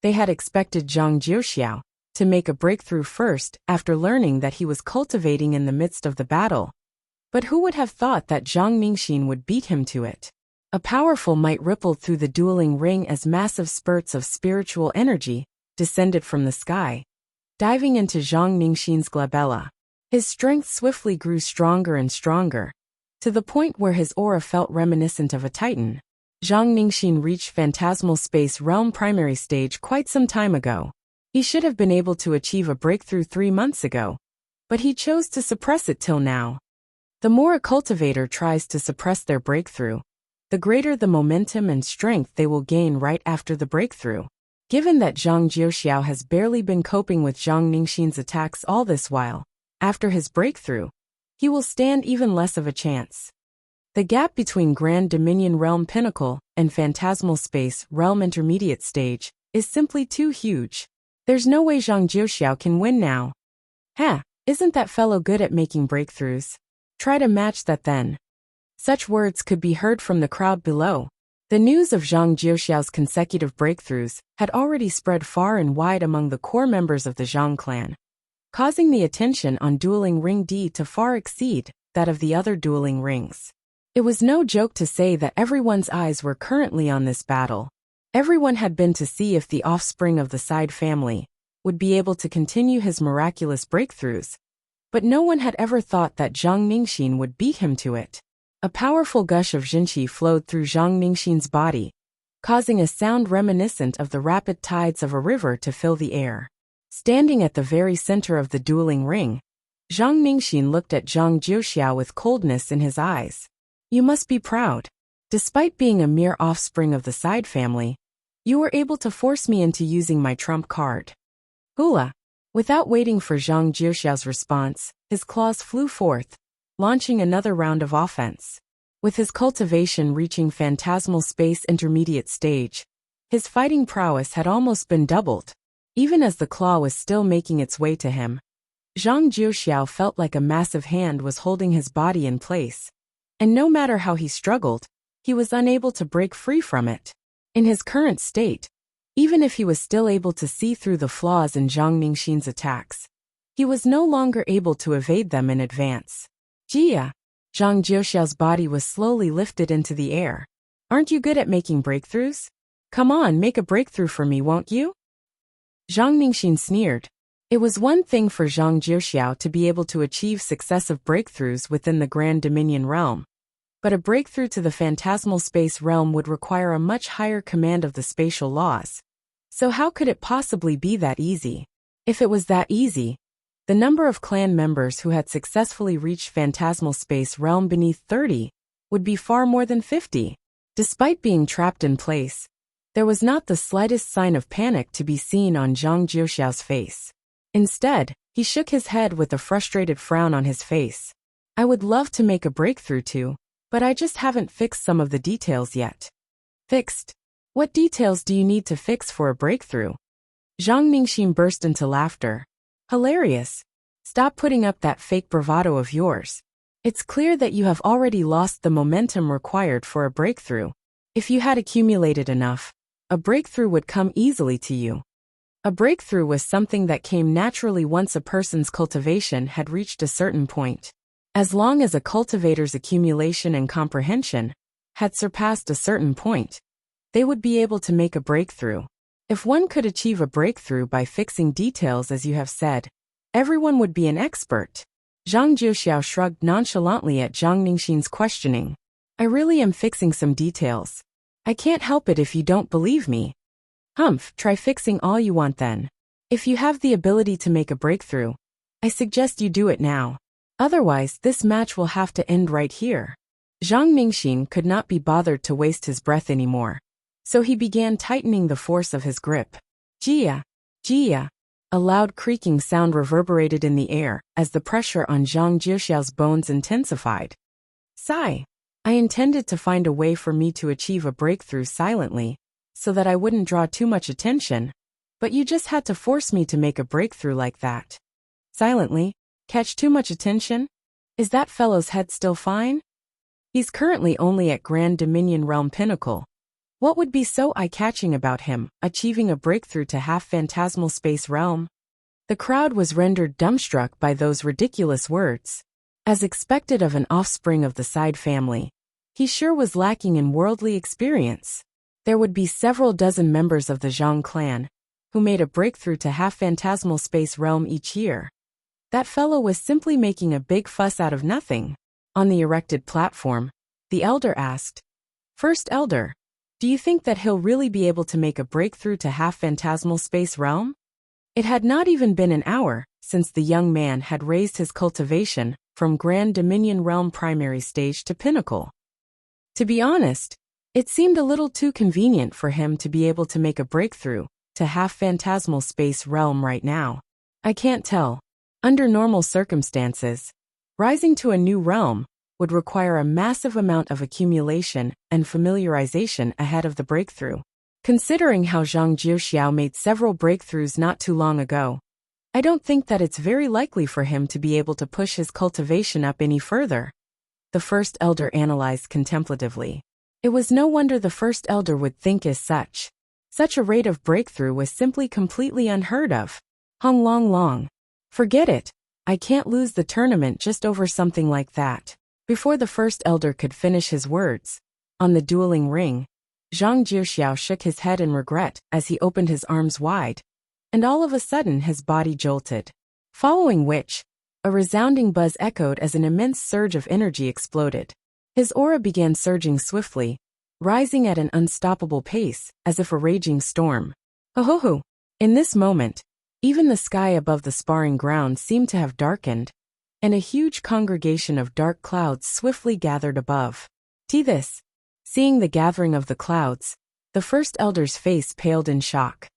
They had expected Zhang Jiuxiao to make a breakthrough first after learning that he was cultivating in the midst of the battle. But who would have thought that Zhang Ningxin would beat him to it? A powerful might rippled through the dueling ring as massive spurts of spiritual energy descended from the sky, diving into Zhang Ningxin's glabella. His strength swiftly grew stronger and stronger, to the point where his aura felt reminiscent of a titan. Zhang Ningxin reached Phantasmal Space Realm Primary Stage quite some time ago. He should have been able to achieve a breakthrough 3 months ago, but he chose to suppress it till now. The more a cultivator tries to suppress their breakthrough, the greater the momentum and strength they will gain right after the breakthrough. Given that Zhang Jiuxiao has barely been coping with Zhang Ningxin's attacks all this while, after his breakthrough, he will stand even less of a chance. The gap between Grand Dominion Realm Pinnacle and Phantasmal Space Realm Intermediate Stage is simply too huge. There's no way Zhang Jiuxiao can win now. Isn't that fellow good at making breakthroughs? Try to match that then. Such words could be heard from the crowd below. The news of Zhang Jiuxiao's consecutive breakthroughs had already spread far and wide among the core members of the Zhang clan, causing the attention on Dueling Ring D to far exceed that of the other dueling rings. It was no joke to say that everyone's eyes were currently on this battle. Everyone had been to see if the offspring of the Side family would be able to continue his miraculous breakthroughs, but no one had ever thought that Zhang Ningxin would beat him to it. A powerful gush of Jinqi flowed through Zhang Ningxin's body, causing a sound reminiscent of the rapid tides of a river to fill the air. Standing at the very center of the dueling ring, Zhang Ningxin looked at Zhang Jiuxiao with coldness in his eyes. You must be proud. Despite being a mere offspring of the Side family, you were able to force me into using my trump card. Hula. Without waiting for Zhang Jiuxiao's response, his claws flew forth, launching another round of offense. With his cultivation reaching Phantasmal Space Intermediate Stage, his fighting prowess had almost been doubled. Even as the claw was still making its way to him, Zhang Jiuxiao felt like a massive hand was holding his body in place, and no matter how he struggled, he was unable to break free from it. In his current state, even if he was still able to see through the flaws in Zhang Ningxin's attacks, he was no longer able to evade them in advance. Jia. Zhang Jiuxiao's body was slowly lifted into the air. Aren't you good at making breakthroughs? Come on, make a breakthrough for me, won't you? Zhang Ningxin sneered. It was one thing for Zhang Jiuxiao to be able to achieve successive breakthroughs within the Grand Dominion realm, but a breakthrough to the Phantasmal Space realm would require a much higher command of the spatial laws. So how could it possibly be that easy? If it was that easy, the number of clan members who had successfully reached Phantasmal Space realm beneath 30 would be far more than 50. Despite being trapped in place, there was not the slightest sign of panic to be seen on Zhang Jiuxiao's face. Instead, he shook his head with a frustrated frown on his face. I would love to make a breakthrough too, but I just haven't fixed some of the details yet. Fixed? What details do you need to fix for a breakthrough? Zhang Ningxin burst into laughter. Hilarious. Stop putting up that fake bravado of yours. It's clear that you have already lost the momentum required for a breakthrough. If you had accumulated enough, a breakthrough would come easily to you. A breakthrough was something that came naturally once a person's cultivation had reached a certain point. As long as a cultivator's accumulation and comprehension had surpassed a certain point, they would be able to make a breakthrough. If one could achieve a breakthrough by fixing details as you have said, everyone would be an expert. Zhang Jiuxiao shrugged nonchalantly at Zhang Ningxin's questioning. I really am fixing some details. I can't help it if you don't believe me. Humph, try fixing all you want then. If you have the ability to make a breakthrough, I suggest you do it now. Otherwise, this match will have to end right here. Zhang Ningxin could not be bothered to waste his breath anymore, so he began tightening the force of his grip. Jia! Jia! A loud creaking sound reverberated in the air as the pressure on Zhang Jiuxiao's bones intensified. Sigh. I intended to find a way for me to achieve a breakthrough silently, so that I wouldn't draw too much attention, but you just had to force me to make a breakthrough like that. Silently? Catch too much attention? Is that fellow's head still fine? He's currently only at Grand Dominion Realm Pinnacle. What would be so eye-catching about him achieving a breakthrough to half-phantasmal space realm? The crowd was rendered dumbstruck by those ridiculous words. As expected of an offspring of the Side family, he sure was lacking in worldly experience. There would be several dozen members of the Zhang clan who made a breakthrough to half-phantasmal space realm each year. That fellow was simply making a big fuss out of nothing. On the erected platform, the elder asked, "First elder, do you think that he'll really be able to make a breakthrough to half-phantasmal space realm?" It had not even been an hour since the young man had raised his cultivation from Grand Dominion Realm primary stage to pinnacle. To be honest, it seemed a little too convenient for him to be able to make a breakthrough to half-phantasmal space realm right now. I can't tell. Under normal circumstances, rising to a new realm would require a massive amount of accumulation and familiarization ahead of the breakthrough. Considering how Zhang Jiuxiao made several breakthroughs not too long ago, I don't think that it's very likely for him to be able to push his cultivation up any further. The first elder analyzed contemplatively. It was no wonder the first elder would think as such. Such a rate of breakthrough was simply completely unheard of. Hung Long Long. Forget it. I can't lose the tournament just over something like that. Before the first elder could finish his words, on the dueling ring, Zhang Jiuxiao shook his head in regret as he opened his arms wide, and all of a sudden his body jolted. Following which, a resounding buzz echoed as an immense surge of energy exploded. His aura began surging swiftly, rising at an unstoppable pace, as if a raging storm. Ho-ho-ho! In this moment, even the sky above the sparring ground seemed to have darkened, and a huge congregation of dark clouds swiftly gathered above. This. Seeing the gathering of the clouds, the first elder's face paled in shock.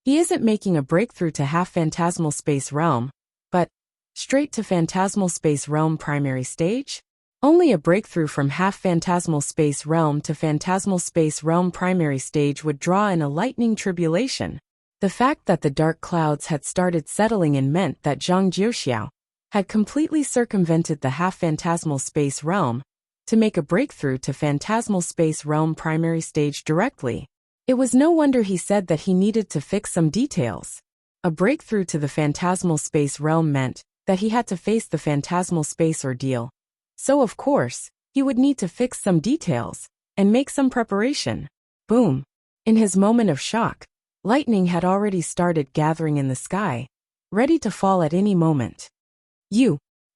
He isn't making a breakthrough to half-phantasmal space realm, but straight to phantasmal space realm primary stage? Only a breakthrough from half-phantasmal space realm to phantasmal space realm primary stage would draw in a lightning tribulation. The fact that the dark clouds had started settling in meant that Zhang Jiuxiao had completely circumvented the half-phantasmal space realm to make a breakthrough to phantasmal space realm primary stage directly. It was no wonder he said that he needed to fix some details. A breakthrough to the phantasmal space realm meant that he had to face the phantasmal space ordeal. So of course, he would need to fix some details and make some preparation. Boom! In his moment of shock, lightning had already started gathering in the sky, ready to fall at any moment.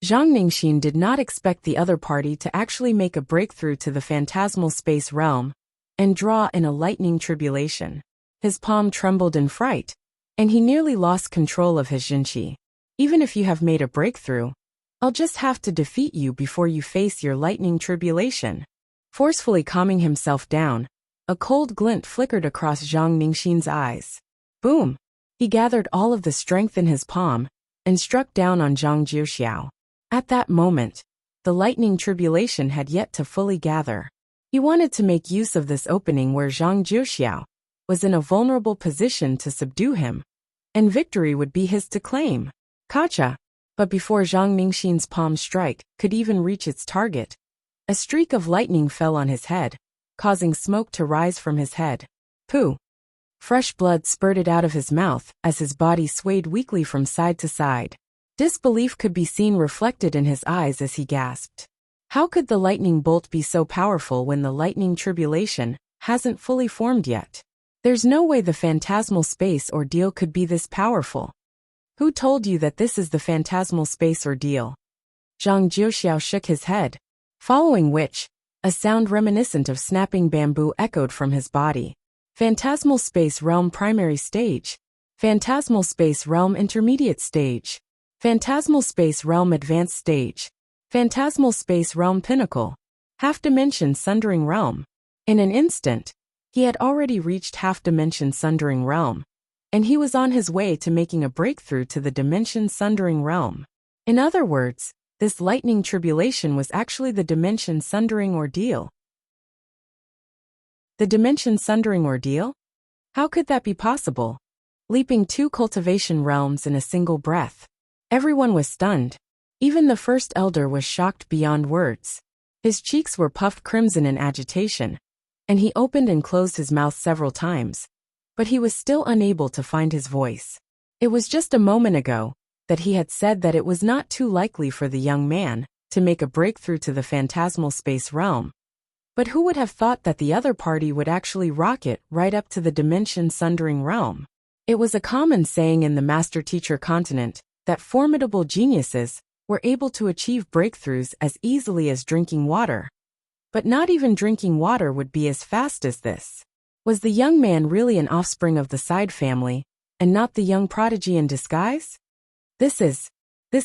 Zhang Ningxin did not expect the other party to actually make a breakthrough to the phantasmal space realm and draw in a lightning tribulation. His palm trembled in fright, and he nearly lost control of his jinqi. Even if you have made a breakthrough, I'll just have to defeat you before you face your lightning tribulation. Forcefully calming himself down, a cold glint flickered across Zhang Ningxin's eyes. Boom! He gathered all of the strength in his palm and struck down on Zhang Jiuxiao. At that moment, the lightning tribulation had yet to fully gather. He wanted to make use of this opening where Zhang Jiuxiao was in a vulnerable position to subdue him, and victory would be his to claim. Kacha! But before Zhang Ningxin's palm strike could even reach its target, a streak of lightning fell on his head, causing smoke to rise from his head. Pooh! Fresh blood spurted out of his mouth as his body swayed weakly from side to side. Disbelief could be seen reflected in his eyes as he gasped. How could the lightning bolt be so powerful when the lightning tribulation hasn't fully formed yet? There's no way the phantasmal space ordeal could be this powerful. Who told you that this is the phantasmal space ordeal? Zhang Jiuxiao shook his head, following which, a sound reminiscent of snapping bamboo echoed from his body. Phantasmal space realm primary stage. Phantasmal space realm intermediate stage. Phantasmal space realm advanced stage. Phantasmal space realm pinnacle. Half-dimension sundering realm. In an instant, he had already reached half-dimension sundering realm, and he was on his way to making a breakthrough to the dimension sundering realm. In other words, this lightning tribulation was actually the dimension sundering ordeal. The dimension sundering ordeal? How could that be possible? Leaping 2 cultivation realms in a single breath. Everyone was stunned. Even the first elder was shocked beyond words. His cheeks were puffed crimson in agitation, and he opened and closed his mouth several times, but he was still unable to find his voice. It was just a moment ago that he had said that it was not too likely for the young man to make a breakthrough to the phantasmal space realm. But who would have thought that the other party would actually rocket right up to the dimension-sundering realm? It was a common saying in the master-teacher continent that formidable geniuses were able to achieve breakthroughs as easily as drinking water. But not even drinking water would be as fast as this. Was the young man really an offspring of the Side family, and not the young prodigy in disguise? This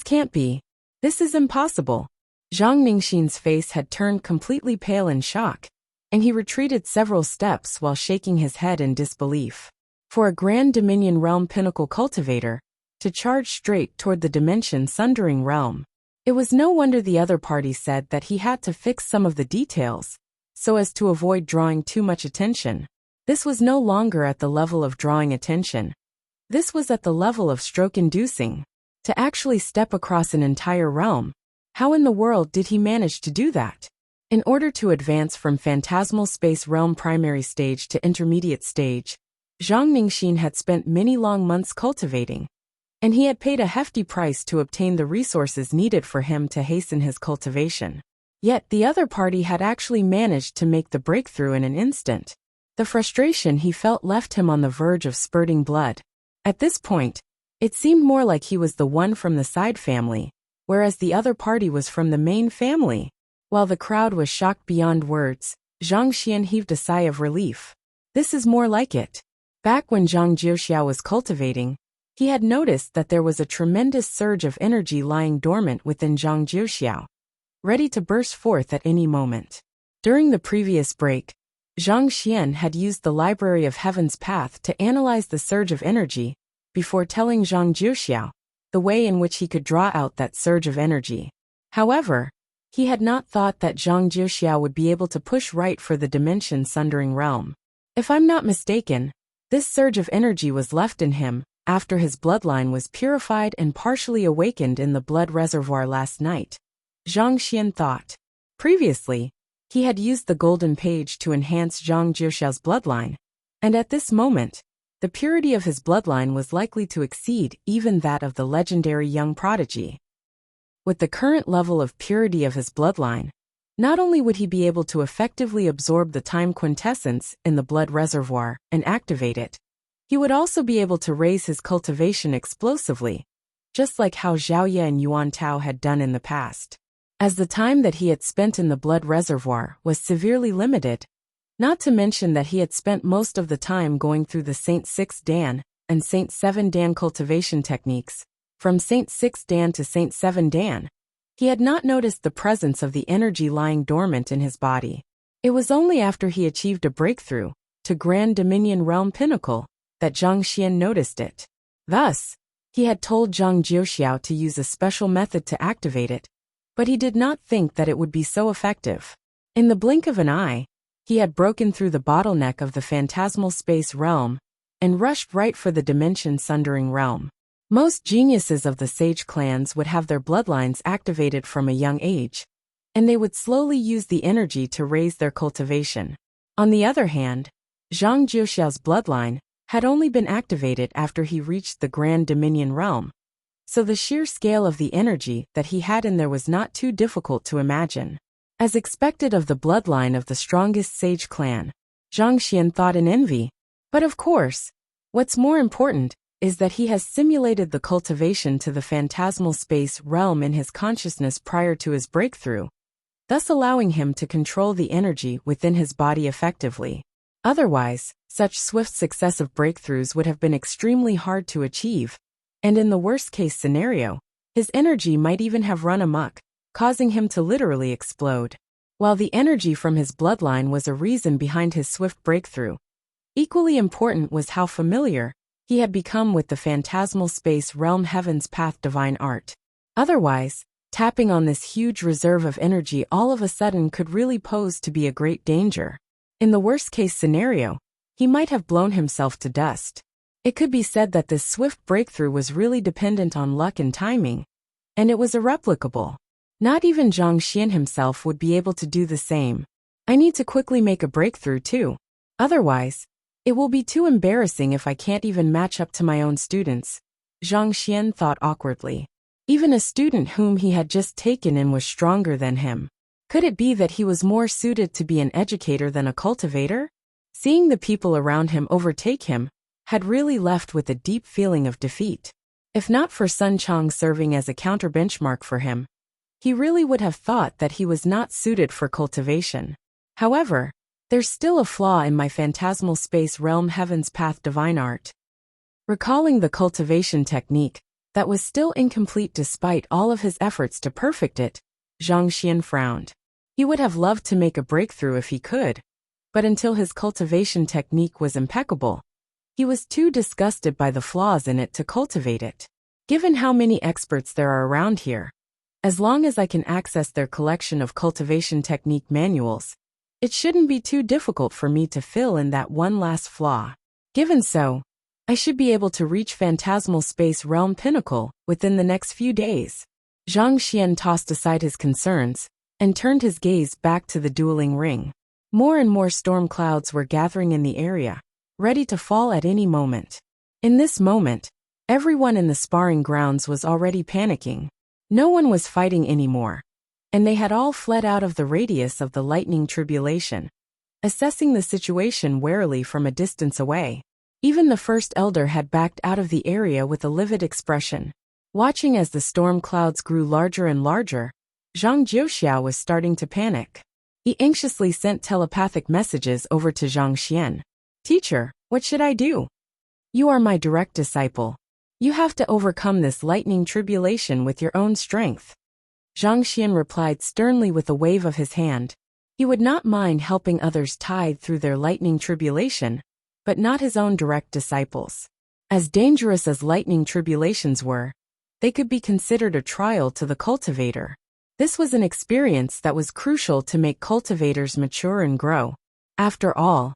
can't be. This is impossible. Zhang Ningxin's face had turned completely pale in shock, and he retreated several steps while shaking his head in disbelief. For a Grand Dominion Realm Pinnacle cultivator to charge straight toward the dimension-sundering realm, it was no wonder the other party said that he had to fix some of the details so as to avoid drawing too much attention. This was no longer at the level of drawing attention. This was at the level of stroke-inducing. To actually step across an entire realm, how in the world did he manage to do that? In order to advance from phantasmal space realm primary stage to intermediate stage, Zhang Ningxin had spent many long months cultivating, and he had paid a hefty price to obtain the resources needed for him to hasten his cultivation. Yet the other party had actually managed to make the breakthrough in an instant. The frustration he felt left him on the verge of spurting blood. At this point, it seemed more like he was the one from the Side family, whereas the other party was from the main family. While the crowd was shocked beyond words, Zhang Xian heaved a sigh of relief. This is more like it. Back when Zhang Jiuxiao was cultivating, he had noticed that there was a tremendous surge of energy lying dormant within Zhang Jiuxiao, ready to burst forth at any moment. During the previous break, Zhang Xian had used the Library of Heaven's Path to analyze the surge of energy before telling Zhang Jiuxiao the way in which he could draw out that surge of energy. However, he had not thought that Zhang Jiuxiao would be able to push right for the dimension-sundering realm. If I'm not mistaken, this surge of energy was left in him after his bloodline was purified and partially awakened in the blood reservoir last night, Zhang Xian thought. Previously, he had used the golden page to enhance Zhang Jiuxiao's bloodline, and at this moment, the purity of his bloodline was likely to exceed even that of the legendary young prodigy. With the current level of purity of his bloodline, not only would he be able to effectively absorb the time quintessence in the blood reservoir and activate it, he would also be able to raise his cultivation explosively, just like how Zhaoye and Yuan Tao had done in the past. As the time that he had spent in the blood reservoir was severely limited, not to mention that he had spent most of the time going through the Saint 6 Dan and Saint 7 Dan cultivation techniques, from Saint 6 Dan to Saint 7 Dan, he had not noticed the presence of the energy lying dormant in his body. It was only after he achieved a breakthrough to Grand Dominion Realm Pinnacle that Zhang Xian noticed it. Thus, he had told Zhang Jiuxiao to use a special method to activate it, but he did not think that it would be so effective. In the blink of an eye, he had broken through the bottleneck of the phantasmal space realm and rushed right for the dimension-sundering realm. Most geniuses of the sage clans would have their bloodlines activated from a young age, and they would slowly use the energy to raise their cultivation. On the other hand, Zhang Jiuxiao's bloodline had only been activated after he reached the Grand Dominion realm, so the sheer scale of the energy that he had in there was not too difficult to imagine. As expected of the bloodline of the strongest sage clan, Zhang Xian thought in envy. But of course, what's more important is that he has simulated the cultivation to the phantasmal space realm in his consciousness prior to his breakthrough, thus allowing him to control the energy within his body effectively. Otherwise, such swift successive breakthroughs would have been extremely hard to achieve, and in the worst-case scenario, his energy might even have run amok, causing him to literally explode. While the energy from his bloodline was a reason behind his swift breakthrough, equally important was how familiar he had become with the phantasmal space realm Heaven's Path divine art. Otherwise, tapping on this huge reserve of energy all of a sudden could really pose to be a great danger. In the worst-case scenario, he might have blown himself to dust. It could be said that this swift breakthrough was really dependent on luck and timing, and it was irreplicable. Not even Zhang Xian himself would be able to do the same. I need to quickly make a breakthrough too. Otherwise, it will be too embarrassing if I can't even match up to my own students, Zhang Xian thought awkwardly. Even a student whom he had just taken in was stronger than him. Could it be that he was more suited to be an educator than a cultivator? Seeing the people around him overtake him, had really left with a deep feeling of defeat. If not for Sun Chang serving as a counter-benchmark for him, he really would have thought that he was not suited for cultivation. However, there's still a flaw in my phantasmal space realm heaven's path divine art. Recalling the cultivation technique, that was still incomplete despite all of his efforts to perfect it, Zhang Xian frowned. He would have loved to make a breakthrough if he could, but until his cultivation technique was impeccable, he was too disgusted by the flaws in it to cultivate it. Given how many experts there are around here, as long as I can access their collection of cultivation technique manuals, it shouldn't be too difficult for me to fill in that one last flaw. Given so, I should be able to reach Phantasmal Space Realm Pinnacle within the next few days. Zhang Xian tossed aside his concerns and turned his gaze back to the dueling ring. More and more storm clouds were gathering in the area, ready to fall at any moment. In this moment, everyone in the sparring grounds was already panicking. No one was fighting anymore, and they had all fled out of the radius of the lightning tribulation, assessing the situation warily from a distance away. Even the first elder had backed out of the area with a livid expression. Watching as the storm clouds grew larger and larger, Zhang Jiuxiao was starting to panic. He anxiously sent telepathic messages over to Zhang Xian. Teacher, what should I do? You are my direct disciple. You have to overcome this lightning tribulation with your own strength. Zhang Xian replied sternly with a wave of his hand. He would not mind helping others tide through their lightning tribulation, but not his own direct disciples. As dangerous as lightning tribulations were, they could be considered a trial to the cultivator. This was an experience that was crucial to make cultivators mature and grow. After all,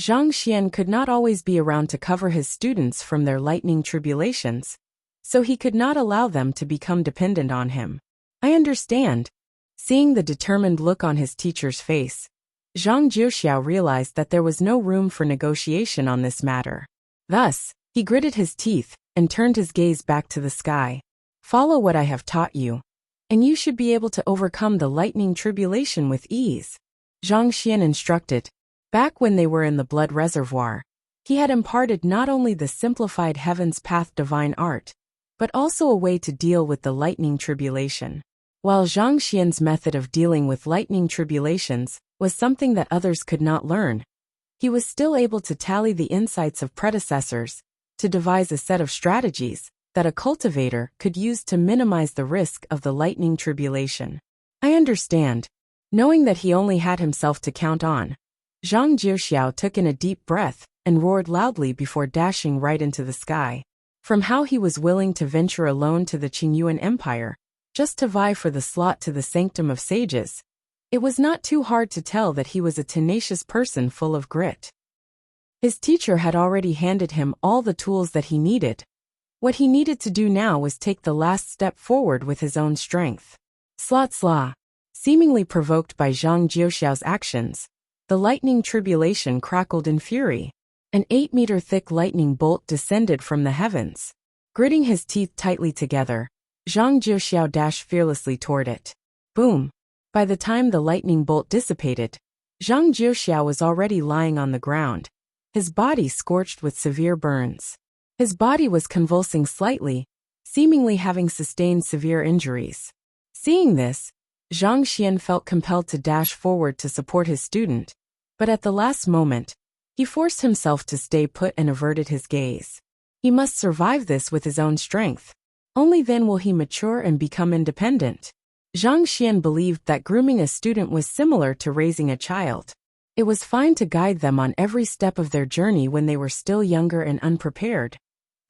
Zhang Xian could not always be around to cover his students from their lightning tribulations, so he could not allow them to become dependent on him. I understand. Seeing the determined look on his teacher's face, Zhang Jiuxiao realized that there was no room for negotiation on this matter. Thus, he gritted his teeth and turned his gaze back to the sky. Follow what I have taught you, and you should be able to overcome the lightning tribulation with ease. Zhang Xian instructed. Back when they were in the blood reservoir, he had imparted not only the simplified Heaven's Path divine art, but also a way to deal with the lightning tribulation. While Zhang Xian's method of dealing with lightning tribulations was something that others could not learn, he was still able to tally the insights of predecessors to devise a set of strategies that a cultivator could use to minimize the risk of the lightning tribulation. I understand. Knowing that he only had himself to count on, Zhang Jiuxiao took in a deep breath and roared loudly before dashing right into the sky. From how he was willing to venture alone to the Qingyuan Empire, just to vie for the slot to the Sanctum of Sages, it was not too hard to tell that he was a tenacious person full of grit. His teacher had already handed him all the tools that he needed. What he needed to do now was take the last step forward with his own strength. Sla. Seemingly provoked by Zhang Jiuxiao's actions, the lightning tribulation crackled in fury. An 8-meter thick lightning bolt descended from the heavens. Gritting his teeth tightly together, Zhang Jiuxiao dashed fearlessly toward it. Boom! By the time the lightning bolt dissipated, Zhang Jiuxiao was already lying on the ground, his body scorched with severe burns. His body was convulsing slightly, seemingly having sustained severe injuries. Seeing this, Zhang Xian felt compelled to dash forward to support his student, but at the last moment, he forced himself to stay put and averted his gaze. He must survive this with his own strength. Only then will he mature and become independent. Zhang Xian believed that grooming a student was similar to raising a child. It was fine to guide them on every step of their journey when they were still younger and unprepared.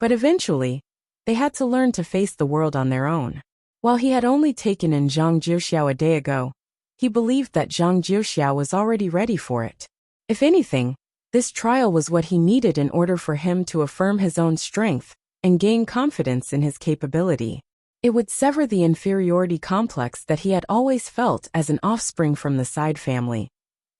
But eventually, they had to learn to face the world on their own. While he had only taken in Zhang Jiuxiao a day ago, he believed that Zhang Jiuxiao was already ready for it. If anything, this trial was what he needed in order for him to affirm his own strength and gain confidence in his capability. It would sever the inferiority complex that he had always felt as an offspring from the side family.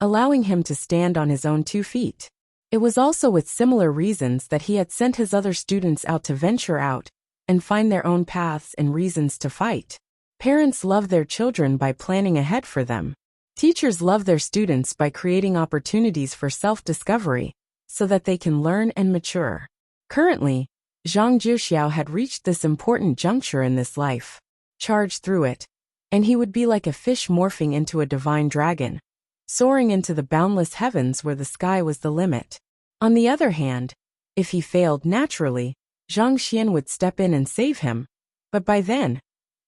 allowing him to stand on his own 2 feet. It was also with similar reasons that he had sent his other students out to venture out and find their own paths and reasons to fight. Parents love their children by planning ahead for them. Teachers love their students by creating opportunities for self-discovery so that they can learn and mature. Currently, Zhang Jiuxiao had reached this important juncture in this life. Charge through it, and he would be like a fish morphing into a divine dragon, soaring into the boundless heavens where the sky was the limit. On the other hand, if he failed naturally, Zhang Xian would step in and save him, but by then,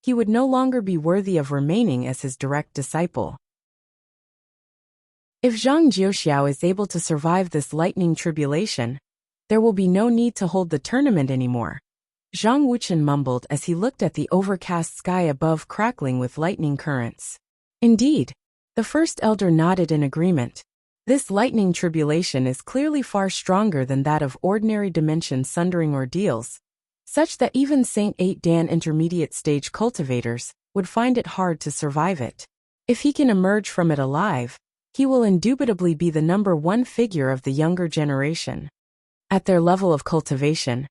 he would no longer be worthy of remaining as his direct disciple. If Zhang Jiuxiao is able to survive this lightning tribulation, there will be no need to hold the tournament anymore, Zhang Wuxian mumbled as he looked at the overcast sky above crackling with lightning currents. Indeed, the first elder nodded in agreement. This lightning tribulation is clearly far stronger than that of ordinary dimension sundering ordeals, such that even Saint 8 Dan intermediate stage cultivators would find it hard to survive it. If he can emerge from it alive, he will indubitably be the #1 figure of the younger generation. At their level of cultivation,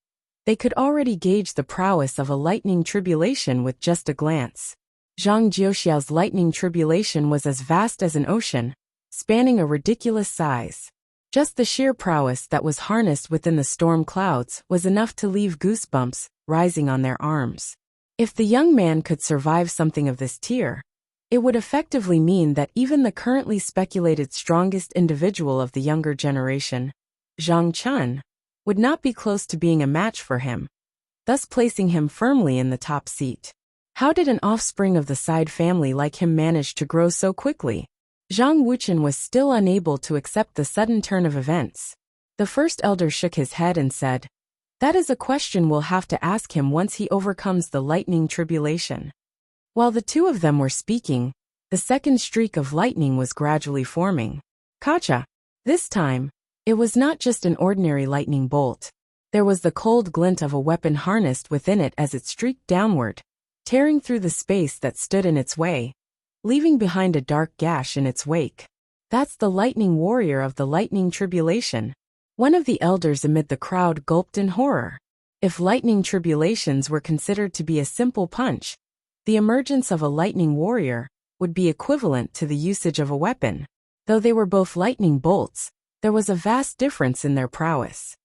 they could already gauge the prowess of a lightning tribulation with just a glance. Zhang Jiuxiao's lightning tribulation was as vast as an ocean, spanning a ridiculous size. Just the sheer prowess that was harnessed within the storm clouds was enough to leave goosebumps rising on their arms. If the young man could survive something of this tier, it would effectively mean that even the currently speculated strongest individual of the younger generation, Zhang Chun, would not be close to being a match for him, thus placing him firmly in the top seat. How did an offspring of the side family like him manage to grow so quickly? Zhang Wuxian was still unable to accept the sudden turn of events. The first elder shook his head and said, "That is a question we'll have to ask him once he overcomes the lightning tribulation." While the two of them were speaking, the second streak of lightning was gradually forming. Kacha! This time, it was not just an ordinary lightning bolt. There was the cold glint of a weapon harnessed within it as it streaked downward, tearing through the space that stood in its way, leaving behind a dark gash in its wake. That's the lightning warrior of the lightning tribulation. One of the elders amid the crowd gulped in horror. If lightning tribulations were considered to be a simple punch, the emergence of a lightning warrior would be equivalent to the usage of a weapon. Though they were both lightning bolts, there was a vast difference in their prowess.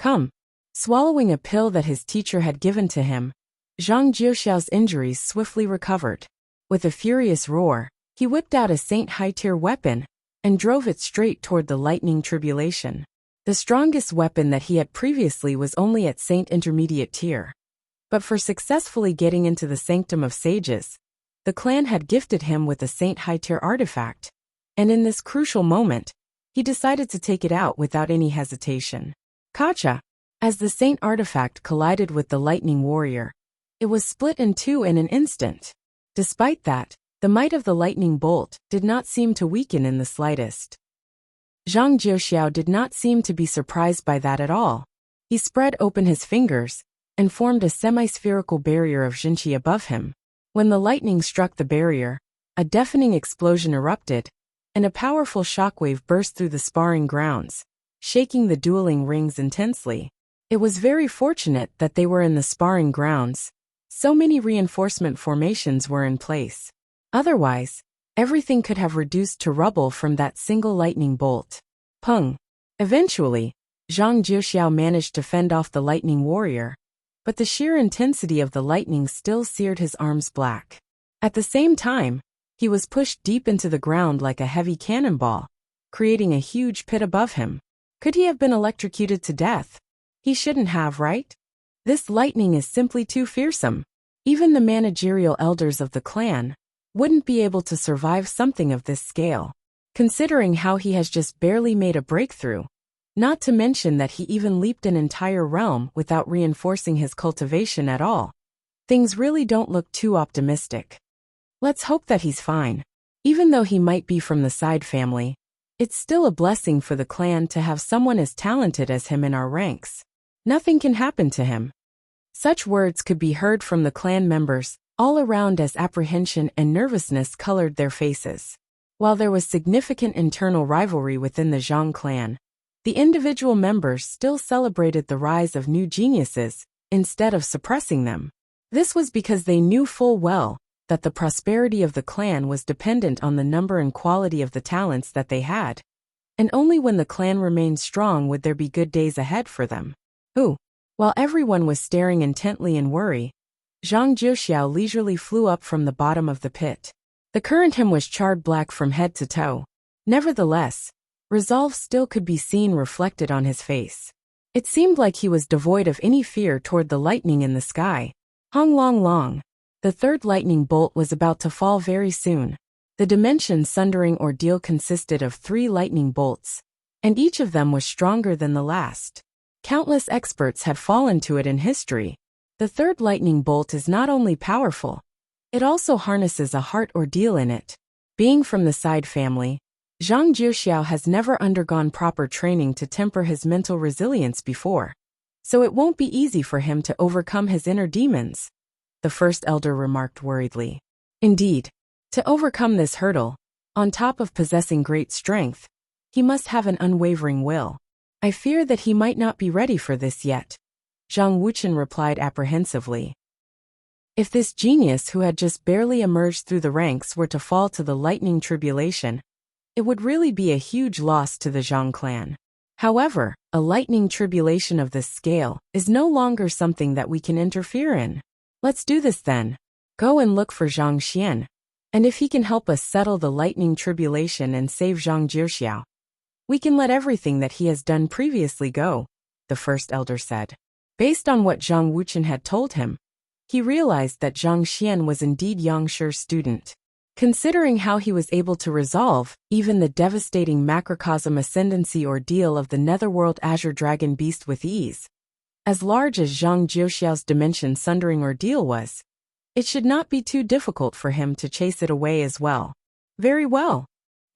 Come. Swallowing a pill that his teacher had given to him, Zhang Jiuxiao's injuries swiftly recovered. With a furious roar, he whipped out a Saint high-tier weapon and drove it straight toward the lightning tribulation. The strongest weapon that he had previously was only at Saint intermediate tier. But for successfully getting into the Sanctum of Sages, the clan had gifted him with a Saint high-tier artifact, and in this crucial moment, he decided to take it out without any hesitation. Kacha! As the Saint artifact collided with the lightning warrior, it was split in two in an instant. Despite that, the might of the lightning bolt did not seem to weaken in the slightest. Zhang Jiuxiao did not seem to be surprised by that at all. He spread open his fingers and formed a semi-spherical barrier of Jinqi above him. When the lightning struck the barrier, a deafening explosion erupted, and a powerful shockwave burst through the sparring grounds, shaking the dueling rings intensely. It was very fortunate that they were in the sparring grounds. So many reinforcement formations were in place. Otherwise, everything could have reduced to rubble from that single lightning bolt. Pung! Eventually, Zhang Jiuxiao managed to fend off the lightning warrior, but the sheer intensity of the lightning still seared his arms black. At the same time, he was pushed deep into the ground like a heavy cannonball, creating a huge pit above him. Could he have been electrocuted to death? He shouldn't have, right? This lightning is simply too fearsome. Even the managerial elders of the clan wouldn't be able to survive something of this scale. Considering how he has just barely made a breakthrough, not to mention that he even leaped an entire realm without reinforcing his cultivation at all, things really don't look too optimistic. Let's hope that he's fine. Even though he might be from the side family, it's still a blessing for the clan to have someone as talented as him in our ranks. Nothing can happen to him. Such words could be heard from the clan members all around as apprehension and nervousness colored their faces. While there was significant internal rivalry within the Zhang clan, the individual members still celebrated the rise of new geniuses, instead of suppressing them. This was because they knew full well that the prosperity of the clan was dependent on the number and quality of the talents that they had. And only when the clan remained strong would there be good days ahead for them. While everyone was staring intently in worry, Zhang Jiuxiao leisurely flew up from the bottom of the pit. The current him was charred black from head to toe. Nevertheless, resolve still could be seen reflected on his face. It seemed like he was devoid of any fear toward the lightning in the sky. Hong long long. The third lightning bolt was about to fall very soon. The dimension-sundering ordeal consisted of 3 lightning bolts, and each of them was stronger than the last. Countless experts had fallen to it in history. The third lightning bolt is not only powerful, it also harnesses a heart ordeal in it. Being from the side family, Zhang Jiuxiao has never undergone proper training to temper his mental resilience before, so it won't be easy for him to overcome his inner demons, the first elder remarked worriedly. Indeed, to overcome this hurdle, on top of possessing great strength, he must have an unwavering will. I fear that he might not be ready for this yet, Zhang Wuchen replied apprehensively. If this genius who had just barely emerged through the ranks were to fall to the lightning tribulation, it would really be a huge loss to the Zhang clan. However, a lightning tribulation of this scale is no longer something that we can interfere in. Let's do this then. Go and look for Zhang Xian, and if he can help us settle the lightning tribulation and save Zhang Jiuxiao, we can let everything that he has done previously go, the first elder said. Based on what Zhang Wuchen had told him, he realized that Zhang Xian was indeed Yang Shi's student. Considering how he was able to resolve even the devastating macrocosm ascendancy ordeal of the netherworld azure dragon beast with ease, as large as Zhang Jiuxiao's dimension-sundering ordeal was, it should not be too difficult for him to chase it away as well. Very well.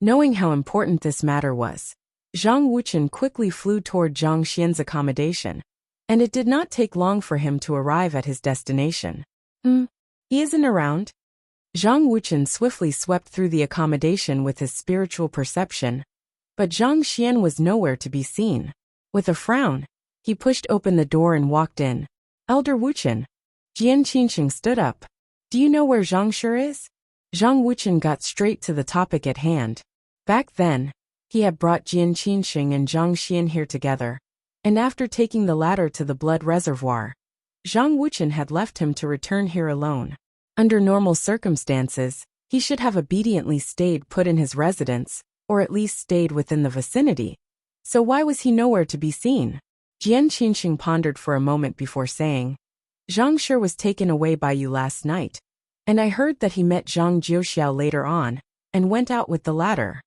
Knowing how important this matter was, Zhang Wuchen quickly flew toward Zhang Xian's accommodation, and it did not take long for him to arrive at his destination. He isn't around? Zhang Wuchen swiftly swept through the accommodation with his spiritual perception, but Zhang Xian was nowhere to be seen. With a frown, he pushed open the door and walked in. Elder Wuchen. Jian Qingxing stood up. Do you know where Zhang Shi is? Zhang Wuchen got straight to the topic at hand. Back then, he had brought Jian Qingxing and Zhang Xian here together, and after taking the latter to the blood reservoir, Zhang Wuchen had left him to return here alone. Under normal circumstances, he should have obediently stayed put in his residence, or at least stayed within the vicinity. So why was he nowhere to be seen? Jian Qingxing pondered for a moment before saying, Zhang Shi was taken away by you last night, and I heard that he met Zhang Jiuxiao later on, and went out with the latter.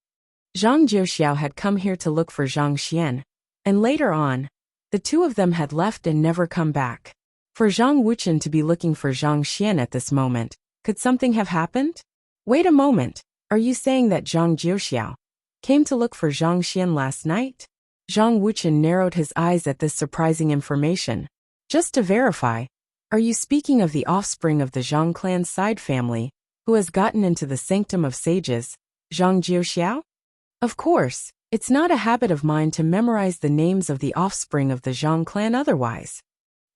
Zhang Jiuxiao had come here to look for Zhang Xian, and later on, the two of them had left and never come back. For Zhang Wuchen to be looking for Zhang Xian at this moment, could something have happened? Wait a moment, are you saying that Zhang Jiuxiao came to look for Zhang Xian last night? Zhang Wuchen narrowed his eyes at this surprising information. Just to verify, are you speaking of the offspring of the Zhang clan's side family, who has gotten into the sanctum of sages, Zhang Jiuxiao? Of course, it's not a habit of mine to memorize the names of the offspring of the Zhang clan otherwise.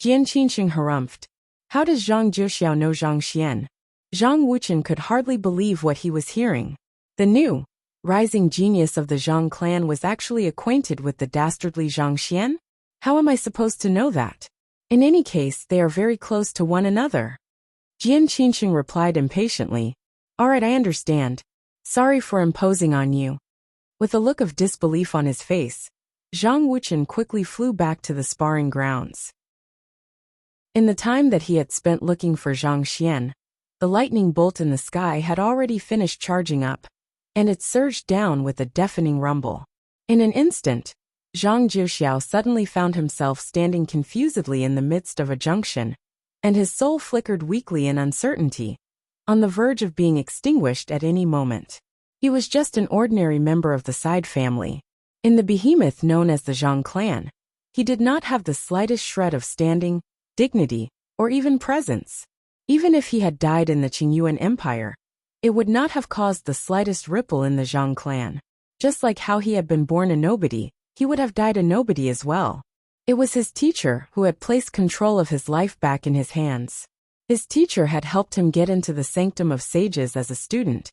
Jian Qingxing harumphed. How does Zhang Jiuxiao know Zhang Xian? Zhang Wuchen could hardly believe what he was hearing. The new, rising genius of the Zhang clan was actually acquainted with the dastardly Zhang Xian? How am I supposed to know that? In any case, they are very close to one another. Jian Qingxing replied impatiently. All right, I understand. Sorry for imposing on you. With a look of disbelief on his face, Zhang Wuchen quickly flew back to the sparring grounds. In the time that he had spent looking for Zhang Xian, the lightning bolt in the sky had already finished charging up, and it surged down with a deafening rumble. In an instant, Zhang Jiuxiao suddenly found himself standing confusedly in the midst of a junction, and his soul flickered weakly in uncertainty, on the verge of being extinguished at any moment. He was just an ordinary member of the side family. In the behemoth known as the Zhang clan, he did not have the slightest shred of standing, dignity, or even presence. Even if he had died in the Qingyuan Empire, it would not have caused the slightest ripple in the Zhang clan. Just like how he had been born a nobody, he would have died a nobody as well. It was his teacher who had placed control of his life back in his hands. His teacher had helped him get into the sanctum of sages as a student,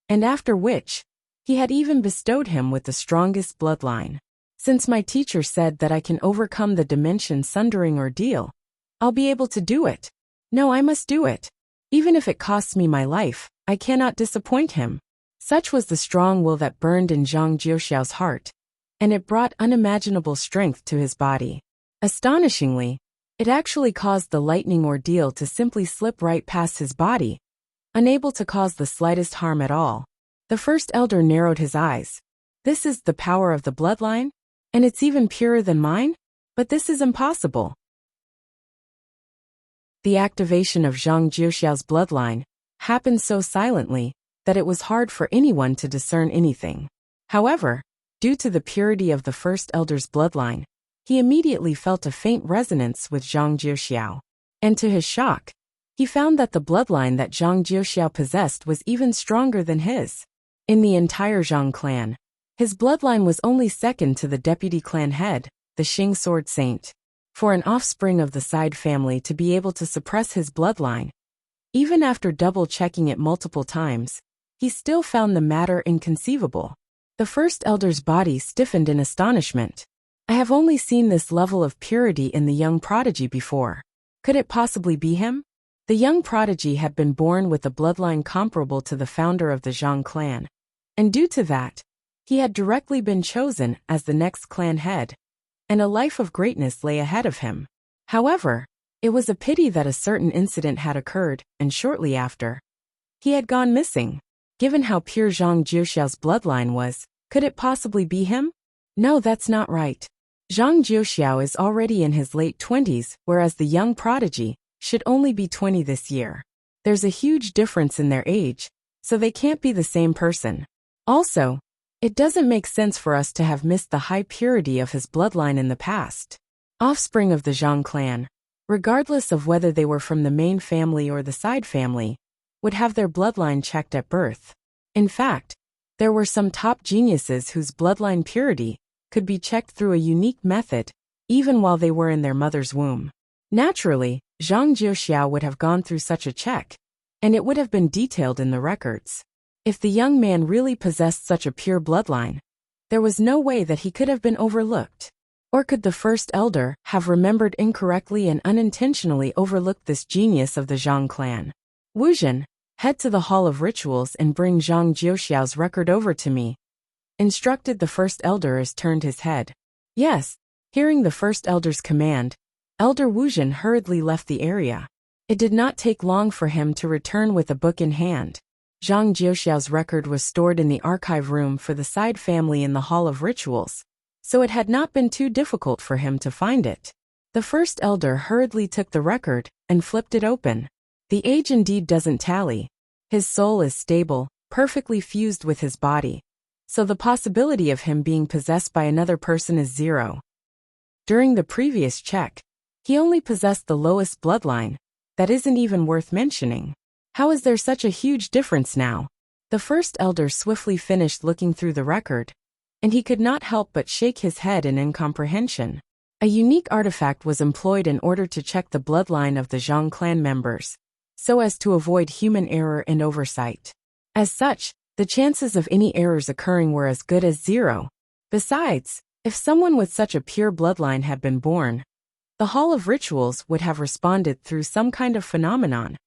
and after which, he had even bestowed him with the strongest bloodline. Since my teacher said that I can overcome the dimension-sundering ordeal, I'll be able to do it. No, I must do it. Even if it costs me my life, I cannot disappoint him. Such was the strong will that burned in Zhang Jiuxiao's heart, and it brought unimaginable strength to his body. Astonishingly, it actually caused the lightning ordeal to simply slip right past his body, unable to cause the slightest harm at all. The first elder narrowed his eyes. This is the power of the bloodline? And it's even purer than mine? But this is impossible. The activation of Zhang Jiuxiao's bloodline happened so silently that it was hard for anyone to discern anything. However, due to the purity of the first elder's bloodline, he immediately felt a faint resonance with Zhang Jiuxiao. And to his shock, he found that the bloodline that Zhang Jiuxiao possessed was even stronger than his. In the entire Zhang clan, his bloodline was only second to the deputy clan head, the Xing Sword Saint. For an offspring of the side family to be able to suppress his bloodline, even after double-checking it multiple times, he still found the matter inconceivable. The first elder's body stiffened in astonishment. I have only seen this level of purity in the young prodigy before. Could it possibly be him? The young prodigy had been born with a bloodline comparable to the founder of the Zhang clan, and due to that, he had directly been chosen as the next clan head, and a life of greatness lay ahead of him. However, it was a pity that a certain incident had occurred, and shortly after, he had gone missing. Given how pure Zhang Jiuxiao's bloodline was, could it possibly be him? No, that's not right. Zhang Jiuxiao is already in his late 20s, whereas the young prodigy should only be 20 this year. There's a huge difference in their age, so they can't be the same person. Also, it doesn't make sense for us to have missed the high purity of his bloodline in the past. Offspring of the Zhang clan, regardless of whether they were from the main family or the side family, would have their bloodline checked at birth. In fact, there were some top geniuses whose bloodline purity could be checked through a unique method, even while they were in their mother's womb. Naturally, Zhang Jiuxiao would have gone through such a check, and it would have been detailed in the records. If the young man really possessed such a pure bloodline, there was no way that he could have been overlooked. Or could the first elder have remembered incorrectly and unintentionally overlooked this genius of the Zhang clan? Wuxia, head to the Hall of Rituals and bring Zhang Jiuxiao's record over to me, instructed the first elder as turned his head. Yes, hearing the first elder's command, Elder Wuxia hurriedly left the area. It did not take long for him to return with a book in hand. Zhang Jiuxiao's record was stored in the archive room for the side family in the Hall of Rituals, so it had not been too difficult for him to find it. The first elder hurriedly took the record and flipped it open. The age indeed doesn't tally. His soul is stable, perfectly fused with his body, so the possibility of him being possessed by another person is zero. During the previous check, he only possessed the lowest bloodline. That isn't even worth mentioning. How is there such a huge difference now? The first elder swiftly finished looking through the record, and he could not help but shake his head in incomprehension. A unique artifact was employed in order to check the bloodline of the Zhang clan members, so as to avoid human error and oversight. As such, the chances of any errors occurring were as good as zero. Besides, if someone with such a pure bloodline had been born, the Hall of Rituals would have responded through some kind of phenomenon,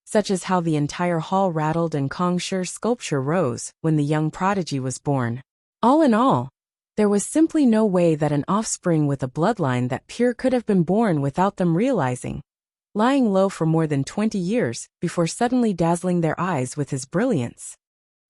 such as how the entire hall rattled and Kongshi sculpture rose when the young prodigy was born. All in all, there was simply no way that an offspring with a bloodline that pure could have been born without them realizing, lying low for more than 20 years before suddenly dazzling their eyes with his brilliance.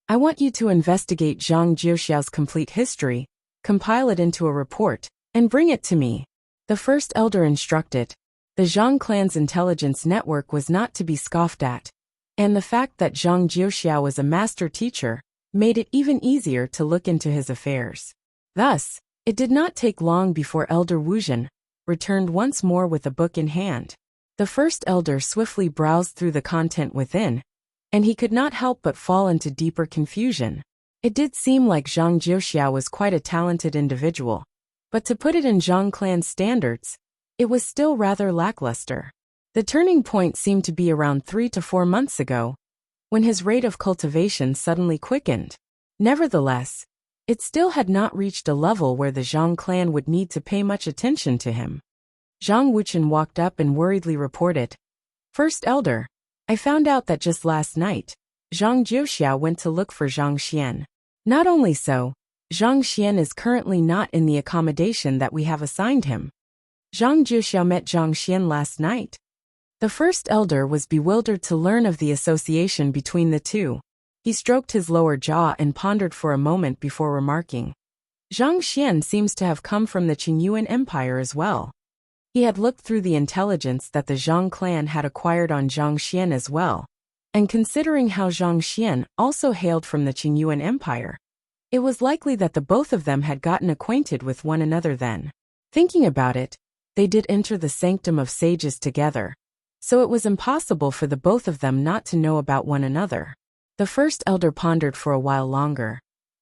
I want you to investigate Zhang Jiuxiao's complete history, compile it into a report, and bring it to me. The first elder instructed. The Zhang clan's intelligence network was not to be scoffed at, and the fact that Zhang Jiuxiao was a master teacher made it even easier to look into his affairs. Thus, it did not take long before Elder Wuxia returned once more with a book in hand. The first elder swiftly browsed through the content within, and he could not help but fall into deeper confusion. It did seem like Zhang Jiuxiao was quite a talented individual, but to put it in Zhang clan's standards, it was still rather lackluster. The turning point seemed to be around 3 to 4 months ago, when his rate of cultivation suddenly quickened. Nevertheless, it still had not reached a level where the Zhang clan would need to pay much attention to him. Zhang Wuchen walked up and worriedly reported, "First Elder, I found out that just last night, Zhang Jiuxiao went to look for Zhang Xian. Not only so, Zhang Xian is currently not in the accommodation that we have assigned him." Zhang Jiuxiao met Zhang Xian last night. The first elder was bewildered to learn of the association between the two. He stroked his lower jaw and pondered for a moment before remarking, "Zhang Xian seems to have come from the Qingyuan Empire as well." He had looked through the intelligence that the Zhang clan had acquired on Zhang Xian as well, and considering how Zhang Xian also hailed from the Qingyuan Empire, it was likely that the both of them had gotten acquainted with one another then. Thinking about it, they did enter the sanctum of sages together, so it was impossible for the both of them not to know about one another. The first elder pondered for a while longer,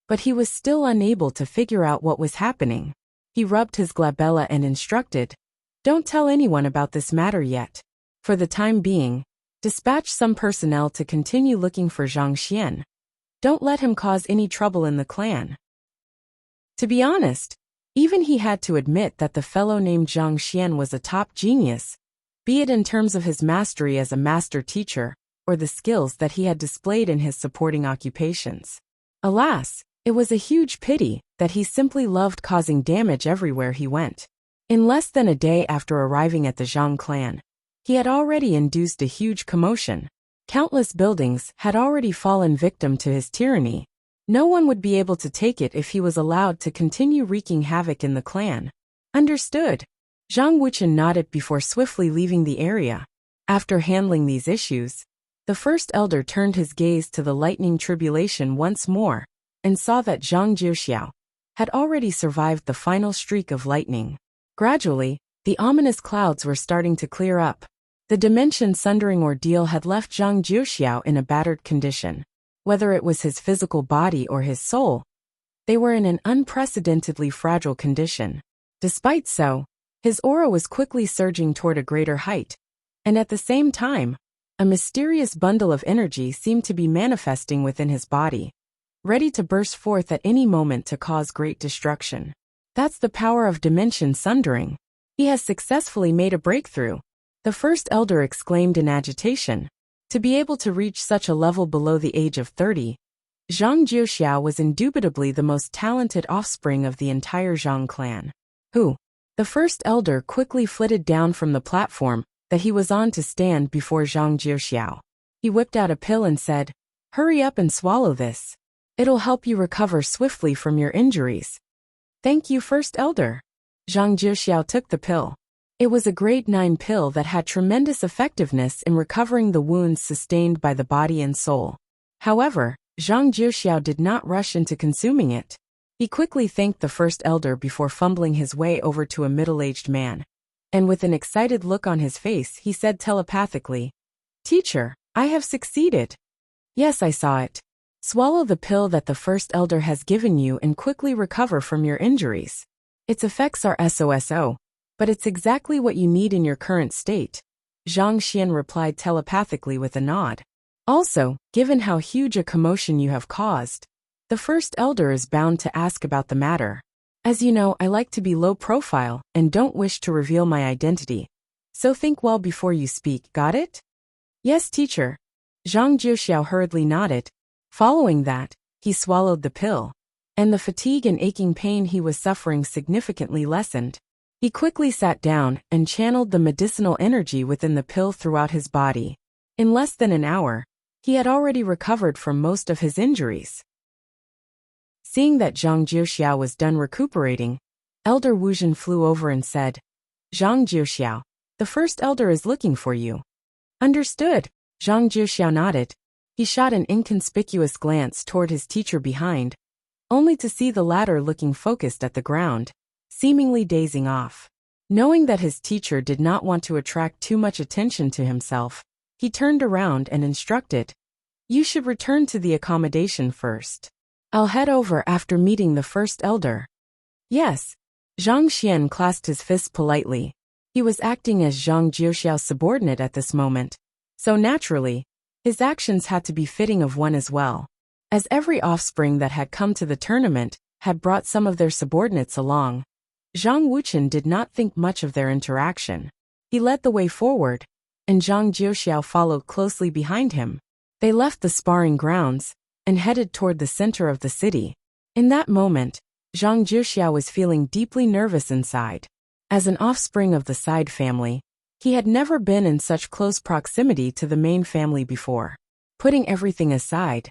but he was still unable to figure out what was happening. He rubbed his glabella and instructed, "Don't tell anyone about this matter yet. For the time being, dispatch some personnel to continue looking for Zhang Xian. Don't let him cause any trouble in the clan." To be honest, even he had to admit that the fellow named Zhang Xian was a top genius, be it in terms of his mastery as a master teacher, or the skills that he had displayed in his supporting occupations. Alas, it was a huge pity that he simply loved causing damage everywhere he went. In less than a day after arriving at the Zhang clan, he had already induced a huge commotion. Countless buildings had already fallen victim to his tyranny. No one would be able to take it if he was allowed to continue wreaking havoc in the clan. Understood. Zhang Wuchen nodded before swiftly leaving the area. After handling these issues, the first elder turned his gaze to the lightning tribulation once more, and saw that Zhang Jiuxiao had already survived the final streak of lightning. Gradually, the ominous clouds were starting to clear up. The dimension-sundering ordeal had left Zhang Jiuxiao in a battered condition. Whether it was his physical body or his soul, they were in an unprecedentedly fragile condition. Despite so, his aura was quickly surging toward a greater height, and at the same time, a mysterious bundle of energy seemed to be manifesting within his body, ready to burst forth at any moment to cause great destruction. That's the power of dimension sundering. He has successfully made a breakthrough. The first elder exclaimed in agitation. To be able to reach such a level below the age of 30, Zhang Jiuxiao was indubitably the most talented offspring of the entire Zhang clan. Who? The first elder quickly flitted down from the platform that he was on to stand before Zhang Jiuxiao. He whipped out a pill and said, "Hurry up and swallow this. It'll help you recover swiftly from your injuries." "Thank you, first elder." Zhang Jiuxiao took the pill. It was a grade 9 pill that had tremendous effectiveness in recovering the wounds sustained by the body and soul. However, Zhang Jiuxiao did not rush into consuming it. He quickly thanked the first elder before fumbling his way over to a middle-aged man. And with an excited look on his face, he said telepathically, "Teacher, I have succeeded." "Yes, I saw it. Swallow the pill that the first elder has given you and quickly recover from your injuries. Its effects are SOSO. But it's exactly what you need in your current state," Zhang Xian replied telepathically with a nod. "Also, given how huge a commotion you have caused, the first elder is bound to ask about the matter. As you know, I like to be low profile and don't wish to reveal my identity. So think well before you speak, got it?" "Yes, teacher." Zhang Jiuxiao hurriedly nodded. Following that, he swallowed the pill, and the fatigue and aching pain he was suffering significantly lessened. He quickly sat down and channeled the medicinal energy within the pill throughout his body. In less than an hour, he had already recovered from most of his injuries. Seeing that Zhang Jiuxiao was done recuperating, Elder Wuzhen flew over and said, "Zhang Jiuxiao, the first elder is looking for you." "Understood." Zhang Jiuxiao nodded. He shot an inconspicuous glance toward his teacher behind, only to see the latter looking focused at the ground, seemingly dazing off. Knowing that his teacher did not want to attract too much attention to himself, he turned around and instructed, You should return to the accommodation first. I'll head over after meeting the first elder. Yes. Zhang Xian clasped his fists politely. He was acting as Zhang Jiuxiao's subordinate at this moment, so naturally, his actions had to be fitting of one as well. As every offspring that had come to the tournament had brought some of their subordinates along, Zhang Wuchen did not think much of their interaction. He led the way forward, and Zhang Jiuxiao followed closely behind him. They left the sparring grounds and headed toward the center of the city. In that moment, Zhang Jiuxiao was feeling deeply nervous inside. As an offspring of the side family, he had never been in such close proximity to the main family before. Putting everything aside,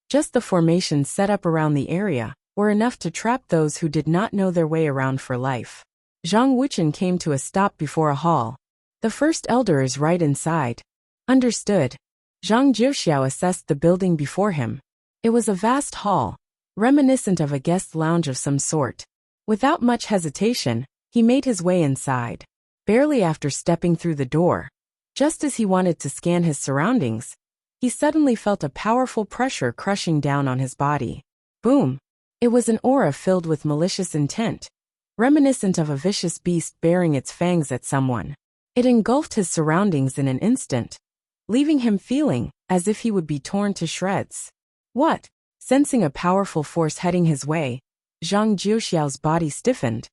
just the formations set up around the area were enough to trap those who did not know their way around for life. Zhang Wuchen came to a stop before a hall. The first elder is right inside. Understood. Zhang Jiuxiao assessed the building before him. It was a vast hall, reminiscent of a guest lounge of some sort. Without much hesitation, he made his way inside. Barely after stepping through the door, just as he wanted to scan his surroundings, he suddenly felt a powerful pressure crushing down on his body. Boom! It was an aura filled with malicious intent, reminiscent of a vicious beast baring its fangs at someone. It engulfed his surroundings in an instant, leaving him feeling as if he would be torn to shreds. What? Sensing a powerful force heading his way, Zhang Jiuxiao's body stiffened.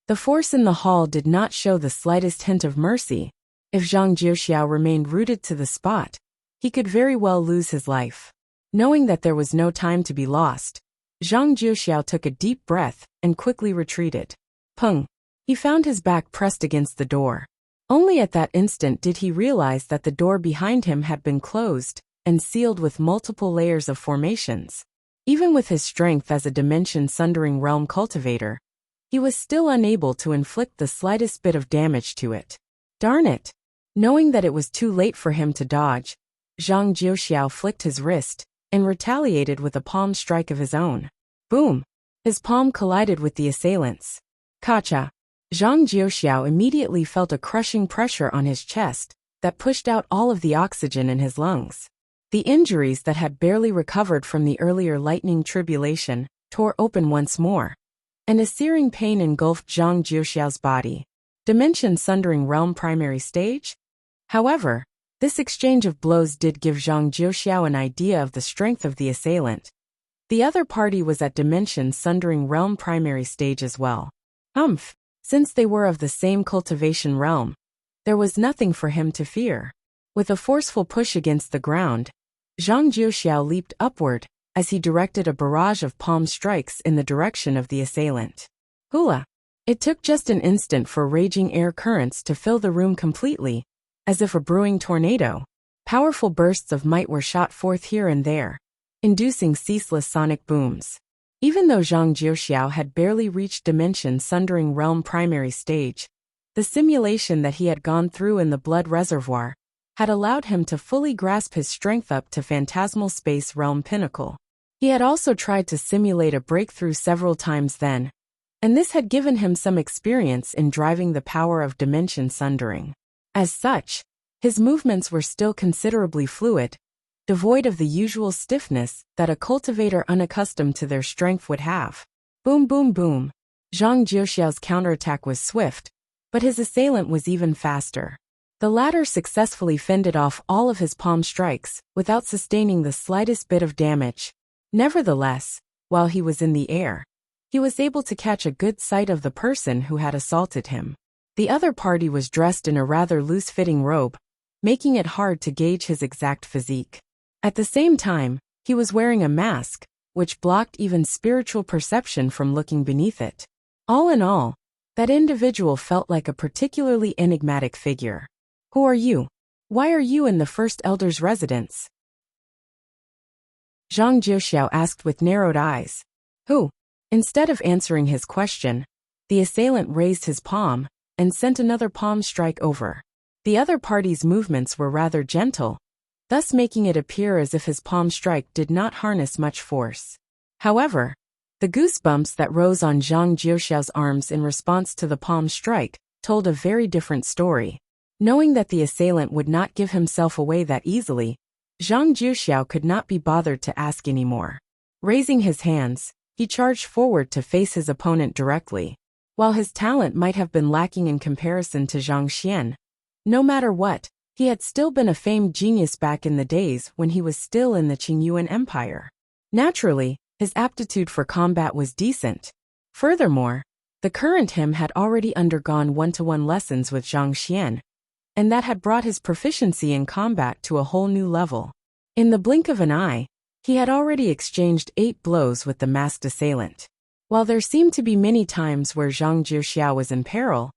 The force in the hall did not show the slightest hint of mercy. If Zhang Jiuxiao remained rooted to the spot, he could very well lose his life. Knowing that there was no time to be lost, Zhang Jiuxiao took a deep breath and quickly retreated. Pung! He found his back pressed against the door. Only at that instant did he realize that the door behind him had been closed and sealed with multiple layers of formations. Even with his strength as a dimension-sundering realm cultivator, he was still unable to inflict the slightest bit of damage to it. Darn it! Knowing that it was too late for him to dodge, Zhang Jiuxiao flicked his wrist and retaliated with a palm strike of his own. Boom! His palm collided with the assailant's. Kacha! Zhang Jiuxiao immediately felt a crushing pressure on his chest that pushed out all of the oxygen in his lungs. The injuries that had barely recovered from the earlier lightning tribulation tore open once more, and a searing pain engulfed Zhang Jiuxiao's body. Dimension-sundering realm primary stage? However, this exchange of blows did give Zhang Jiuxiao an idea of the strength of the assailant. The other party was at dimension-sundering realm primary stage as well. Humph! Since they were of the same cultivation realm, there was nothing for him to fear. With a forceful push against the ground, Zhang Jiuxiao leaped upward as he directed a barrage of palm strikes in the direction of the assailant. Hula! It took just an instant for raging air currents to fill the room completely, as if a brewing tornado. Powerful bursts of might were shot forth here and there, inducing ceaseless sonic booms. Even though Zhang Jiuxiao had barely reached dimension-sundering realm primary stage, the simulation that he had gone through in the blood reservoir had allowed him to fully grasp his strength up to phantasmal space realm pinnacle. He had also tried to simulate a breakthrough several times then, and this had given him some experience in driving the power of dimension sundering. As such, his movements were still considerably fluid, devoid of the usual stiffness that a cultivator unaccustomed to their strength would have. Boom boom boom. Zhang Jiuxiao's counterattack was swift, but his assailant was even faster. The latter successfully fended off all of his palm strikes without sustaining the slightest bit of damage. Nevertheless, while he was in the air, he was able to catch a good sight of the person who had assaulted him. The other party was dressed in a rather loose-fitting robe, making it hard to gauge his exact physique. At the same time, he was wearing a mask, which blocked even spiritual perception from looking beneath it. All in all, that individual felt like a particularly enigmatic figure. Who are you? Why are you in the first elder's residence? Zhang Jiuxiao asked with narrowed eyes. Who? Instead of answering his question, the assailant raised his palm and sent another palm strike over. The other party's movements were rather gentle, thus making it appear as if his palm strike did not harness much force. However, the goosebumps that rose on Zhang Jiuxiao's arms in response to the palm strike told a very different story. Knowing that the assailant would not give himself away that easily, Zhang Jiuxiao could not be bothered to ask anymore. Raising his hands, he charged forward to face his opponent directly. While his talent might have been lacking in comparison to Zhang Xian, no matter what, he had still been a famed genius back in the days when he was still in the Qingyuan Empire. Naturally, his aptitude for combat was decent. Furthermore, the current him had already undergone one-to-one lessons with Zhang Xian, and that had brought his proficiency in combat to a whole new level. In the blink of an eye, he had already exchanged 8 blows with the masked assailant. While there seemed to be many times where Zhang Jiuxiao was in peril,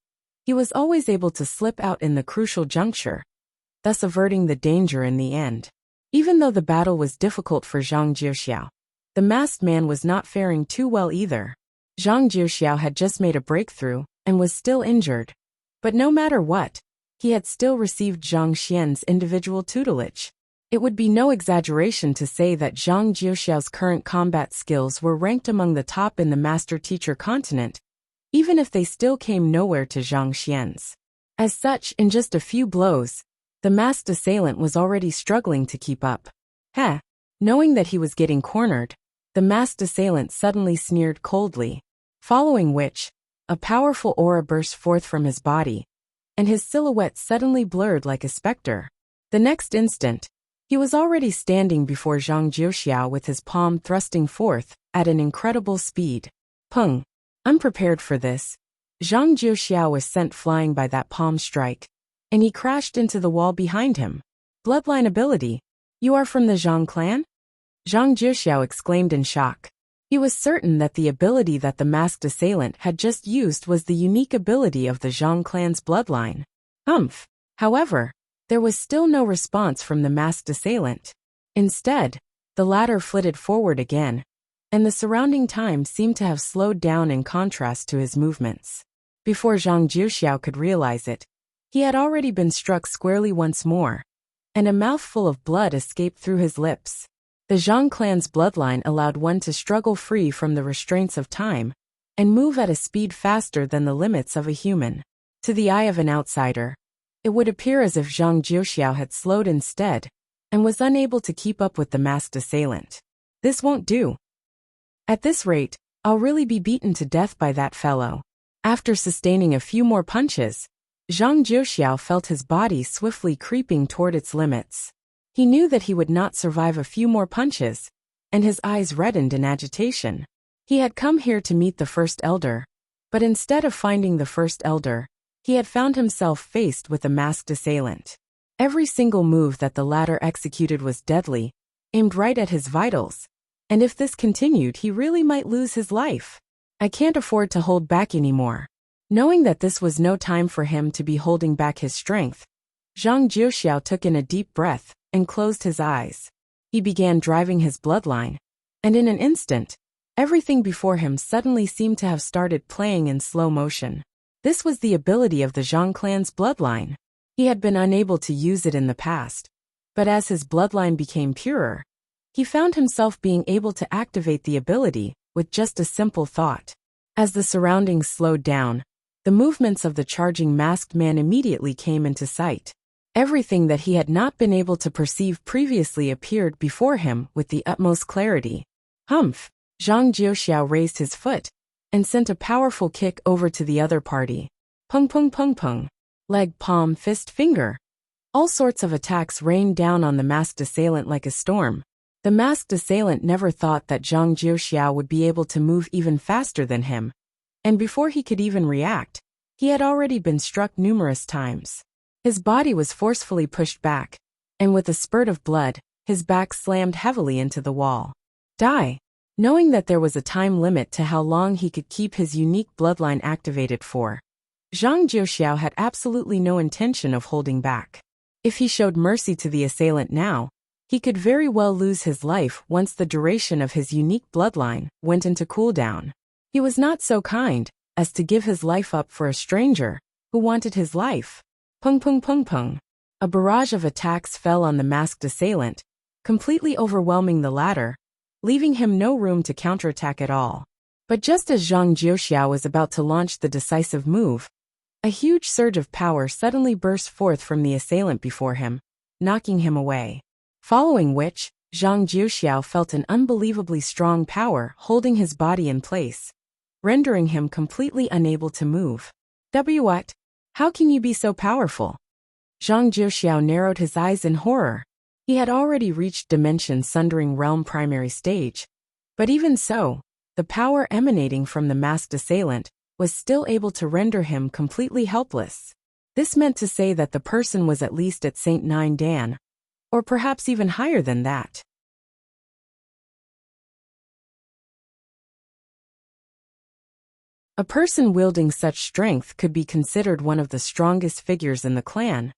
he was always able to slip out in the crucial juncture, thus averting the danger in the end. Even though the battle was difficult for Zhang Jiuxiao, the masked man was not faring too well either. Zhang Jiuxiao had just made a breakthrough and was still injured. But no matter what, he had still received Zhang Xian's individual tutelage. It would be no exaggeration to say that Zhang Jiuxiao's current combat skills were ranked among the top in the master-teacher continent, even if they still came nowhere to Zhang Xian's. As such, in just a few blows, the masked assailant was already struggling to keep up. Knowing that he was getting cornered, the masked assailant suddenly sneered coldly, following which, a powerful aura burst forth from his body, and his silhouette suddenly blurred like a specter. The next instant, he was already standing before Zhang Jiuxiao with his palm thrusting forth at an incredible speed. Peng! Unprepared for this, Zhang Jiuxiao was sent flying by that palm strike, and he crashed into the wall behind him. Bloodline ability. You are from the Zhang clan? Zhang Jiuxiao exclaimed in shock. He was certain that the ability that the masked assailant had just used was the unique ability of the Zhang clan's bloodline. However, there was still no response from the masked assailant. Instead, the latter flitted forward again, and the surrounding time seemed to have slowed down in contrast to his movements. Before Zhang Jiuxiao could realize it, he had already been struck squarely once more, and a mouthful of blood escaped through his lips. The Zhang clan's bloodline allowed one to struggle free from the restraints of time and move at a speed faster than the limits of a human. To the eye of an outsider, it would appear as if Zhang Jiuxiao had slowed instead and was unable to keep up with the masked assailant. This won't do. At this rate, I'll really be beaten to death by that fellow. After sustaining a few more punches, Zhang Jiuxiao felt his body swiftly creeping toward its limits. He knew that he would not survive a few more punches, and his eyes reddened in agitation. He had come here to meet the First Elder, but instead of finding the First Elder, he had found himself faced with a masked assailant. Every single move that the latter executed was deadly, aimed right at his vitals, and if this continued, he really might lose his life. I can't afford to hold back anymore. Knowing that this was no time for him to be holding back his strength, Zhang Jiuxiao took in a deep breath and closed his eyes. He began driving his bloodline, and in an instant, everything before him suddenly seemed to have started playing in slow motion. This was the ability of the Zhang clan's bloodline. He had been unable to use it in the past, but as his bloodline became purer, he found himself being able to activate the ability with just a simple thought. As the surroundings slowed down, the movements of the charging masked man immediately came into sight. Everything that he had not been able to perceive previously appeared before him with the utmost clarity. Zhang Jiuxiao raised his foot and sent a powerful kick over to the other party. Pung pung pung pung. Leg, palm, fist, finger. All sorts of attacks rained down on the masked assailant like a storm. The masked assailant never thought that Zhang Jiuxiao would be able to move even faster than him, and before he could even react, he had already been struck numerous times. His body was forcefully pushed back, and with a spurt of blood, his back slammed heavily into the wall. Die! Knowing that there was a time limit to how long he could keep his unique bloodline activated for, Zhang Jiuxiao had absolutely no intention of holding back. If he showed mercy to the assailant now, he could very well lose his life once the duration of his unique bloodline went into cooldown. He was not so kind as to give his life up for a stranger who wanted his life. Pung pung pung pung. A barrage of attacks fell on the masked assailant, completely overwhelming the latter, leaving him no room to counterattack at all. But just as Zhang Jiuxiao was about to launch the decisive move, A huge surge of power suddenly burst forth from the assailant before him, knocking him away. Following which, Zhang Jiuxiao felt an unbelievably strong power holding his body in place, rendering him completely unable to move. What? How can you be so powerful? Zhang Jiuxiao narrowed his eyes in horror. He had already reached dimension-sundering realm primary stage, but even so, the power emanating from the masked assailant was still able to render him completely helpless. This meant to say that the person was at least at Saint Nine Dan, or perhaps even higher than that. A person wielding such strength could be considered one of the strongest figures in the clan,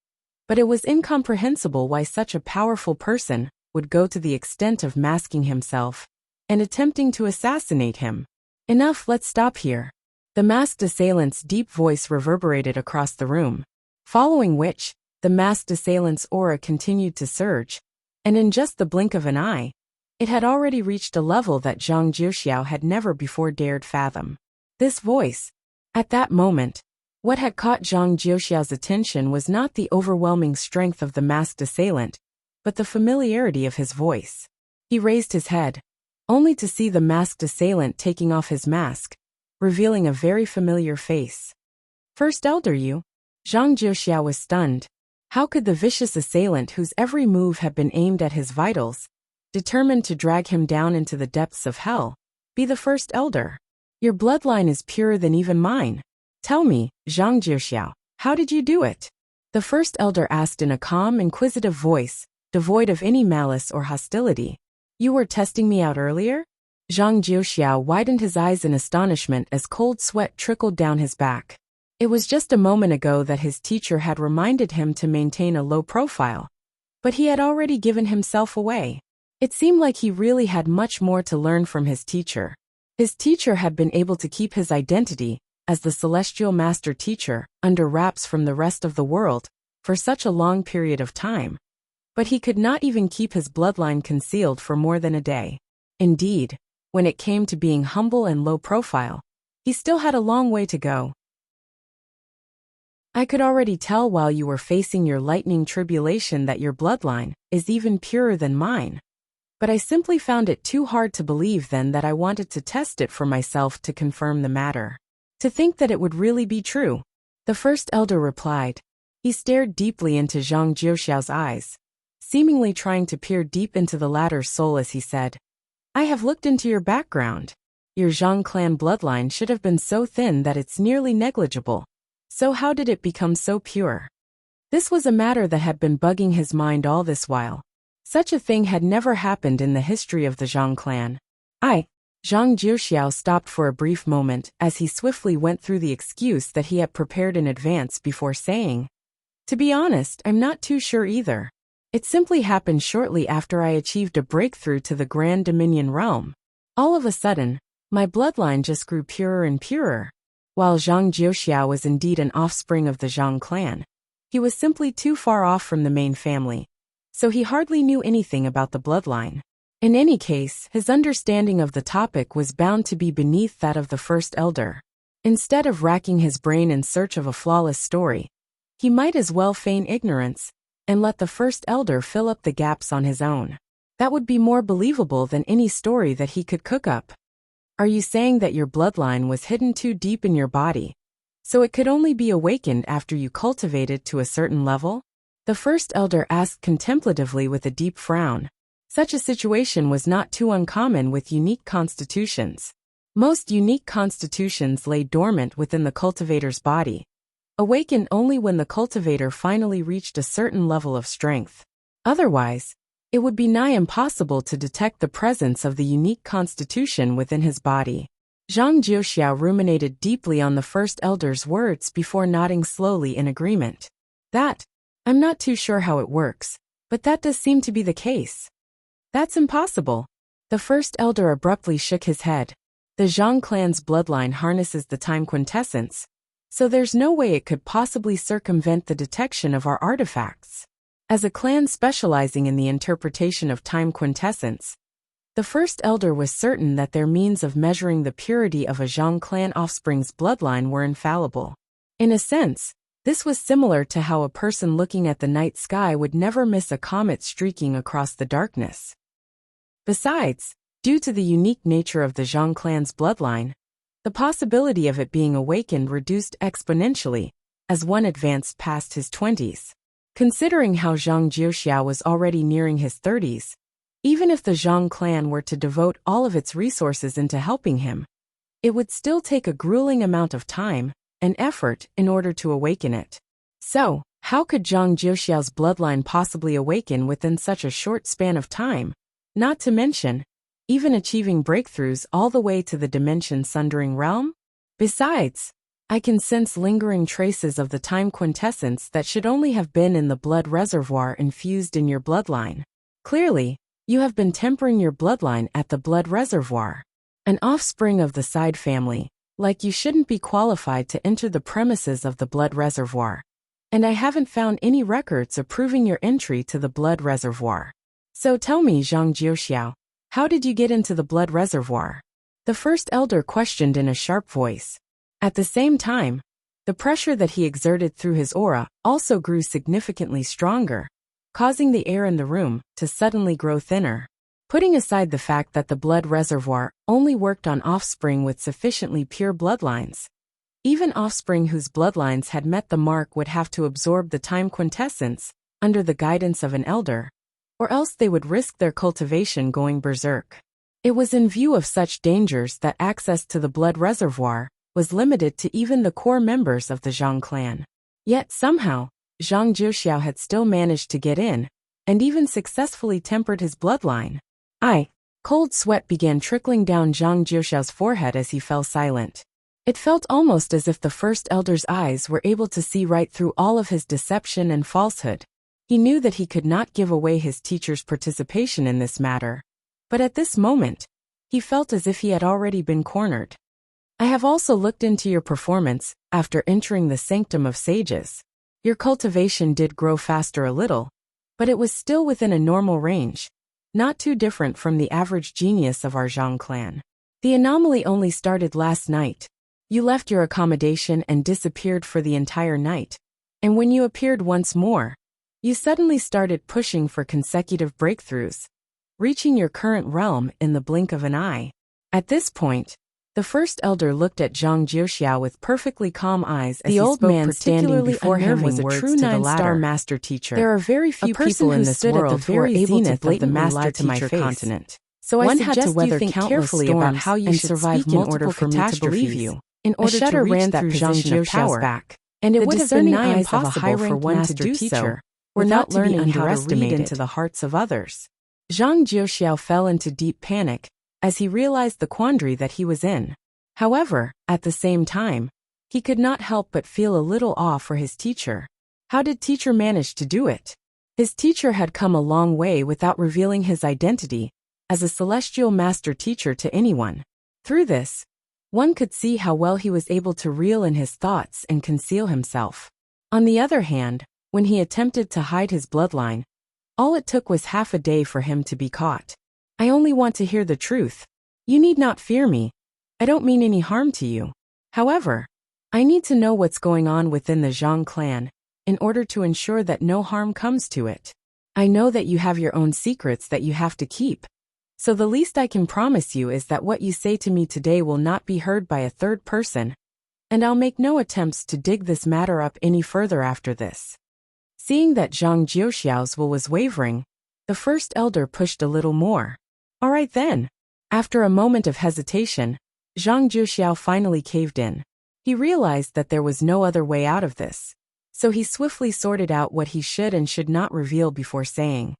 but it was incomprehensible why such a powerful person would go to the extent of masking himself and attempting to assassinate him. Enough, let's stop here. The masked assailant's deep voice reverberated across the room, following which, the masked assailant's aura continued to surge, and in just the blink of an eye, it had already reached a level that Zhang Jiuxiao had never before dared fathom. This voice, at that moment, what had caught Zhang Jiuxiao's attention was not the overwhelming strength of the masked assailant, but the familiarity of his voice. He raised his head, only to see the masked assailant taking off his mask, revealing a very familiar face. First Elder Yu? Zhang Jiuxiao was stunned. How could the vicious assailant whose every move had been aimed at his vitals, determined to drag him down into the depths of hell, be the first elder? Your bloodline is purer than even mine. Tell me, Zhang Jiuxiao, how did you do it? The first elder asked in a calm, inquisitive voice, devoid of any malice or hostility. You were testing me out earlier? Zhang Jiuxiao widened his eyes in astonishment as cold sweat trickled down his back. It was just a moment ago that his teacher had reminded him to maintain a low profile, but he had already given himself away. It seemed like he really had much more to learn from his teacher. His teacher had been able to keep his identity as the celestial master teacher under wraps from the rest of the world for such a long period of time, but he could not even keep his bloodline concealed for more than a day. Indeed, when it came to being humble and low profile, he still had a long way to go. I could already tell while you were facing your lightning tribulation that your bloodline is even purer than mine. But I simply found it too hard to believe then that I wanted to test it for myself to confirm the matter. To think that it would really be true. The first elder replied. He stared deeply into Zhang Jiuxiao's eyes, seemingly trying to peer deep into the latter's soul as he said, I have looked into your background. Your Zhang clan bloodline should have been so thin that it's nearly negligible. So how did it become so pure? This was a matter that had been bugging his mind all this while. Such a thing had never happened in the history of the Zhang clan. Zhang Jiuxiao stopped for a brief moment as he swiftly went through the excuse that he had prepared in advance before saying, to be honest, I'm not too sure either. It simply happened shortly after I achieved a breakthrough to the Grand Dominion realm. All of a sudden, my bloodline just grew purer and purer. While Zhang Jiuxiao was indeed an offspring of the Zhang clan, he was simply too far off from the main family, so he hardly knew anything about the bloodline. In any case, his understanding of the topic was bound to be beneath that of the first elder. Instead of racking his brain in search of a flawless story, he might as well feign ignorance and let the first elder fill up the gaps on his own. That would be more believable than any story that he could cook up. Are you saying that your bloodline was hidden too deep in your body, so it could only be awakened after you cultivate it to a certain level? The first elder asked contemplatively with a deep frown. Such a situation was not too uncommon with unique constitutions. Most unique constitutions lay dormant within the cultivator's body, awakened only when the cultivator finally reached a certain level of strength. Otherwise, it would be nigh impossible to detect the presence of the unique constitution within his body. Zhang Jiuxiao ruminated deeply on the first elder's words before nodding slowly in agreement. I'm not too sure how it works, but that does seem to be the case. That's impossible. The first elder abruptly shook his head. The Zhang clan's bloodline harnesses the time quintessence, so there's no way it could possibly circumvent the detection of our artifacts. As a clan specializing in the interpretation of time quintessence, the first elder was certain that their means of measuring the purity of a Zhang clan offspring's bloodline were infallible. In a sense, this was similar to how a person looking at the night sky would never miss a comet streaking across the darkness. Besides, due to the unique nature of the Zhang clan's bloodline, the possibility of it being awakened reduced exponentially as one advanced past his 20s. Considering how Zhang Jiuxiao was already nearing his 30s, even if the Zhang clan were to devote all of its resources into helping him, it would still take a grueling amount of time and effort in order to awaken it. So, how could Zhang Jiuxiao's bloodline possibly awaken within such a short span of time? Not to mention, even achieving breakthroughs all the way to the dimension-sundering realm? Besides, I can sense lingering traces of the time quintessence that should only have been in the blood reservoir infused in your bloodline. Clearly, you have been tempering your bloodline at the blood reservoir. An offspring of the side family, like you shouldn't be qualified to enter the premises of the blood reservoir. And I haven't found any records approving your entry to the blood reservoir. So tell me, Zhang Jiuxiao, how did you get into the blood reservoir? The first elder questioned in a sharp voice. At the same time, the pressure that he exerted through his aura also grew significantly stronger, causing the air in the room to suddenly grow thinner. Putting aside the fact that the blood reservoir only worked on offspring with sufficiently pure bloodlines, even offspring whose bloodlines had met the mark would have to absorb the time quintessence under the guidance of an elder, or else they would risk their cultivation going berserk. It was in view of such dangers that access to the blood reservoir was limited to even the core members of the Zhang clan. Yet somehow, Zhang Jiuxiao had still managed to get in, and even successfully tempered his bloodline. Cold sweat began trickling down Zhang Jiuxiao's forehead as he fell silent. It felt almost as if the first elder's eyes were able to see right through all of his deception and falsehood. He knew that he could not give away his teacher's participation in this matter. But at this moment, he felt as if he had already been cornered. I have also looked into your performance after entering the Sanctum of Sages. Your cultivation did grow faster a little, but it was still within a normal range, not too different from the average genius of our Zhang clan. The anomaly only started last night. You left your accommodation and disappeared for the entire night, and when you appeared once more, you suddenly started pushing for consecutive breakthroughs, reaching your current realm in the blink of an eye. At this point, the first elder looked at Zhang Jiuxiao with perfectly calm eyes as the old man standing before him was a true 9-star master teacher. There are very few people in this world who are able to blatantly lie to my face. So One I had to suggest weather you think countless carefully storms about how you and should survive speak in order multiple for me to believe catastrophes. you. In A order to shudder reach ran that through position Zhang of Jiuxiao's power, back, and it the would have been discerning nigh eyes of a impossible for high-ranked one to master do teacher so were without not to be learning how to read underestimated. into the hearts of others. Zhang Jiuxiao fell into deep panic as he realized the quandary that he was in. However, at the same time, he could not help but feel a little awe for his teacher. How did teacher manage to do it? His teacher had come a long way without revealing his identity as a celestial master teacher to anyone. Through this, one could see how well he was able to reel in his thoughts and conceal himself. On the other hand, when he attempted to hide his bloodline, all it took was half a day for him to be caught. I only want to hear the truth. You need not fear me. I don't mean any harm to you. However, I need to know what's going on within the Zhang clan in order to ensure that no harm comes to it. I know that you have your own secrets that you have to keep. So the least I can promise you is that what you say to me today will not be heard by a third person, and I'll make no attempts to dig this matter up any further after this. Seeing that Zhang Jiuxiao's will was wavering, the first elder pushed a little more. All right then. After a moment of hesitation, Zhang Jiuxiao finally caved in. He realized that there was no other way out of this, so he swiftly sorted out what he should and should not reveal before saying,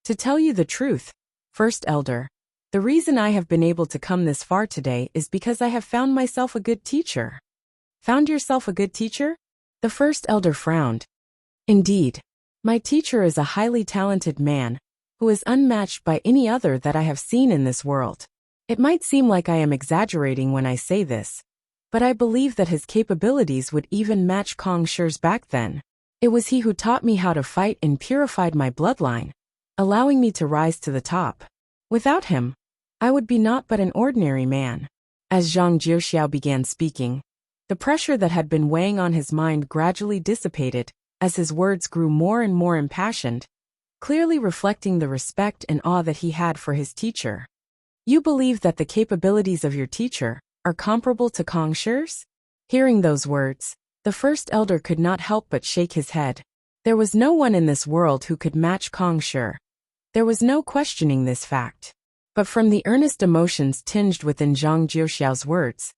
"To tell you the truth, First Elder, the reason I have been able to come this far today is because I have found myself a good teacher." Found yourself a good teacher? The First Elder frowned. Indeed, my teacher is a highly talented man who is unmatched by any other that I have seen in this world. It might seem like I am exaggerating when I say this, but I believe that his capabilities would even match Kong Shi's back then. It was he who taught me how to fight and purified my bloodline, allowing me to rise to the top. Without him, I would be naught but an ordinary man. As Zhang Jiuxiao began speaking, The pressure that had been weighing on his mind gradually dissipated as his words grew more and more impassioned, clearly reflecting the respect and awe that he had for his teacher. You believe that the capabilities of your teacher are comparable to Kong Shi's? Hearing those words, the first elder could not help but shake his head. There was no one in this world who could match Kong Shi. There was no questioning this fact. But from the earnest emotions tinged within Zhang Jiuxiao's words,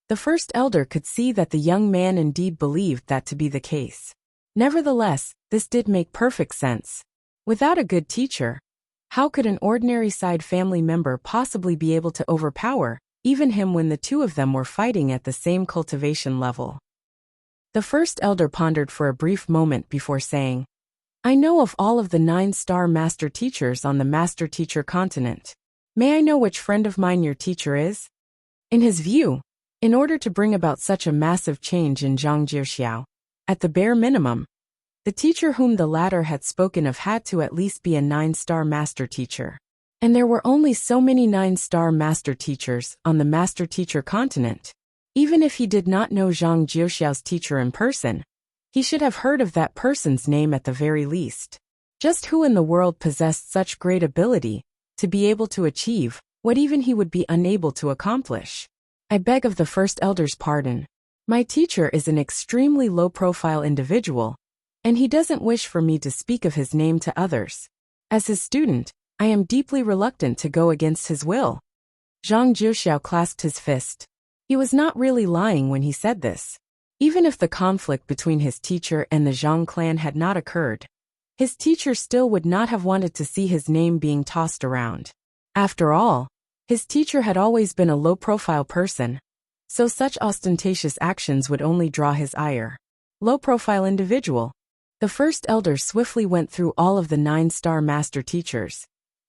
the first elder could see that the young man indeed believed that to be the case. Nevertheless, this did make perfect sense. Without a good teacher, how could an ordinary side family member possibly be able to overpower even him when the two of them were fighting at the same cultivation level? The first elder pondered for a brief moment before saying, I know of all of the 9-star master teachers on the master teacher continent. May I know which friend of mine your teacher is? In his view, in order to bring about such a massive change in Zhang Jiuxiao, at the bare minimum, the teacher whom the latter had spoken of had to at least be a 9-star master teacher. And there were only so many 9-star master teachers on the master teacher continent. Even if he did not know Zhang Jiuxiao's teacher in person, he should have heard of that person's name at the very least. Just who in the world possessed such great ability to be able to achieve what even he would be unable to accomplish? I beg of the first elder's pardon. My teacher is an extremely low-profile individual, and he doesn't wish for me to speak of his name to others. As his student, I am deeply reluctant to go against his will. Zhang Jiuxiao clasped his fist. He was not really lying when he said this. Even if the conflict between his teacher and the Zhang clan had not occurred, his teacher still would not have wanted to see his name being tossed around. After all, his teacher had always been a low-profile person, so such ostentatious actions would only draw his ire. Low-profile individual. The first elder swiftly went through all of the 9-star master teachers,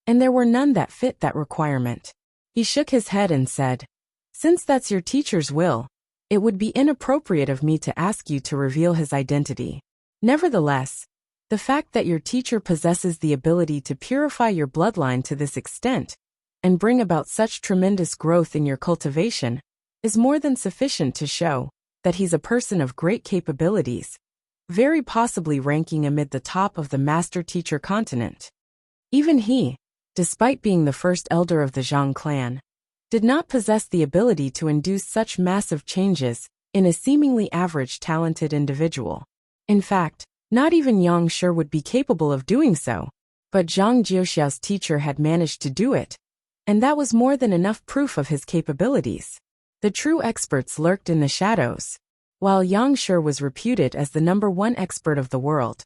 and there were none that fit that requirement. He shook his head and said, Since that's your teacher's will, it would be inappropriate of me to ask you to reveal his identity. Nevertheless, the fact that your teacher possesses the ability to purify your bloodline to this extent and bring about such tremendous growth in your cultivation is more than sufficient to show that he's a person of great capabilities, very possibly ranking amid the top of the master teacher continent. Even he, despite being the first elder of the Zhang clan, did not possess the ability to induce such massive changes in a seemingly average talented individual. In fact, not even Yang Shi would be capable of doing so, but Zhang Jiuxiao's teacher had managed to do it, and that was more than enough proof of his capabilities. The true experts lurked in the shadows. While Yang Shi was reputed as the #1 expert of the world,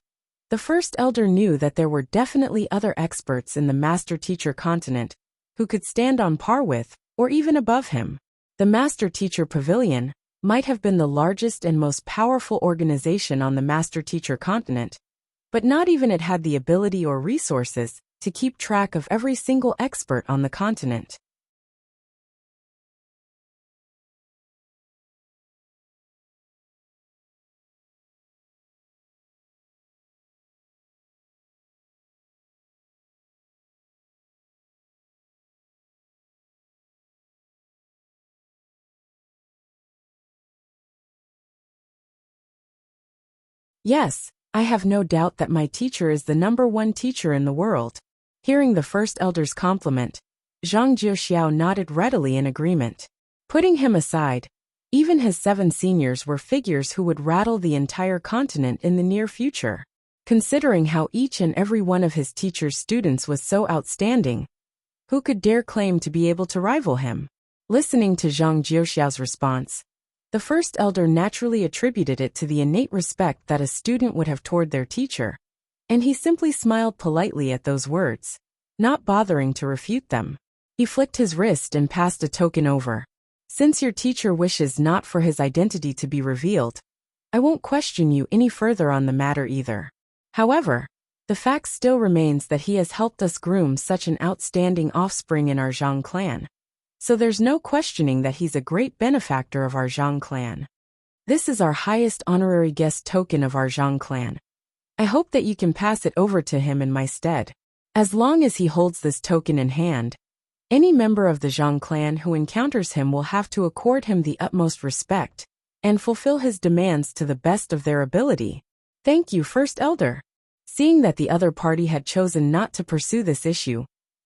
the first elder knew that there were definitely other experts in the master teacher continent who could stand on par with, or even above him. The Master Teacher Pavilion might have been the largest and most powerful organization on the Master Teacher continent, but not even it had the ability or resources to keep track of every single expert on the continent. Yes, I have no doubt that my teacher is the #1 teacher in the world. Hearing the first elder's compliment, Zhang Jiuxiao nodded readily in agreement. Putting him aside, even his 7 seniors were figures who would rattle the entire continent in the near future. Considering how each and every one of his teacher's students was so outstanding, who could dare claim to be able to rival him? Listening to Zhang Jiuxiao's response, the first elder naturally attributed it to the innate respect that a student would have toward their teacher, and he simply smiled politely at those words, not bothering to refute them. He flicked his wrist and passed a token over. Since your teacher wishes not for his identity to be revealed, I won't question you any further on the matter either. However, the fact still remains that he has helped us groom such an outstanding offspring in our Zhang clan. So there's no questioning that he's a great benefactor of our Zhang clan. This is our highest honorary guest token of our Zhang clan. I hope that you can pass it over to him in my stead. As long as he holds this token in hand, any member of the Zhang clan who encounters him will have to accord him the utmost respect and fulfill his demands to the best of their ability. Thank you, First Elder. Seeing that the other party had chosen not to pursue this issue,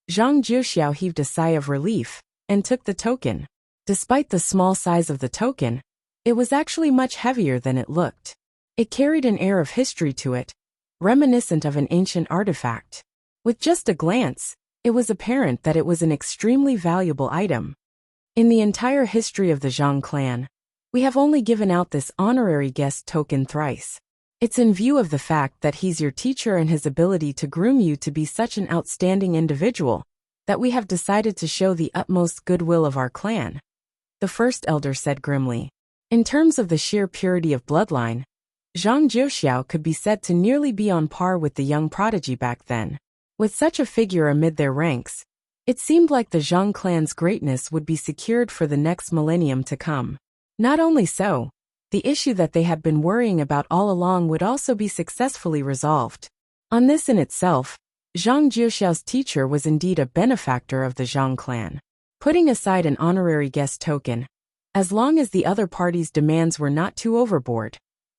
Zhang Jiuxiao heaved a sigh of relief and took the token. Despite the small size of the token, it was actually much heavier than it looked. It carried an air of history to it, reminiscent of an ancient artifact. With just a glance, it was apparent that it was an extremely valuable item. In the entire history of the Zhang clan, we have only given out this honorary guest token thrice. It's in view of the fact that he's your teacher and his ability to groom you to be such an outstanding individual that we have decided to show the utmost goodwill of our clan, the First Elder said grimly. In terms of the sheer purity of bloodline, Zhang Jiuxiao could be said to nearly be on par with the young prodigy back then. With such a figure amid their ranks, it seemed like the Zhang clan's greatness would be secured for the next millennium to come. Not only so, the issue that they had been worrying about all along would also be successfully resolved. On this in itself, Zhang Jiuxiao's teacher was indeed a benefactor of the Zhang clan. Putting aside an honorary guest token, as long as the other party's demands were not too overboard,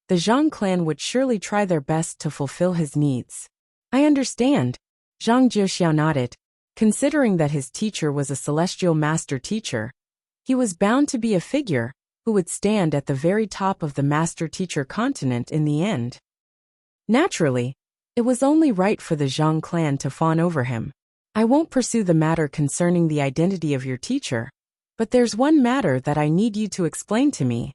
the Zhang clan would surely try their best to fulfill his needs. I understand, Zhang Jiuxiao nodded. Considering that his teacher was a celestial master teacher, he was bound to be a figure who would stand at the very top of the master-teacher continent in the end. Naturally, it was only right for the Zhang clan to fawn over him. I won't pursue the matter concerning the identity of your teacher, but there's one matter that I need you to explain to me.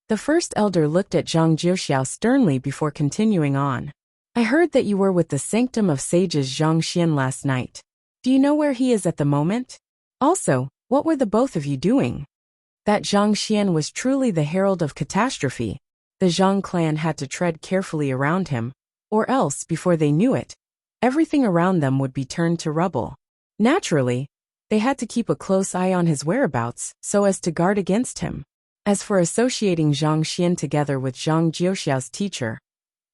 The First Elder looked at Zhang Jiuxiao sternly before continuing on. I heard that you were with the Sanctum of Sages Zhang Xian last night. Do you know where he is at the moment? Also, what were the both of you doing? That Zhang Xian was truly the herald of catastrophe. The Zhang clan had to tread carefully around him, or else, before they knew it, everything around them would be turned to rubble. Naturally, they had to keep a close eye on his whereabouts so as to guard against him. As for associating Zhang Xian together with Zhang Jiuxiao's teacher,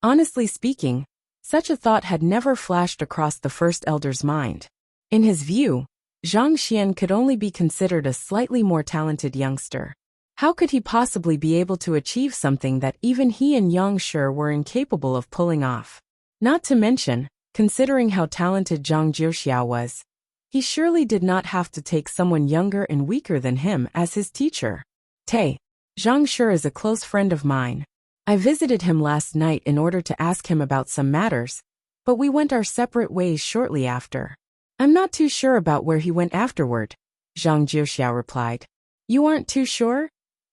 honestly speaking, such a thought had never flashed across the First Elder's mind. In his view, Zhang Xian could only be considered a slightly more talented youngster. How could he possibly be able to achieve something that even he and Yang Shi were incapable of pulling off? Not to mention, considering how talented Zhang Jiuxiao was, he surely did not have to take someone younger and weaker than him as his teacher. Zhang Shi is a close friend of mine. I visited him last night in order to ask him about some matters, but we went our separate ways shortly after. I'm not too sure about where he went afterward, Zhang Jiuxiao replied. You aren't too sure?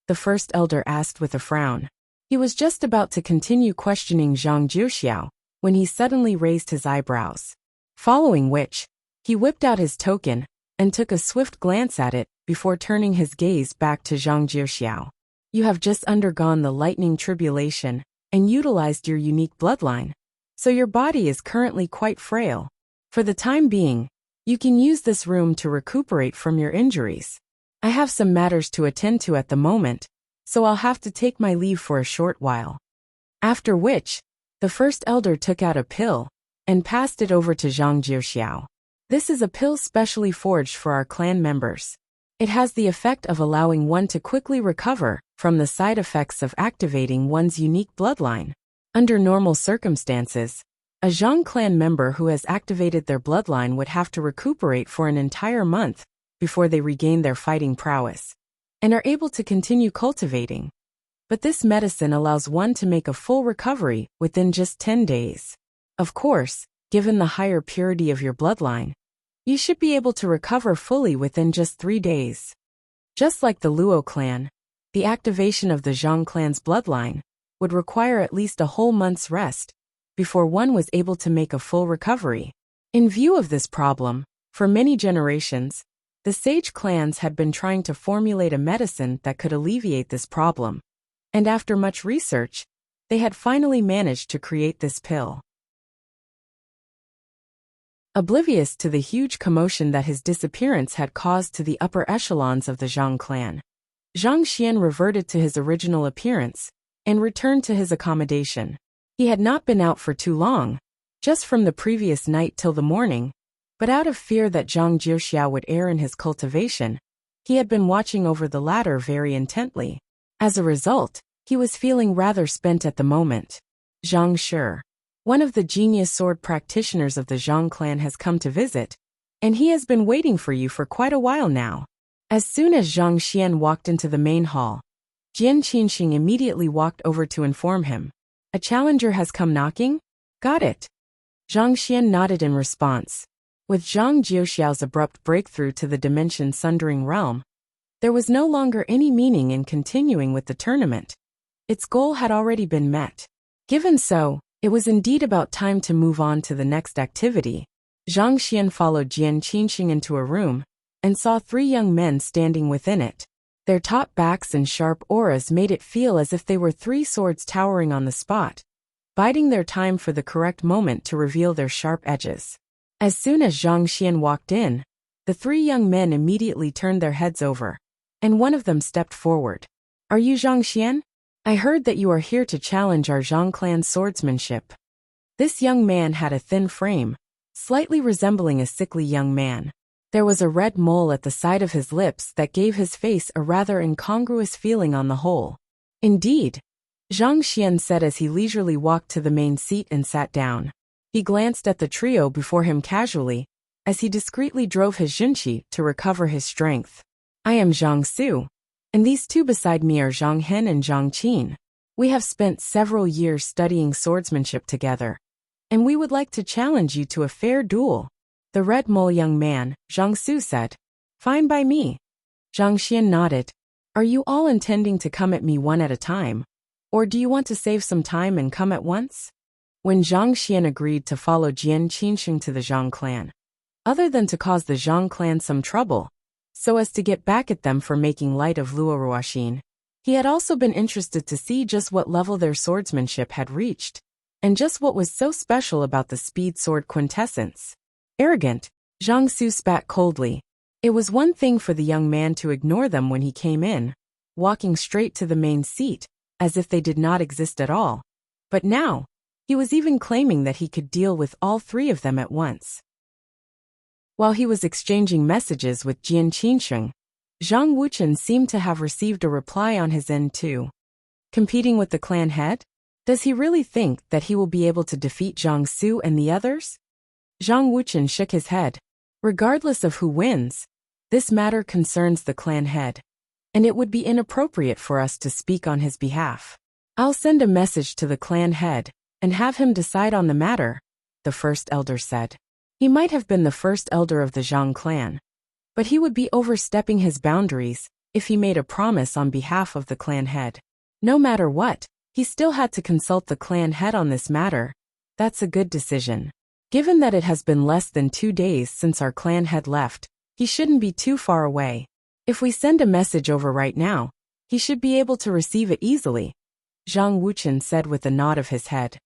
The First Elder asked with a frown. He was just about to continue questioning Zhang Jiuxiao when he suddenly raised his eyebrows. Following which, he whipped out his token and took a swift glance at it before turning his gaze back to Zhang Jiuxiao. You have just undergone the lightning tribulation and utilized your unique bloodline, so your body is currently quite frail. For the time being, you can use this room to recuperate from your injuries. I have some matters to attend to at the moment, so I'll have to take my leave for a short while. After which, the First Elder took out a pill and passed it over to Zhang Jiuxiao. This is a pill specially forged for our clan members. It has the effect of allowing one to quickly recover from the side effects of activating one's unique bloodline. Under normal circumstances, a Zhang clan member who has activated their bloodline would have to recuperate for an entire month before they regain their fighting prowess and are able to continue cultivating. But this medicine allows one to make a full recovery within just 10 days. Of course, given the higher purity of your bloodline, you should be able to recover fully within just 3 days. Just like the Luo clan, the activation of the Zhang clan's bloodline would require at least a whole month's rest before one was able to make a full recovery. In view of this problem, for many generations, the sage clans had been trying to formulate a medicine that could alleviate this problem, and after much research, they had finally managed to create this pill. Oblivious to the huge commotion that his disappearance had caused to the upper echelons of the Zhang clan, Zhang Xian reverted to his original appearance and returned to his accommodation. He had not been out for too long, just from the previous night till the morning, but out of fear that Zhang Jiuxiao would err in his cultivation, he had been watching over the latter very intently. As a result, He was feeling rather spent at the moment. Zhang Shi, one of the genius sword practitioners of the Zhang clan, has come to visit, and he has been waiting for you for quite a while now. As soon as Zhang Xian walked into the main hall, Jian Qinxing immediately walked over to inform him. A challenger has come knocking? Got it. Zhang Xian nodded in response. With Zhang Jiuxiao's abrupt breakthrough to the dimension-sundering realm, there was no longer any meaning in continuing with the tournament. Its goal had already been met. Given so, it was indeed about time to move on to the next activity. Zhang Xian followed Jian Qinxing into a room and saw 3 young men standing within it. Their taut backs and sharp auras made it feel as if they were 3 swords towering on the spot, biding their time for the correct moment to reveal their sharp edges. As soon as Zhang Xian walked in, the 3 young men immediately turned their heads over, and one of them stepped forward. Are you Zhang Xian? I heard that you are here to challenge our Zhang clan's swordsmanship. This young man had a thin frame, slightly resembling a sickly young man. There was a red mole at the side of his lips that gave his face a rather incongruous feeling on the whole. Indeed, Zhang Xian said as he leisurely walked to the main seat and sat down. He glanced at the trio before him casually, as he discreetly drove his junqi to recover his strength. I am Zhang Su, and these 2 beside me are Zhang Hen and Zhang Qin. We have spent several years studying swordsmanship together, and we would like to challenge you to a fair duel. The red mole young man, Zhang Su, said. Fine by me. Zhang Xian nodded. Are you all intending to come at me one at a time, or do you want to save some time and come at once? When Zhang Xian agreed to follow Jian Qinxing to the Zhang clan, other than to cause the Zhang clan some trouble, so as to get back at them for making light of Luo Ruoxin, he had also been interested to see just what level their swordsmanship had reached, and just what was so special about the speed sword quintessence. Arrogant, Zhang Su spat coldly. It was one thing for the young man to ignore them when he came in, walking straight to the main seat, as if they did not exist at all. But now, he was even claiming that he could deal with all 3 of them at once. While he was exchanging messages with Jian Qinxing, Zhang Wuchen seemed to have received a reply on his end too. Competing with the clan head? Does he really think that he will be able to defeat Zhang Su and the others? Zhang Wuchen shook his head. Regardless of who wins, this matter concerns the clan head, and it would be inappropriate for us to speak on his behalf. I'll send a message to the clan head and have him decide on the matter, the first elder said. He might have been the first elder of the Zhang clan, but he would be overstepping his boundaries if he made a promise on behalf of the clan head. No matter what, he still had to consult the clan head on this matter. That's a good decision. Given that it has been less than 2 days since our clan head left, he shouldn't be too far away. If we send a message over right now, he should be able to receive it easily, Zhang Wuchen said with a nod of his head.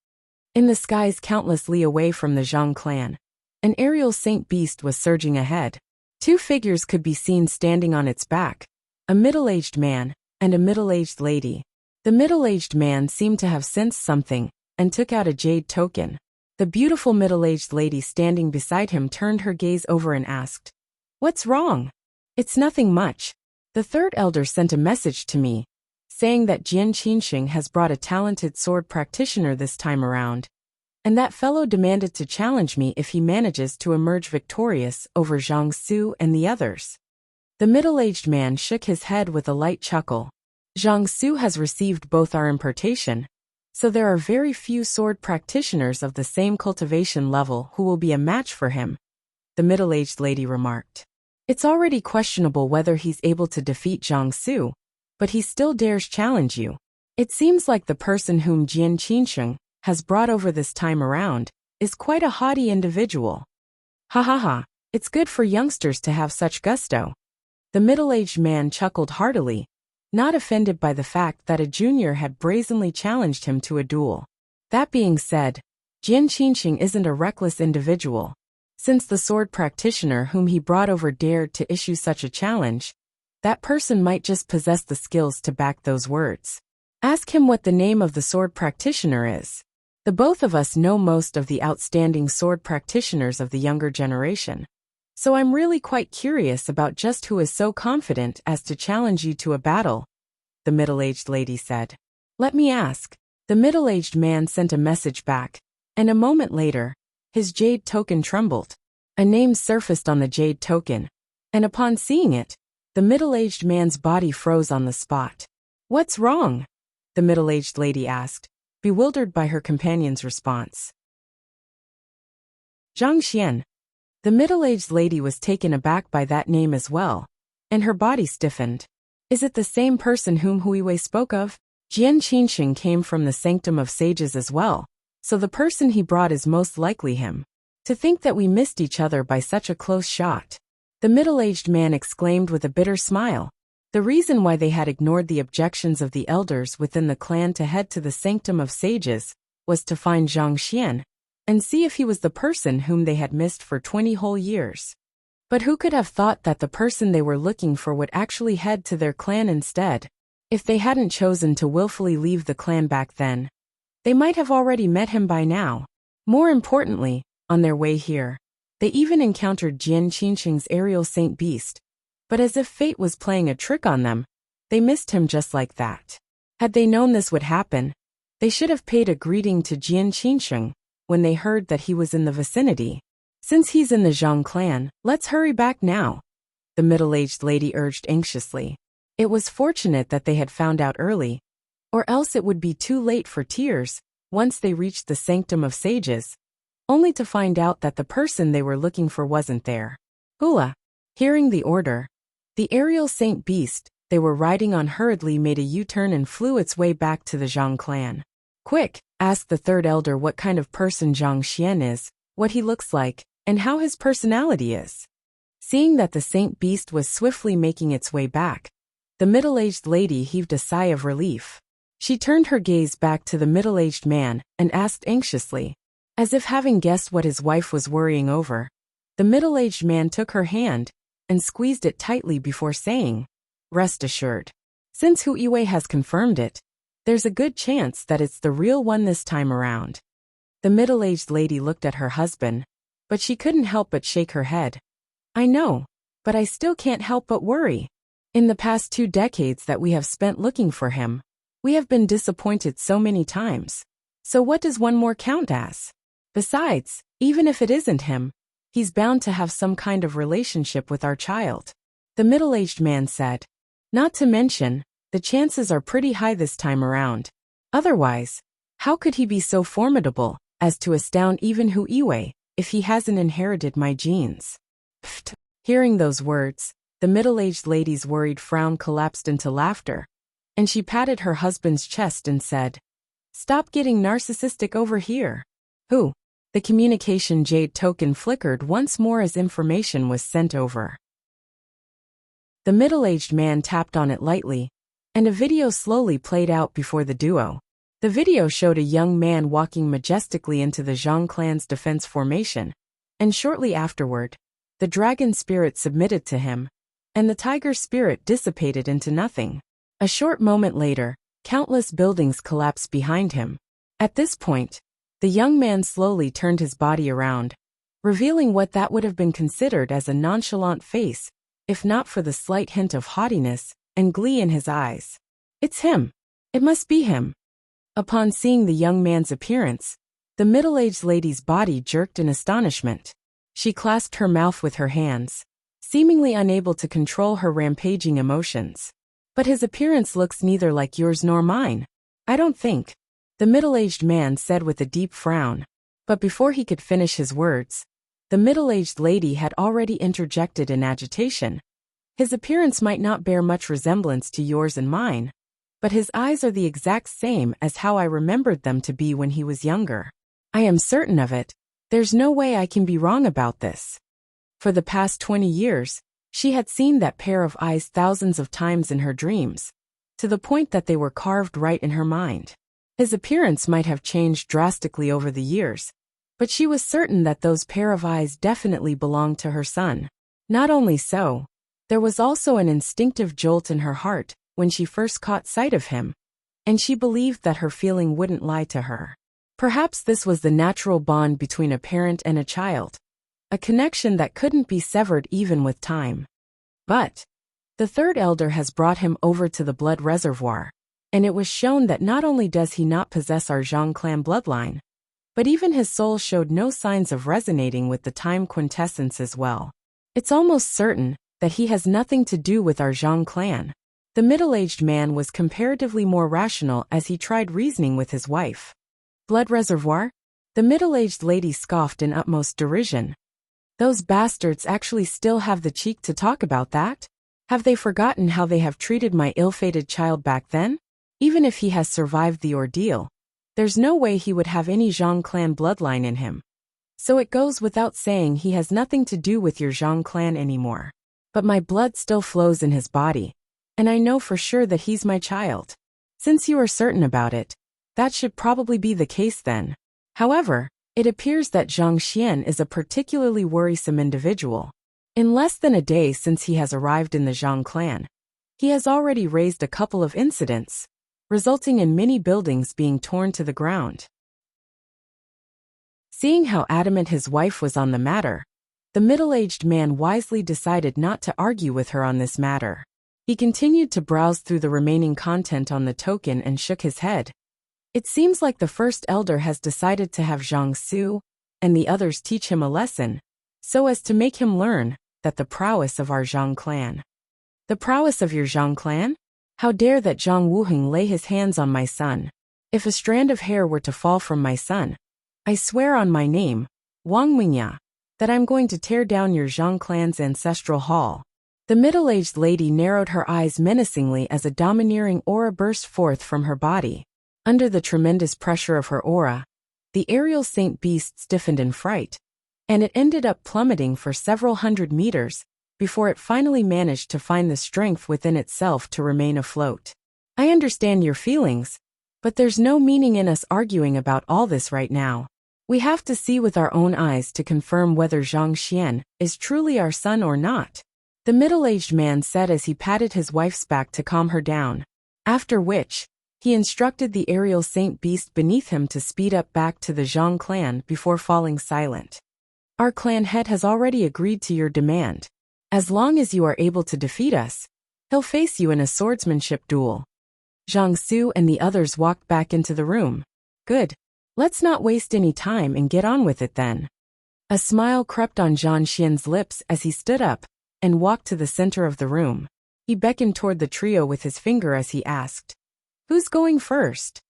In the skies countless li away from the Zhang clan, an aerial saint beast was surging ahead. 2 figures could be seen standing on its back, a middle-aged man and a middle-aged lady. The middle-aged man seemed to have sensed something and took out a jade token. The beautiful middle-aged lady standing beside him turned her gaze over and asked, What's wrong? It's nothing much. The third elder sent a message to me, saying that Jian Qinxing has brought a talented sword practitioner this time around, and that fellow demanded to challenge me if he manages to emerge victorious over Zhang Su and the others. The middle-aged man shook his head with a light chuckle. Zhang Su has received both our impartation, so there are very few sword practitioners of the same cultivation level who will be a match for him, the middle-aged lady remarked. It's already questionable whether he's able to defeat Zhang Su, but he still dares challenge you. It seems like the person whom Jian Qinxing has brought over this time around is quite a haughty individual. Ha ha ha, it's good for youngsters to have such gusto. The middle-aged man chuckled heartily, not offended by the fact that a junior had brazenly challenged him to a duel. That being said, Jian Qinxing isn't a reckless individual. Since the sword practitioner whom he brought over dared to issue such a challenge, that person might just possess the skills to back those words. Ask him what the name of the sword practitioner is. The both of us know most of the outstanding sword practitioners of the younger generation, so I'm really quite curious about just who is so confident as to challenge you to a battle, the middle-aged lady said. Let me ask. The middle-aged man sent a message back, and a moment later, his jade token trembled. A name surfaced on the jade token, and upon seeing it, the middle-aged man's body froze on the spot. What's wrong? The middle-aged lady asked, bewildered by her companion's response. Zhang Xian. The middle-aged lady was taken aback by that name as well, and her body stiffened. Is it the same person whom Huiwei spoke of? Jian Qinsheng came from the Sanctum of Sages as well, so the person he brought is most likely him. To think that we missed each other by such a close shot. The middle-aged man exclaimed with a bitter smile. The reason why they had ignored the objections of the elders within the clan to head to the Sanctum of Sages was to find Zhang Xian and see if he was the person whom they had missed for 20 whole years. But who could have thought that the person they were looking for would actually head to their clan instead? If they hadn't chosen to willfully leave the clan back then, they might have already met him by now. More importantly, on their way here, they even encountered Jian Qinsheng's aerial saint beast, but as if fate was playing a trick on them, they missed him just like that. Had they known this would happen, they should have paid a greeting to Jian Qinsheng when they heard that he was in the vicinity. Since he's in the Zhang clan, let's hurry back now, the middle-aged lady urged anxiously. It was fortunate that they had found out early, or else it would be too late for tears once they reached the Sanctum of Sages, only to find out that the person they were looking for wasn't there. Hula. Hearing the order, the aerial saint beast they were riding on hurriedly made a U-turn and flew its way back to the Zhang clan. Quick, ask the third elder what kind of person Zhang Xian is, what he looks like, and how his personality is. Seeing that the saint beast was swiftly making its way back, the middle-aged lady heaved a sigh of relief. She turned her gaze back to the middle-aged man and asked anxiously, as if having guessed what his wife was worrying over. The middle-aged man took her hand and squeezed it tightly before saying, "Rest assured. Since Huiwei has confirmed it, there's a good chance that it's the real one this time around." The middle-aged lady looked at her husband, but she couldn't help but shake her head. "I know, but I still can't help but worry. In the past 2 decades that we have spent looking for him, we have been disappointed so many times. So what does one more count as? Besides, even if it isn't him, he's bound to have some kind of relationship with our child," the middle-aged man said. "Not to mention, the chances are pretty high this time around. Otherwise, how could he be so formidable as to astound even Huiwei if he hasn't inherited my genes?" Pfft. Hearing those words, the middle-aged lady's worried frown collapsed into laughter, and she patted her husband's chest and said, "Stop getting narcissistic over here." Who? The communication jade token flickered once more as information was sent over. The middle-aged man tapped on it lightly, and a video slowly played out before the duo. The video showed a young man walking majestically into the Zhang clan's defense formation, and shortly afterward, the dragon spirit submitted to him, and the tiger spirit dissipated into nothing. A short moment later, countless buildings collapsed behind him. At this point, the young man slowly turned his body around, revealing what that would have been considered as a nonchalant face, if not for the slight hint of haughtiness and glee in his eyes. "It's him. It must be him." Upon seeing the young man's appearance, the middle-aged lady's body jerked in astonishment. She clasped her mouth with her hands, seemingly unable to control her rampaging emotions. "But his appearance looks neither like yours nor mine. I don't think," the middle-aged man said with a deep frown. But before he could finish his words, the middle-aged lady had already interjected in agitation. "His appearance might not bear much resemblance to yours and mine, but his eyes are the exact same as how I remembered them to be when he was younger. I am certain of it. There's no way I can be wrong about this." For the past 20 years, she had seen that pair of eyes thousands of times in her dreams, to the point that they were carved right in her mind. His appearance might have changed drastically over the years, but she was certain that those pair of eyes definitely belonged to her son. Not only so, there was also an instinctive jolt in her heart when she first caught sight of him, and she believed that her feeling wouldn't lie to her. Perhaps this was the natural bond between a parent and a child, a connection that couldn't be severed even with time. But the third elder has brought him over to the blood reservoir, and it was shown that not only does he not possess our Zhang clan bloodline, but even his soul showed no signs of resonating with the time quintessence as well. It's almost certain that he has nothing to do with our Zhang clan. The middle-aged man was comparatively more rational as he tried reasoning with his wife. Blood reservoir? The middle-aged lady scoffed in utmost derision. Those bastards actually still have the cheek to talk about that? Have they forgotten how they have treated my ill-fated child back then? Even if he has survived the ordeal, there's no way he would have any Zhang clan bloodline in him. So it goes without saying he has nothing to do with your Zhang clan anymore. But my blood still flows in his body, and I know for sure that he's my child. Since you are certain about it, that should probably be the case then. However, it appears that Zhang Xian is a particularly worrisome individual. In less than a day since he has arrived in the Zhang clan, he has already raised a couple of incidents, resulting in many buildings being torn to the ground. Seeing how adamant his wife was on the matter, the middle-aged man wisely decided not to argue with her on this matter. He continued to browse through the remaining content on the token and shook his head. It seems like the first elder has decided to have Zhang Su and the others teach him a lesson, so as to make him learn that the prowess of our Zhang clan. The prowess of your Zhang clan? How dare that Zhang Wuheng lay his hands on my son? If a strand of hair were to fall from my son, I swear on my name, Wang Mingya, that I'm going to tear down your Zhang clan's ancestral hall. The middle-aged lady narrowed her eyes menacingly as a domineering aura burst forth from her body. Under the tremendous pressure of her aura, the aerial saint beast stiffened in fright, and it ended up plummeting for several hundred meters before it finally managed to find the strength within itself to remain afloat. I understand your feelings, but there's no meaning in us arguing about all this right now. We have to see with our own eyes to confirm whether Zhang Xian is truly our son or not, the middle-aged man said as he patted his wife's back to calm her down, after which, he instructed the aerial saint beast beneath him to speed up back to the Zhang clan before falling silent. Our clan head has already agreed to your demand. As long as you are able to defeat us, he'll face you in a swordsmanship duel. Zhang Su and the others walked back into the room. Good. Let's not waste any time and get on with it then. A smile crept on Zhang Xian's lips as he stood up and walked to the center of the room. He beckoned toward the trio with his finger as he asked, "Who's going first?"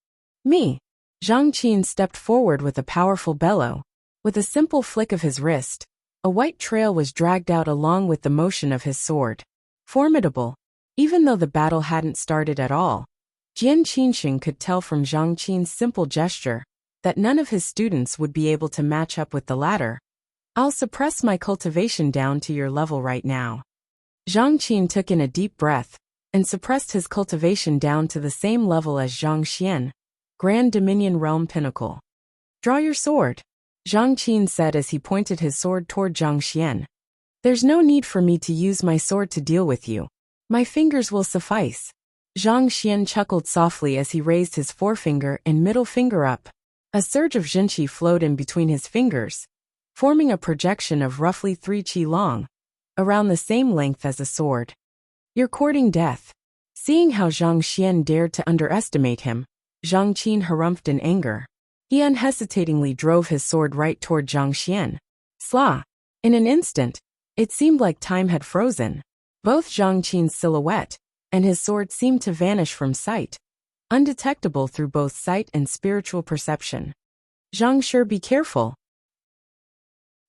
"Me." Zhang Qin stepped forward with a powerful bellow. With a simple flick of his wrist, a white trail was dragged out along with the motion of his sword. Formidable. Even though the battle hadn't started at all, Jian Qinsheng could tell from Zhang Qin's simple gesture that none of his students would be able to match up with the latter. I'll suppress my cultivation down to your level right now. Zhang Qin took in a deep breath and suppressed his cultivation down to the same level as Zhang Xian, Grand Dominion Realm Pinnacle. Draw your sword, Zhang Qin said as he pointed his sword toward Zhang Xian. There's no need for me to use my sword to deal with you. My fingers will suffice. Zhang Xian chuckled softly as he raised his forefinger and middle finger up. A surge of Jinqi flowed in between his fingers, forming a projection of roughly 3 qi long, around the same length as a sword. You're courting death. Seeing how Zhang Xian dared to underestimate him, Zhang Qin harumphed in anger. He unhesitatingly drove his sword right toward Zhang Xian. Sla! In an instant, it seemed like time had frozen. Both Zhang Qin's silhouette and his sword seemed to vanish from sight, undetectable through both sight and spiritual perception. Zhang Shi, be careful.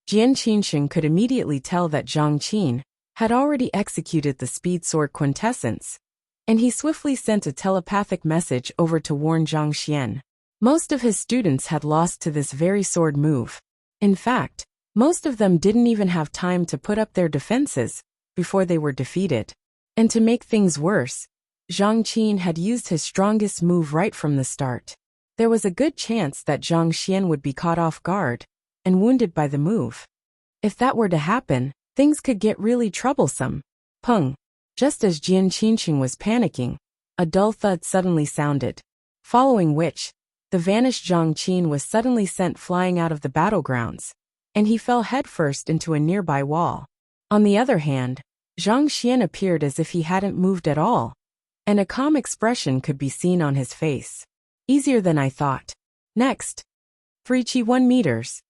Jian Qinsheng could immediately tell that Zhang Qin had already executed the speed sword quintessence, and he swiftly sent a telepathic message over to warn Zhang Xian. Most of his students had lost to this very sword move. In fact, most of them didn't even have time to put up their defenses before they were defeated. And to make things worse, Zhang Qin had used his strongest move right from the start. There was a good chance that Zhang Xian would be caught off guard and wounded by the move. If that were to happen, things could get really troublesome. Peng! Just as Jian Qinsheng was panicking, a dull thud suddenly sounded, following which, the vanished Zhang Qin was suddenly sent flying out of the battlegrounds, and he fell headfirst into a nearby wall. On the other hand, Zhang Xian appeared as if he hadn't moved at all, and a calm expression could be seen on his face. Easier than I thought. Next. 3 chi 1 meters.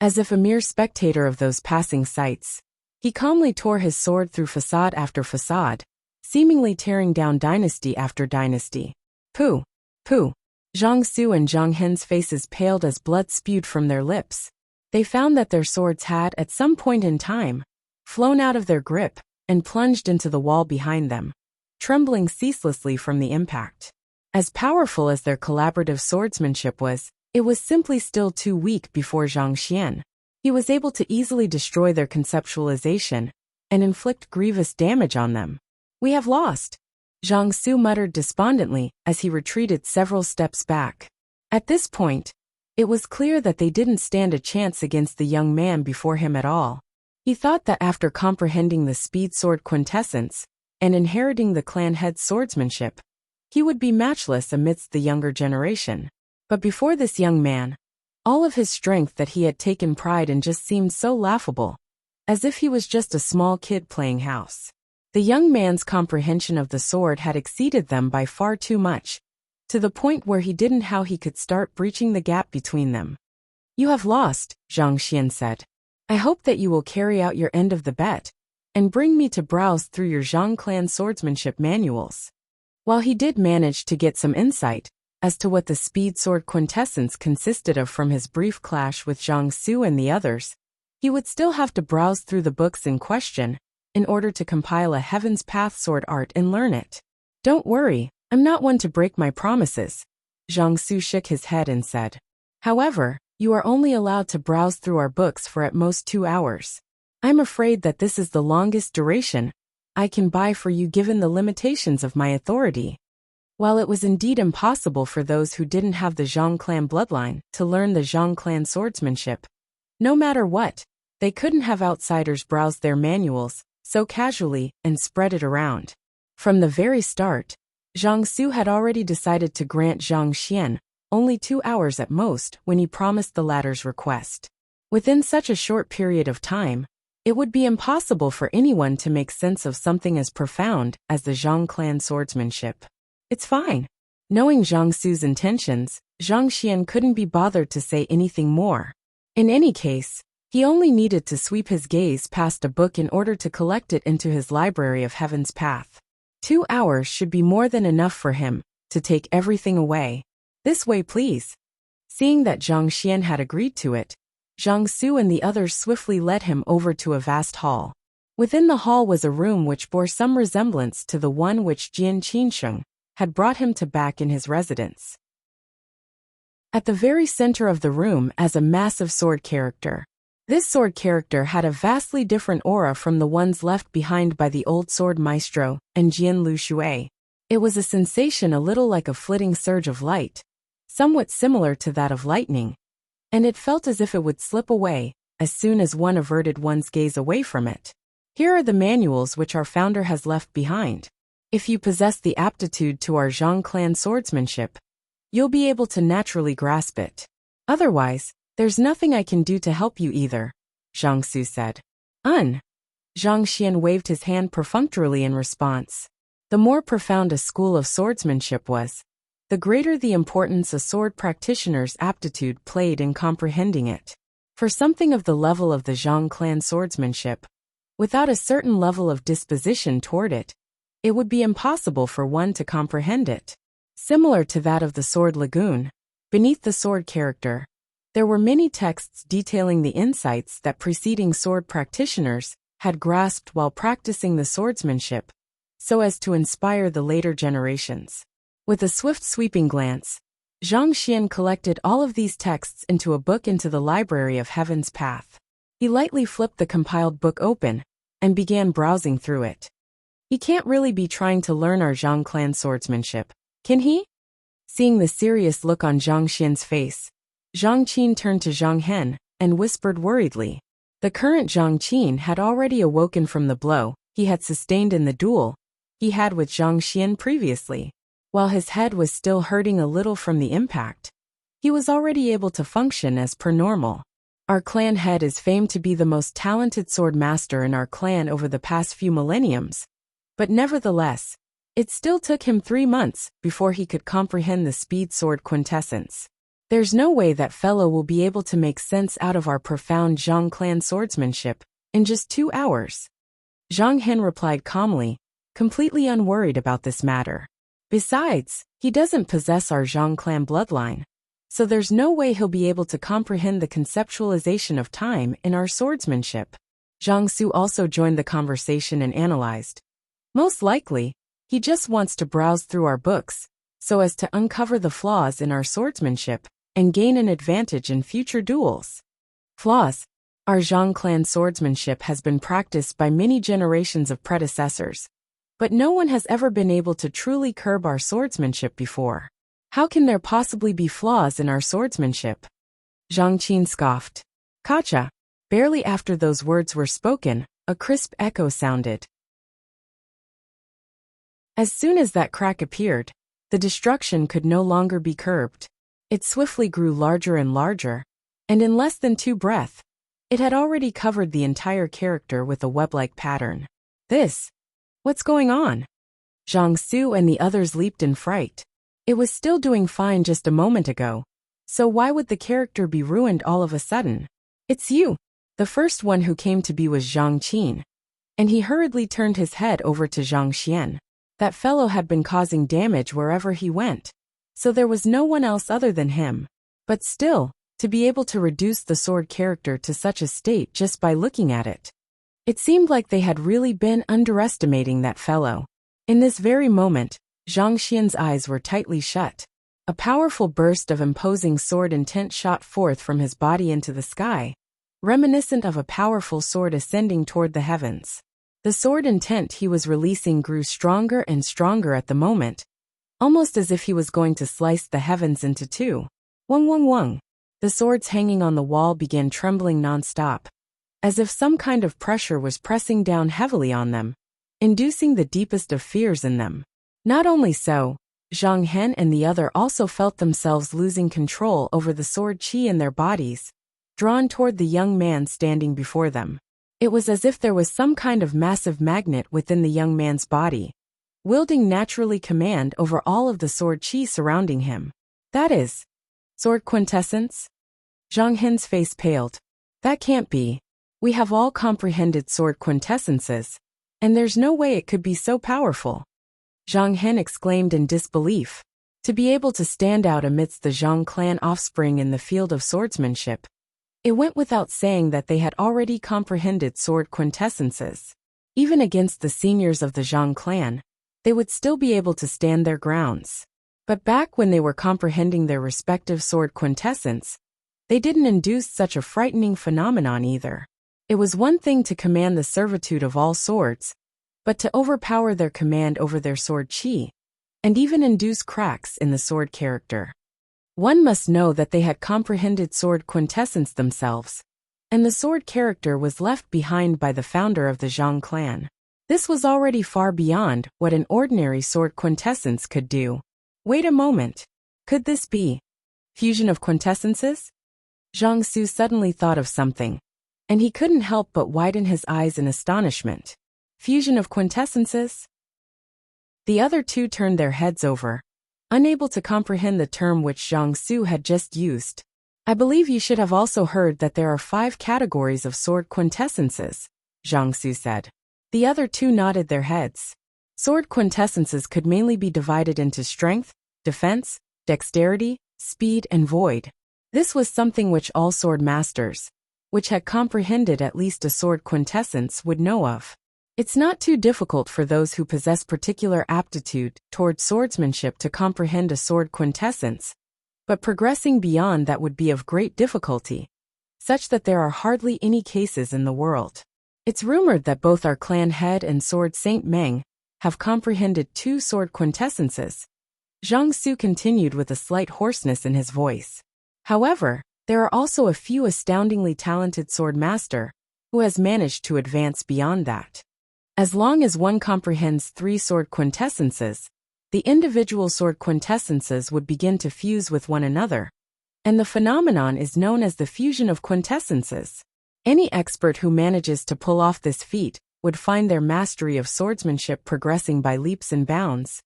As if a mere spectator of those passing sights, he calmly tore his sword through facade after facade, seemingly tearing down dynasty after dynasty. Pooh! Pooh! Zhang Su and Zhang Hen's faces paled as blood spewed from their lips. They found that their swords had, at some point in time, flown out of their grip and plunged into the wall behind them, trembling ceaselessly from the impact. As powerful as their collaborative swordsmanship was, it was simply still too weak before Zhang Xian. He was able to easily destroy their conceptualization and inflict grievous damage on them. We have lost, Zhang Su muttered despondently as he retreated several steps back. At this point, it was clear that they didn't stand a chance against the young man before him at all. He thought that after comprehending the speed sword quintessence and inheriting the clan head's swordsmanship, he would be matchless amidst the younger generation. But before this young man, all of his strength that he had taken pride in just seemed so laughable, as if he was just a small kid playing house. The young man's comprehension of the sword had exceeded them by far too much, to the point where he didn't know how he could start breaching the gap between them. You have lost, Zhang Xian said. I hope that you will carry out your end of the bet, and bring me to browse through your Zhang clan swordsmanship manuals. While he did manage to get some insight as to what the speed sword quintessence consisted of from his brief clash with Zhang Su and the others, he would still have to browse through the books in question in order to compile a Heaven's Path sword art and learn it. Don't worry, I'm not one to break my promises, Zhang Su shook his head and said. However, you are only allowed to browse through our books for at most 2 hours. I'm afraid that this is the longest duration I can buy for you given the limitations of my authority. While it was indeed impossible for those who didn't have the Zhang clan bloodline to learn the Zhang clan swordsmanship, no matter what, they couldn't have outsiders browse their manuals so casually and spread it around. From the very start, Zhang Su had already decided to grant Zhang Xian only 2 hours at most when he promised the latter's request. Within such a short period of time, it would be impossible for anyone to make sense of something as profound as the Zhang clan swordsmanship. It's fine. Knowing Zhang Su's intentions, Zhang Xian couldn't be bothered to say anything more. In any case, he only needed to sweep his gaze past a book in order to collect it into his library of Heaven's Path. 2 hours should be more than enough for him to take everything away. This way, please. Seeing that Zhang Xian had agreed to it, Zhang Su and the others swiftly led him over to a vast hall. Within the hall was a room which bore some resemblance to the one which Jian Qinsheng had brought him to back in his residence. At the very center of the room as a massive sword character. This sword character had a vastly different aura from the ones left behind by the old sword maestro and Jian Lu Shui. It was a sensation a little like a flitting surge of light, somewhat similar to that of lightning, and it felt as if it would slip away as soon as one averted one's gaze away from it. Here are the manuals which our founder has left behind. If you possess the aptitude to our Zhang clan swordsmanship, you'll be able to naturally grasp it. Otherwise, there's nothing I can do to help you either, Zhang Su said. Zhang Xian waved his hand perfunctorily in response. The more profound a school of swordsmanship was, the greater the importance a sword practitioner's aptitude played in comprehending it. For something of the level of the Zhang clan swordsmanship, without a certain level of disposition toward it, it would be impossible for one to comprehend it. Similar to that of the sword lagoon, beneath the sword character, there were many texts detailing the insights that preceding sword practitioners had grasped while practicing the swordsmanship, so as to inspire the later generations. With a swift sweeping glance, Zhang Xian collected all of these texts into a book into the library of Heaven's Path. He lightly flipped the compiled book open and began browsing through it. He can't really be trying to learn our Zhang clan swordsmanship, can he? Seeing the serious look on Zhang Xian's face, Zhang Qin turned to Zhang Hen and whispered worriedly. The current Zhang Qin had already awoken from the blow he had sustained in the duel he had with Zhang Xian previously. While his head was still hurting a little from the impact, he was already able to function as per normal. Our clan head is famed to be the most talented sword master in our clan over the past few millenniums. But nevertheless, it still took him 3 months before he could comprehend the speed sword quintessence. There's no way that fellow will be able to make sense out of our profound Zhang clan swordsmanship in just 2 hours. Zhang Hen replied calmly, completely unworried about this matter. Besides, he doesn't possess our Zhang clan bloodline, so there's no way he'll be able to comprehend the conceptualization of time in our swordsmanship. Zhang Su also joined the conversation and analyzed. Most likely, he just wants to browse through our books, so as to uncover the flaws in our swordsmanship and gain an advantage in future duels. Flaws. Our Zhang clan swordsmanship has been practiced by many generations of predecessors, but no one has ever been able to truly curb our swordsmanship before. How can there possibly be flaws in our swordsmanship? Zhang Qin scoffed. Kacha. Barely after those words were spoken, a crisp echo sounded. As soon as that crack appeared, the destruction could no longer be curbed. It swiftly grew larger and larger, and in less than 2 breaths, it had already covered the entire character with a web-like pattern. What's going on? Zhang Su and the others leaped in fright. It was still doing fine just a moment ago, so why would the character be ruined all of a sudden? It's you. The first one who came to be was Zhang Qin, and he hurriedly turned his head over to Zhang Xian. That fellow had been causing damage wherever he went, so there was no one else other than him. But still, to be able to reduce the sword character to such a state just by looking at it. It seemed like they had really been underestimating that fellow. In this very moment, Zhang Xian's eyes were tightly shut. A powerful burst of imposing sword intent shot forth from his body into the sky, reminiscent of a powerful sword ascending toward the heavens. The sword intent he was releasing grew stronger and stronger at the moment, almost as if he was going to slice the heavens into 2. Wung wung wung. The swords hanging on the wall began trembling non-stop, as if some kind of pressure was pressing down heavily on them, inducing the deepest of fears in them. Not only so, Zhang Hen and the other also felt themselves losing control over the sword qi in their bodies, drawn toward the young man standing before them. It was as if there was some kind of massive magnet within the young man's body, wielding naturally command over all of the sword qi surrounding him. That is, sword quintessence? Zhang Hen's face paled. That can't be. We have all comprehended sword quintessences, and there's no way it could be so powerful. Zhang Hen exclaimed in disbelief. To be able to stand out amidst the Zhang clan offspring in the field of swordsmanship, it went without saying that they had already comprehended sword quintessences. Even against the seniors of the Zhang clan, they would still be able to stand their grounds. But back when they were comprehending their respective sword quintessence, they didn't induce such a frightening phenomenon either. It was one thing to command the servitude of all swords, but to overpower their command over their sword qi, and even induce cracks in the sword character. One must know that they had comprehended sword quintessence themselves, and the sword character was left behind by the founder of the Zhang clan. This was already far beyond what an ordinary sword quintessence could do. Wait a moment. Could this be fusion of quintessences? Zhang Su suddenly thought of something, and he couldn't help but widen his eyes in astonishment. Fusion of quintessences? The other two turned their heads over, unable to comprehend the term which Zhang Su had just used. I believe you should have also heard that there are 5 categories of sword quintessences, Zhang Su said. The other two nodded their heads. Sword quintessences could mainly be divided into strength, defense, dexterity, speed, and void. This was something which all sword masters, which had comprehended at least a sword quintessence, would know of. It's not too difficult for those who possess particular aptitude toward swordsmanship to comprehend a sword quintessence, but progressing beyond that would be of great difficulty, such that there are hardly any cases in the world. It's rumored that both our clan head and sword Saint Meng have comprehended 2 sword quintessences. Zhang Su continued with a slight hoarseness in his voice. However, there are also a few astoundingly talented sword master who has managed to advance beyond that. As long as one comprehends 3 sword quintessences, the individual sword quintessences would begin to fuse with one another, and the phenomenon is known as the fusion of quintessences. Any expert who manages to pull off this feat would find their mastery of swordsmanship progressing by leaps and bounds,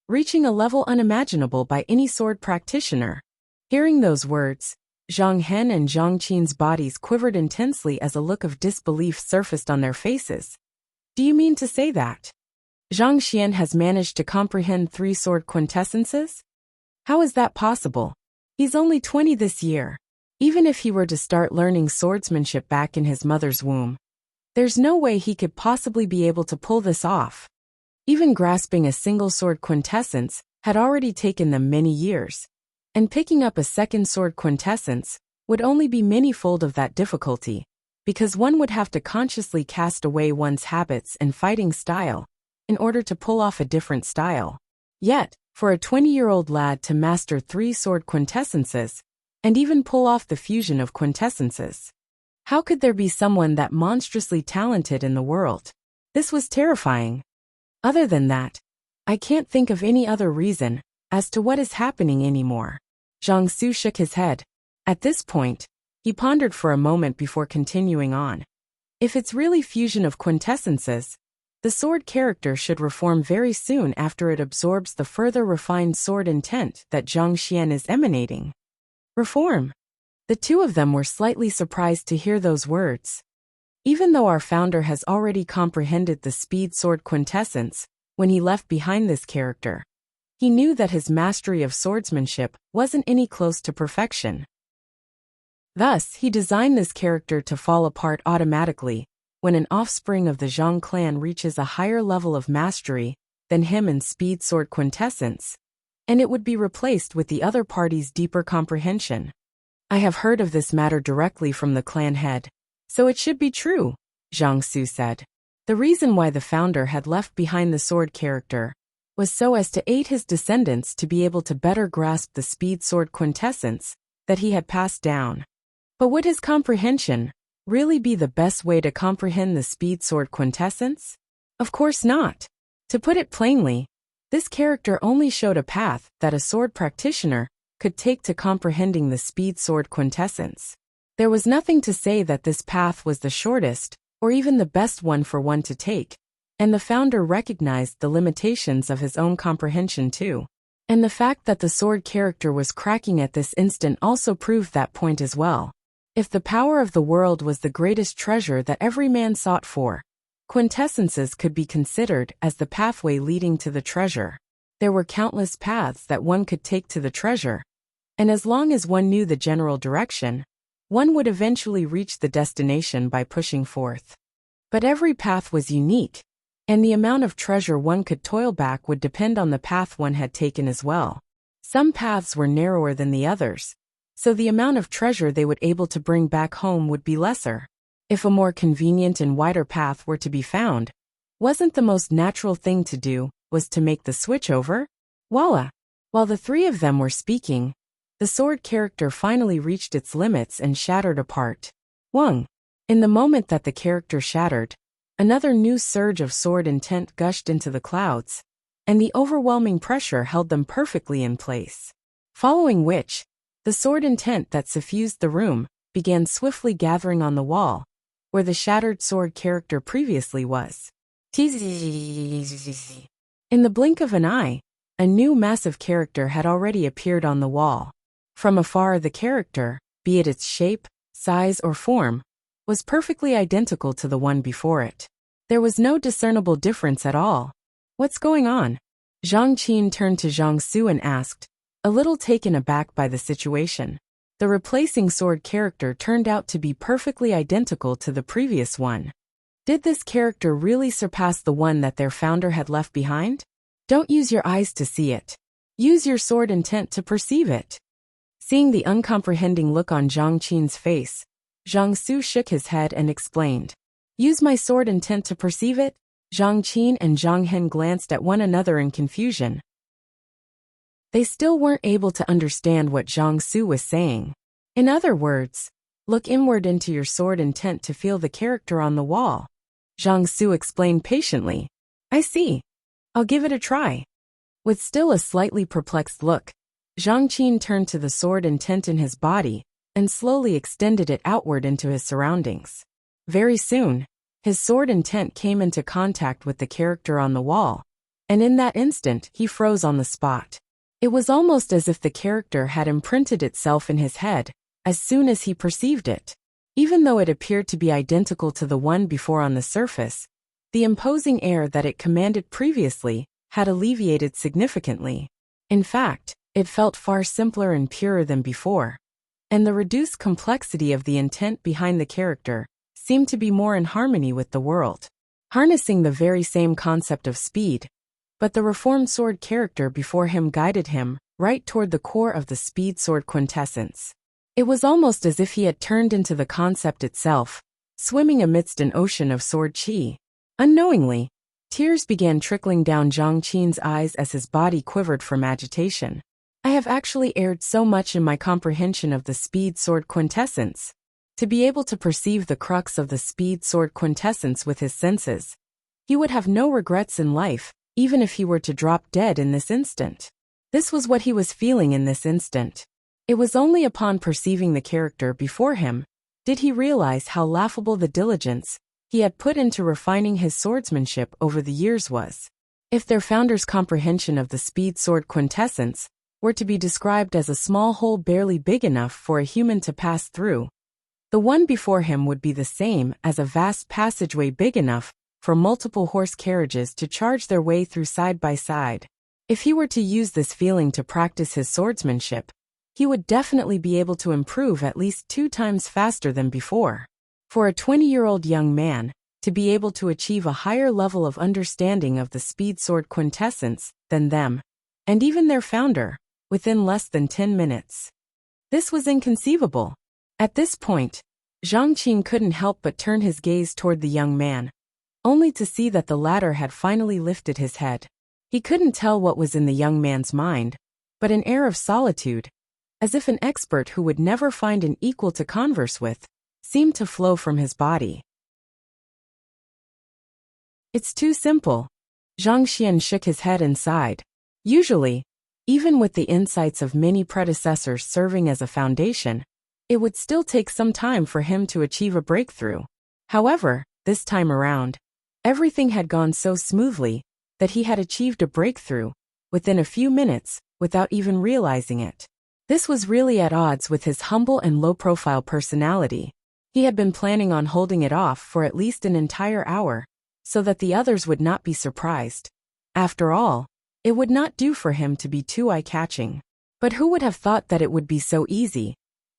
reaching a level unimaginable by any sword practitioner. Hearing those words, Zhang Hen and Zhang Qin's bodies quivered intensely as a look of disbelief surfaced on their faces. Do you mean to say that Zhang Xian has managed to comprehend 3 sword quintessences? How is that possible? He's only 20 this year. Even if he were to start learning swordsmanship back in his mother's womb, there's no way he could possibly be able to pull this off. Even grasping a single sword quintessence had already taken them many years, and picking up a second sword quintessence would only be many-fold of that difficulty, because one would have to consciously cast away one's habits and fighting style in order to pull off a different style. Yet, for a 20-year-old lad to master 3 sword quintessences, and even pull off the fusion of quintessences, how could there be someone that monstrously talented in the world? This was terrifying. Other than that, I can't think of any other reason as to what is happening anymore. Zhang Su shook his head. At this point, he pondered for a moment before continuing on. If it's really fusion of quintessences, the sword character should reform very soon after it absorbs the further refined sword intent that Zhang Xian is emanating. Reform. The two of them were slightly surprised to hear those words. Even though our founder has already comprehended the speed sword quintessence when he left behind this character, he knew that his mastery of swordsmanship wasn't any close to perfection. Thus, he designed this character to fall apart automatically when an offspring of the Zhang clan reaches a higher level of mastery than him in speed sword quintessence, and it would be replaced with the other party's deeper comprehension. I have heard of this matter directly from the clan head, so it should be true, Zhang Su said. The reason why the founder had left behind the sword character was so as to aid his descendants to be able to better grasp the speed sword quintessence that he had passed down. But would his comprehension really be the best way to comprehend the speed sword quintessence? Of course not. To put it plainly, this character only showed a path that a sword practitioner could take to comprehending the speed sword quintessence. There was nothing to say that this path was the shortest, or even the best one for one to take, and the founder recognized the limitations of his own comprehension too. And the fact that the sword character was cracking at this instant also proved that point as well. If the power of the world was the greatest treasure that every man sought for, quintessences could be considered as the pathway leading to the treasure. There were countless paths that one could take to the treasure, and as long as one knew the general direction, one would eventually reach the destination by pushing forth. But every path was unique, and the amount of treasure one could toil back would depend on the path one had taken as well. Some paths were narrower than the others, so the amount of treasure they would able to bring back home would be lesser. If a more convenient and wider path were to be found, wasn't the most natural thing to do was to make the switch over? Voila! While the three of them were speaking, the sword character finally reached its limits and shattered apart. Wang! In the moment that the character shattered, another new surge of sword intent gushed into the clouds, and the overwhelming pressure held them perfectly in place. Following which, the sword intent that suffused the room began swiftly gathering on the wall, where the shattered sword character previously was. In the blink of an eye, a new massive character had already appeared on the wall. From afar, the character, be it its shape, size, or form, was perfectly identical to the one before it. There was no discernible difference at all. What's going on? Zhang Qin turned to Zhang Su and asked, a little taken aback by the situation. The replacing sword character turned out to be perfectly identical to the previous one. Did this character really surpass the one that their founder had left behind? Don't use your eyes to see it. Use your sword intent to perceive it. Seeing the uncomprehending look on Zhang Qin's face, Zhang Su shook his head and explained. Use my sword intent to perceive it? Zhang Qin and Zhang Hen glanced at one another in confusion. They still weren't able to understand what Zhang Su was saying. In other words, look inward into your sword intent to feel the character on the wall. Zhang Su explained patiently. I see. I'll give it a try. With still a slightly perplexed look, Zhang Qin turned to the sword intent in his body and slowly extended it outward into his surroundings. Very soon, his sword intent came into contact with the character on the wall, and in that instant he froze on the spot. It was almost as if the character had imprinted itself in his head as soon as he perceived it. Even though it appeared to be identical to the one before on the surface, the imposing air that it commanded previously had alleviated significantly. In fact, it felt far simpler and purer than before, and the reduced complexity of the intent behind the character seemed to be more in harmony with the world, harnessing the very same concept of speed. But the reformed sword character before him guided him right toward the core of the speed sword quintessence. It was almost as if he had turned into the concept itself, swimming amidst an ocean of sword chi. Unknowingly, tears began trickling down Zhang Qin's eyes as his body quivered from agitation. I have actually erred so much in my comprehension of the speed sword quintessence. To be able to perceive the crux of the speed sword quintessence with his senses, he would have no regrets in life, even if he were to drop dead in this instant. This was what he was feeling in this instant. It was only upon perceiving the character before him did he realize how laughable the diligence he had put into refining his swordsmanship over the years was. If their founder's comprehension of the speed sword quintessence were to be described as a small hole barely big enough for a human to pass through, the one before him would be the same as a vast passageway big enough for multiple horse carriages to charge their way through side by side. If he were to use this feeling to practice his swordsmanship, he would definitely be able to improve at least 2 times faster than before. For a 20-year-old young man to be able to achieve a higher level of understanding of the speed sword quintessence than them, and even their founder, within less than 10 minutes. This was inconceivable. At this point, Zhang Qin couldn't help but turn his gaze toward the young man, only to see that the latter had finally lifted his head. He couldn't tell what was in the young man's mind, but an air of solitude, as if an expert who would never find an equal to converse with, seemed to flow from his body. It's too simple. Zhang Xian shook his head and sighed. Usually, even with the insights of many predecessors serving as a foundation, it would still take some time for him to achieve a breakthrough. However, this time around, everything had gone so smoothly that he had achieved a breakthrough within a few minutes without even realizing it. This was really at odds with his humble and low-profile personality. He had been planning on holding it off for at least an entire hour, so that the others would not be surprised. After all, it would not do for him to be too eye-catching. But who would have thought that it would be so easy,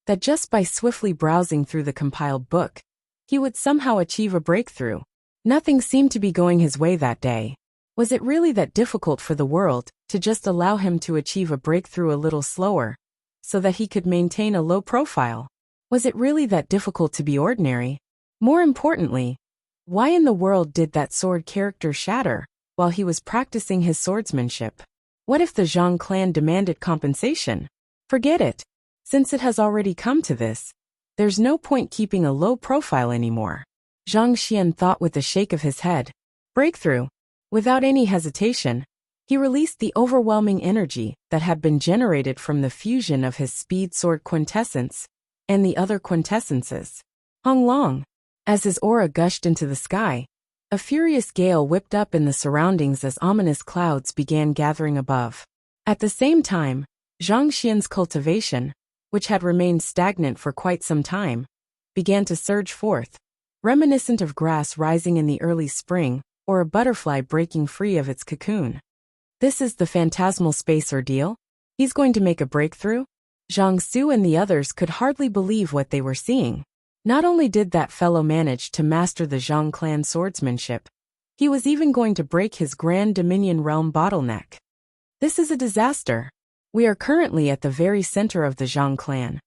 that just by swiftly browsing through the compiled book, he would somehow achieve a breakthrough? Nothing seemed to be going his way that day. Was it really that difficult for the world to just allow him to achieve a breakthrough a little slower, so that he could maintain a low profile? Was it really that difficult to be ordinary? More importantly, why in the world did that sword character shatter while he was practicing his swordsmanship? What if the Zhang clan demanded compensation? Forget it. Since it has already come to this, there's no point keeping a low profile anymore. Zhang Xian thought with a shake of his head. Breakthrough. Without any hesitation, he released the overwhelming energy that had been generated from the fusion of his speed sword quintessence and the other quintessences. Hong Long. As his aura gushed into the sky, a furious gale whipped up in the surroundings as ominous clouds began gathering above. At the same time, Zhang Xian's cultivation, which had remained stagnant for quite some time, began to surge forth, reminiscent of grass rising in the early spring or a butterfly breaking free of its cocoon. This is the phantasmal space ordeal? He's going to make a breakthrough? Zhang Su and the others could hardly believe what they were seeing. Not only did that fellow manage to master the Zhang clan swordsmanship, he was even going to break his Grand Dominion realm bottleneck. This is a disaster. We are currently at the very center of the Zhang clan.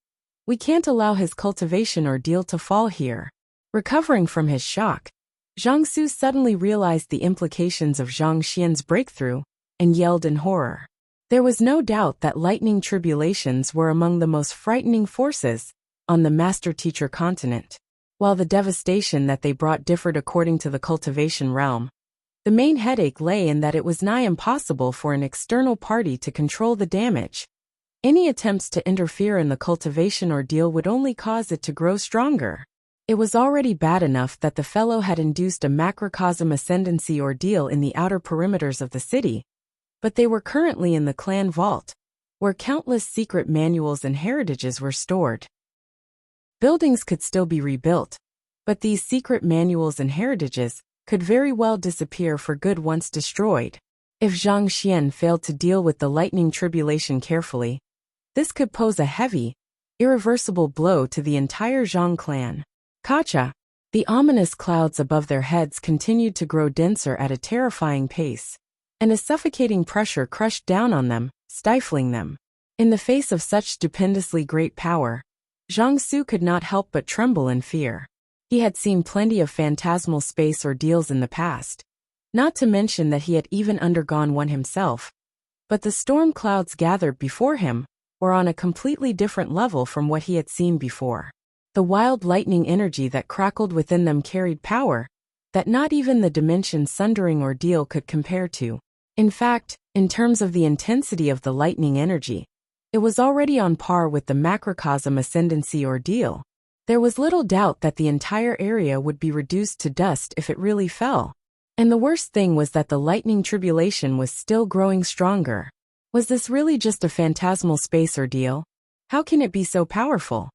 We can't allow his cultivation ordeal to fall here. Recovering from his shock, Zhang Su suddenly realized the implications of Zhang Xian's breakthrough and yelled in horror. There was no doubt that lightning tribulations were among the most frightening forces on the master-teacher continent. While the devastation that they brought differed according to the cultivation realm, the main headache lay in that it was nigh impossible for an external party to control the damage. Any attempts to interfere in the cultivation ordeal would only cause it to grow stronger. It was already bad enough that the fellow had induced a macrocosm ascendancy ordeal in the outer perimeters of the city, but they were currently in the clan vault, where countless secret manuals and heritages were stored. Buildings could still be rebuilt, but these secret manuals and heritages could very well disappear for good once destroyed. If Zhang Xian failed to deal with the lightning tribulation carefully, this could pose a heavy, irreversible blow to the entire Zhang clan. Kacha, the ominous clouds above their heads continued to grow denser at a terrifying pace, and a suffocating pressure crushed down on them, stifling them. In the face of such stupendously great power, Zhang Su could not help but tremble in fear. He had seen plenty of phantasmal space ordeals in the past, not to mention that he had even undergone one himself, but the storm clouds gathered before him were on a completely different level from what he had seen before. The wild lightning energy that crackled within them carried power that not even the dimension-sundering ordeal could compare to. In fact, in terms of the intensity of the lightning energy, it was already on par with the macrocosm ascendancy ordeal. There was little doubt that the entire area would be reduced to dust if it really fell. And the worst thing was that the lightning tribulation was still growing stronger. Was this really just a phantasmal space ordeal? How can it be so powerful?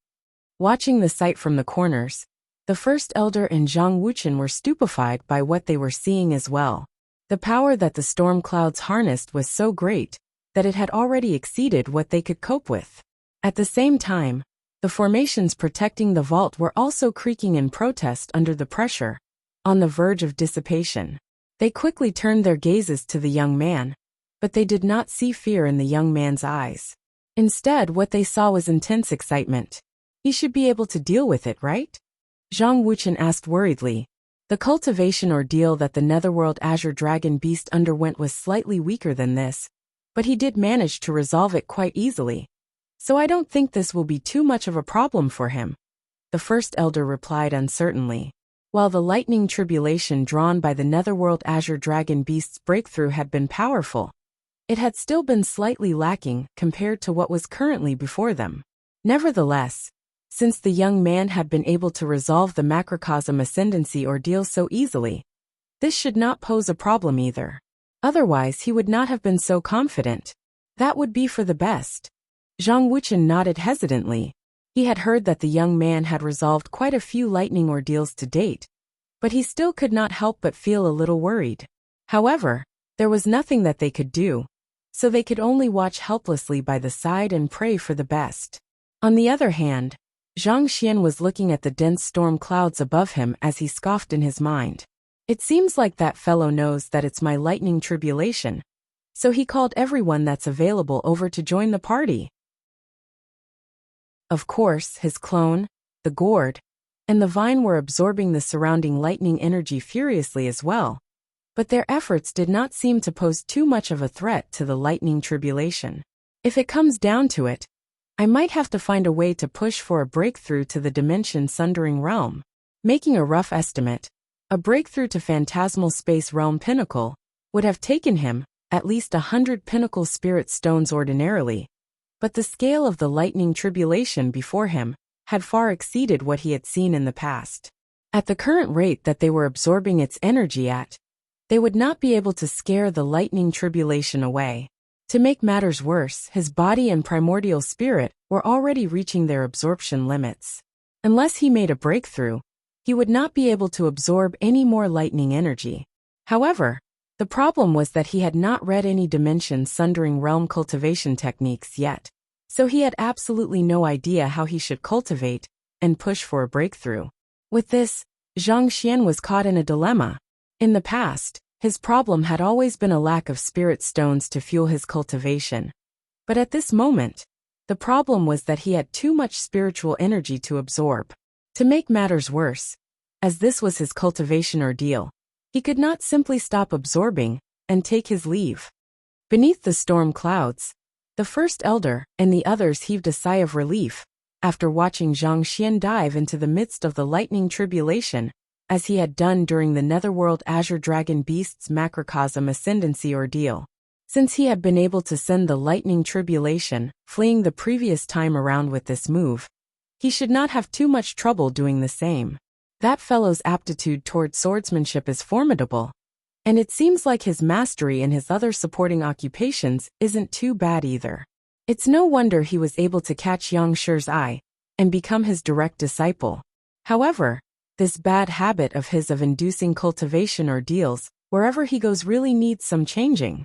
Watching the sight from the corners, the First Elder and Zhang Wuchen were stupefied by what they were seeing as well. The power that the storm clouds harnessed was so great that it had already exceeded what they could cope with. At the same time, the formations protecting the vault were also creaking in protest under the pressure, on the verge of dissipation. They quickly turned their gazes to the young man, but they did not see fear in the young man's eyes. Instead, what they saw was intense excitement. He should be able to deal with it, right? Zhang Wuchen asked worriedly. The cultivation ordeal that the Netherworld Azure Dragon Beast underwent was slightly weaker than this, but he did manage to resolve it quite easily. So I don't think this will be too much of a problem for him, the First Elder replied uncertainly. While the lightning tribulation drawn by the Netherworld Azure Dragon Beast's breakthrough had been powerful, it had still been slightly lacking compared to what was currently before them. Nevertheless, since the young man had been able to resolve the macrocosm ascendancy ordeal so easily, this should not pose a problem either. Otherwise he would not have been so confident. That would be for the best. Zhang Wuchen nodded hesitantly. He had heard that the young man had resolved quite a few lightning ordeals to date, but he still could not help but feel a little worried. However, there was nothing that they could do, so they could only watch helplessly by the side and pray for the best. On the other hand, Zhang Xian was looking at the dense storm clouds above him as he scoffed in his mind. It seems like that fellow knows that it's my lightning tribulation, so he called everyone that's available over to join the party. Of course, his clone, the gourd, and the vine were absorbing the surrounding lightning energy furiously as well, but their efforts did not seem to pose too much of a threat to the lightning tribulation. If it comes down to it, I might have to find a way to push for a breakthrough to the dimension-sundering realm. Making a rough estimate, a breakthrough to Phantasmal Space Realm Pinnacle would have taken him at least 100 Pinnacle Spirit Stones ordinarily, but the scale of the lightning tribulation before him had far exceeded what he had seen in the past. At the current rate that they were absorbing its energy at, they would not be able to scare the lightning tribulation away. To make matters worse, his body and primordial spirit were already reaching their absorption limits. Unless he made a breakthrough, he would not be able to absorb any more lightning energy. However, the problem was that he had not read any dimension-sundering realm cultivation techniques yet, so he had absolutely no idea how he should cultivate and push for a breakthrough. With this, Zhang Xian was caught in a dilemma. In the past, his problem had always been a lack of spirit stones to fuel his cultivation. But at this moment, the problem was that he had too much spiritual energy to absorb. To make matters worse, as this was his cultivation ordeal, he could not simply stop absorbing and take his leave. Beneath the storm clouds, the First Elder and the others heaved a sigh of relief after watching Zhang Xian dive into the midst of the lightning tribulation, as he had done during the Netherworld Azure Dragon Beast's macrocosm ascendancy ordeal. Since he had been able to send the lightning tribulation, fleeing the previous time around with this move, he should not have too much trouble doing the same. That fellow's aptitude toward swordsmanship is formidable, and it seems like his mastery in his other supporting occupations isn't too bad either. It's no wonder he was able to catch Yang Shi's eye and become his direct disciple. However, this bad habit of his of inducing cultivation ordeals wherever he goes really needs some changing.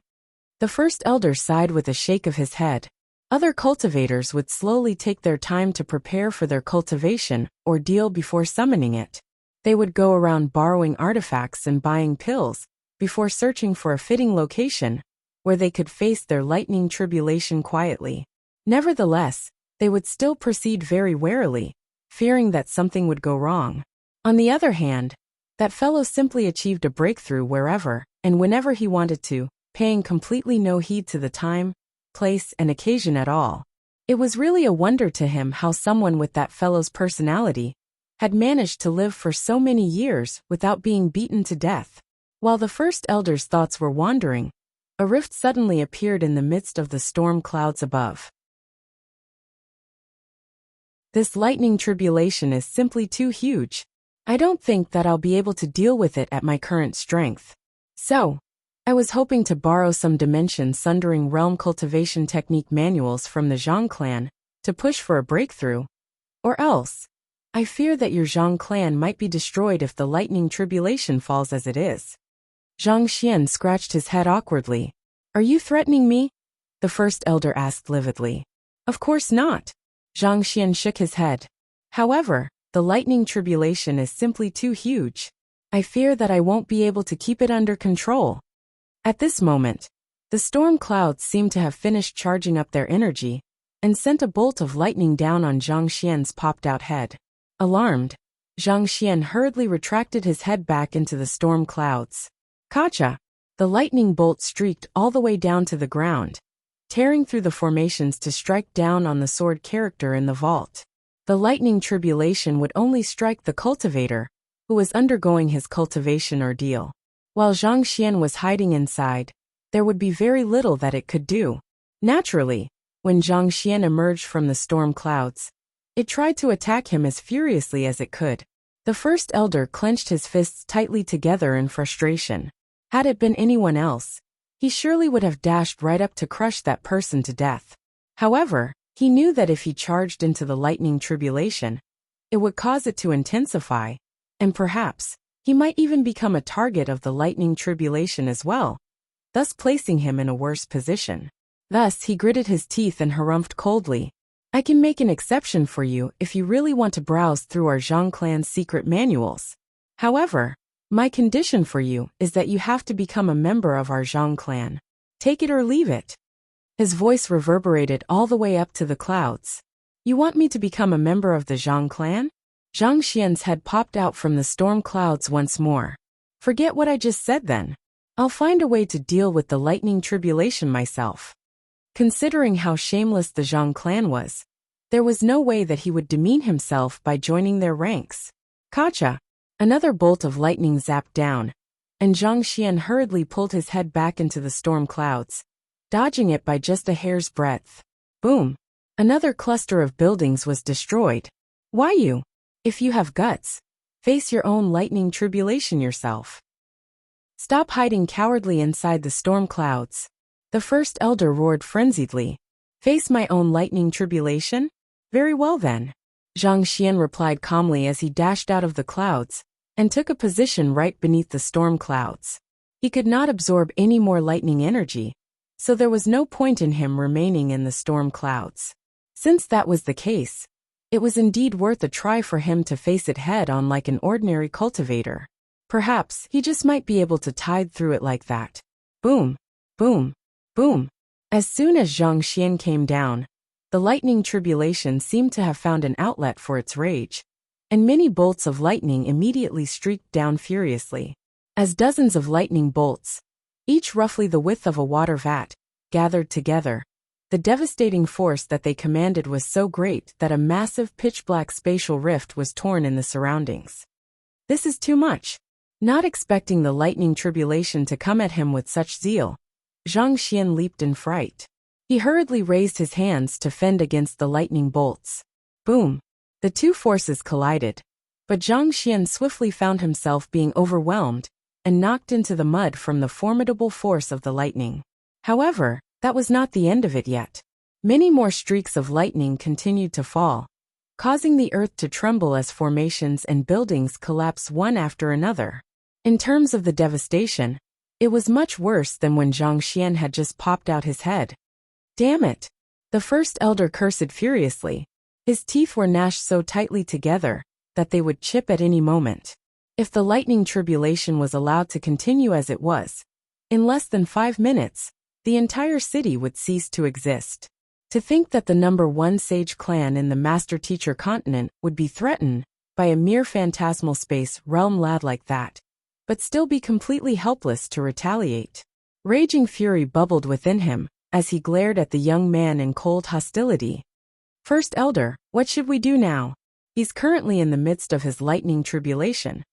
The first elder sighed with a shake of his head. Other cultivators would slowly take their time to prepare for their cultivation ordeal before summoning it. They would go around borrowing artifacts and buying pills before searching for a fitting location where they could face their lightning tribulation quietly. Nevertheless, they would still proceed very warily, fearing that something would go wrong. On the other hand, that fellow simply achieved a breakthrough wherever and whenever he wanted to, paying completely no heed to the time, place, and occasion at all. It was really a wonder to him how someone with that fellow's personality had managed to live for so many years without being beaten to death. While the first elder's thoughts were wandering, a rift suddenly appeared in the midst of the storm clouds above. This lightning tribulation is simply too huge. I don't think that I'll be able to deal with it at my current strength. So, I was hoping to borrow some dimension-sundering realm cultivation technique manuals from the Zhang clan to push for a breakthrough. Or else, I fear that your Zhang clan might be destroyed if the lightning tribulation falls as it is. Zhang Xian scratched his head awkwardly. Are you threatening me? The first elder asked lividly. Of course not. Zhang Xian shook his head. However, the lightning tribulation is simply too huge. I fear that I won't be able to keep it under control. At this moment, the storm clouds seemed to have finished charging up their energy and sent a bolt of lightning down on Zhang Xian's popped-out head. Alarmed, Zhang Xian hurriedly retracted his head back into the storm clouds. Kacha! The lightning bolt streaked all the way down to the ground, tearing through the formations to strike down on the sword character in the vault. The lightning tribulation would only strike the cultivator, who was undergoing his cultivation ordeal. While Zhang Xian was hiding inside, there would be very little that it could do. Naturally, when Zhang Xian emerged from the storm clouds, it tried to attack him as furiously as it could. The first elder clenched his fists tightly together in frustration. Had it been anyone else, he surely would have dashed right up to crush that person to death. However, he knew that if he charged into the lightning tribulation, it would cause it to intensify, and perhaps, he might even become a target of the lightning tribulation as well, thus placing him in a worse position. Thus he gritted his teeth and harumphed coldly. I can make an exception for you if you really want to browse through our Zhang clan's secret manuals. However, my condition for you is that you have to become a member of our Zhang clan. Take it or leave it. His voice reverberated all the way up to the clouds. You want me to become a member of the Zhang clan? Zhang Xian's head popped out from the storm clouds once more. Forget what I just said then. I'll find a way to deal with the lightning tribulation myself. Considering how shameless the Zhang clan was, there was no way that he would demean himself by joining their ranks. Kacha! Another bolt of lightning zapped down, and Zhang Xian hurriedly pulled his head back into the storm clouds, dodging it by just a hair's breadth. Boom! Another cluster of buildings was destroyed. Why you? If you have guts, face your own lightning tribulation yourself. Stop hiding cowardly inside the storm clouds. The first elder roared frenziedly. Face my own lightning tribulation? Very well then. Zhang Xian replied calmly as he dashed out of the clouds and took a position right beneath the storm clouds. He could not absorb any more lightning energy, so there was no point in him remaining in the storm clouds. Since that was the case, it was indeed worth a try for him to face it head-on like an ordinary cultivator. Perhaps he just might be able to tide through it like that. Boom! Boom! Boom! As soon as Zhang Xian came down, the lightning tribulation seemed to have found an outlet for its rage, and many bolts of lightning immediately streaked down furiously. As dozens of lightning bolts, each roughly the width of a water vat, gathered together, the devastating force that they commanded was so great that a massive pitch-black spatial rift was torn in the surroundings. This is too much. Not expecting the lightning tribulation to come at him with such zeal, Zhang Xian leaped in fright. He hurriedly raised his hands to fend against the lightning bolts. Boom! The two forces collided. But Zhang Xian swiftly found himself being overwhelmed and knocked into the mud from the formidable force of the lightning. However, that was not the end of it yet. Many more streaks of lightning continued to fall, causing the earth to tremble as formations and buildings collapse one after another. In terms of the devastation, it was much worse than when Zhang Xian had just popped out his head. Damn it! The first elder cursed furiously. His teeth were gnashed so tightly together that they would chip at any moment. If the lightning tribulation was allowed to continue as it was, in less than 5 minutes, the entire city would cease to exist. To think that the #1 sage clan in the master-teacher continent would be threatened by a mere phantasmal space realm lad like that, but still be completely helpless to retaliate. Raging fury bubbled within him as he glared at the young man in cold hostility. First Elder, what should we do now? He's currently in the midst of his lightning tribulation,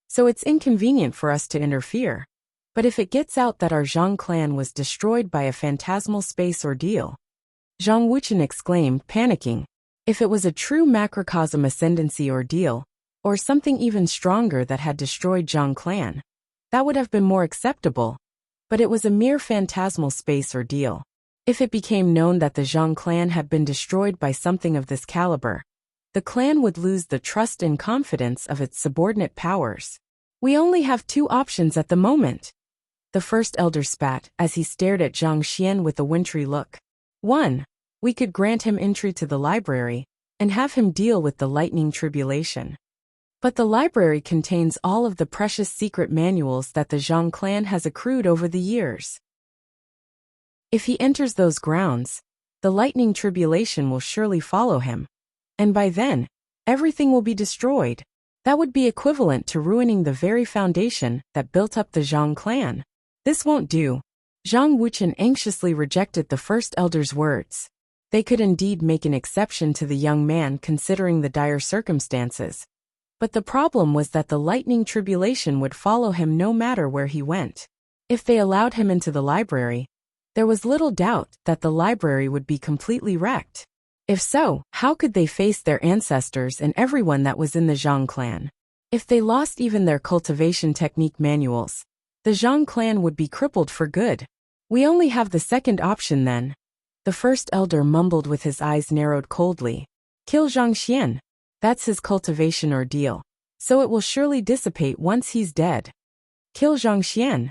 so it's inconvenient for us to interfere. But if it gets out that our Zhang clan was destroyed by a phantasmal space ordeal, Zhang Wuchen exclaimed, panicking. If it was a true macrocosm ascendancy ordeal, or something even stronger that had destroyed Zhang clan, that would have been more acceptable. But it was a mere phantasmal space ordeal. If it became known that the Zhang clan had been destroyed by something of this caliber, the clan would lose the trust and confidence of its subordinate powers. We only have 2 options at the moment. The first elder spat as he stared at Zhang Xian with a wintry look. 1. We could grant him entry to the library and have him deal with the lightning tribulation. But the library contains all of the precious secret manuals that the Zhang clan has accrued over the years. If he enters those grounds, the lightning tribulation will surely follow him. And by then, everything will be destroyed. That would be equivalent to ruining the very foundation that built up the Zhang clan. This won't do. Zhang Wuchen anxiously rejected the first elder's words. They could indeed make an exception to the young man considering the dire circumstances. But the problem was that the lightning tribulation would follow him no matter where he went. If they allowed him into the library, there was little doubt that the library would be completely wrecked. If so, how could they face their ancestors and everyone that was in the Zhang clan? If they lost even their cultivation technique manuals, the Zhang clan would be crippled for good. We only have the second option then. The first elder mumbled with his eyes narrowed coldly. Kill Zhang Xian. That's his cultivation ordeal, so it will surely dissipate once he's dead. Kill Zhang Xian.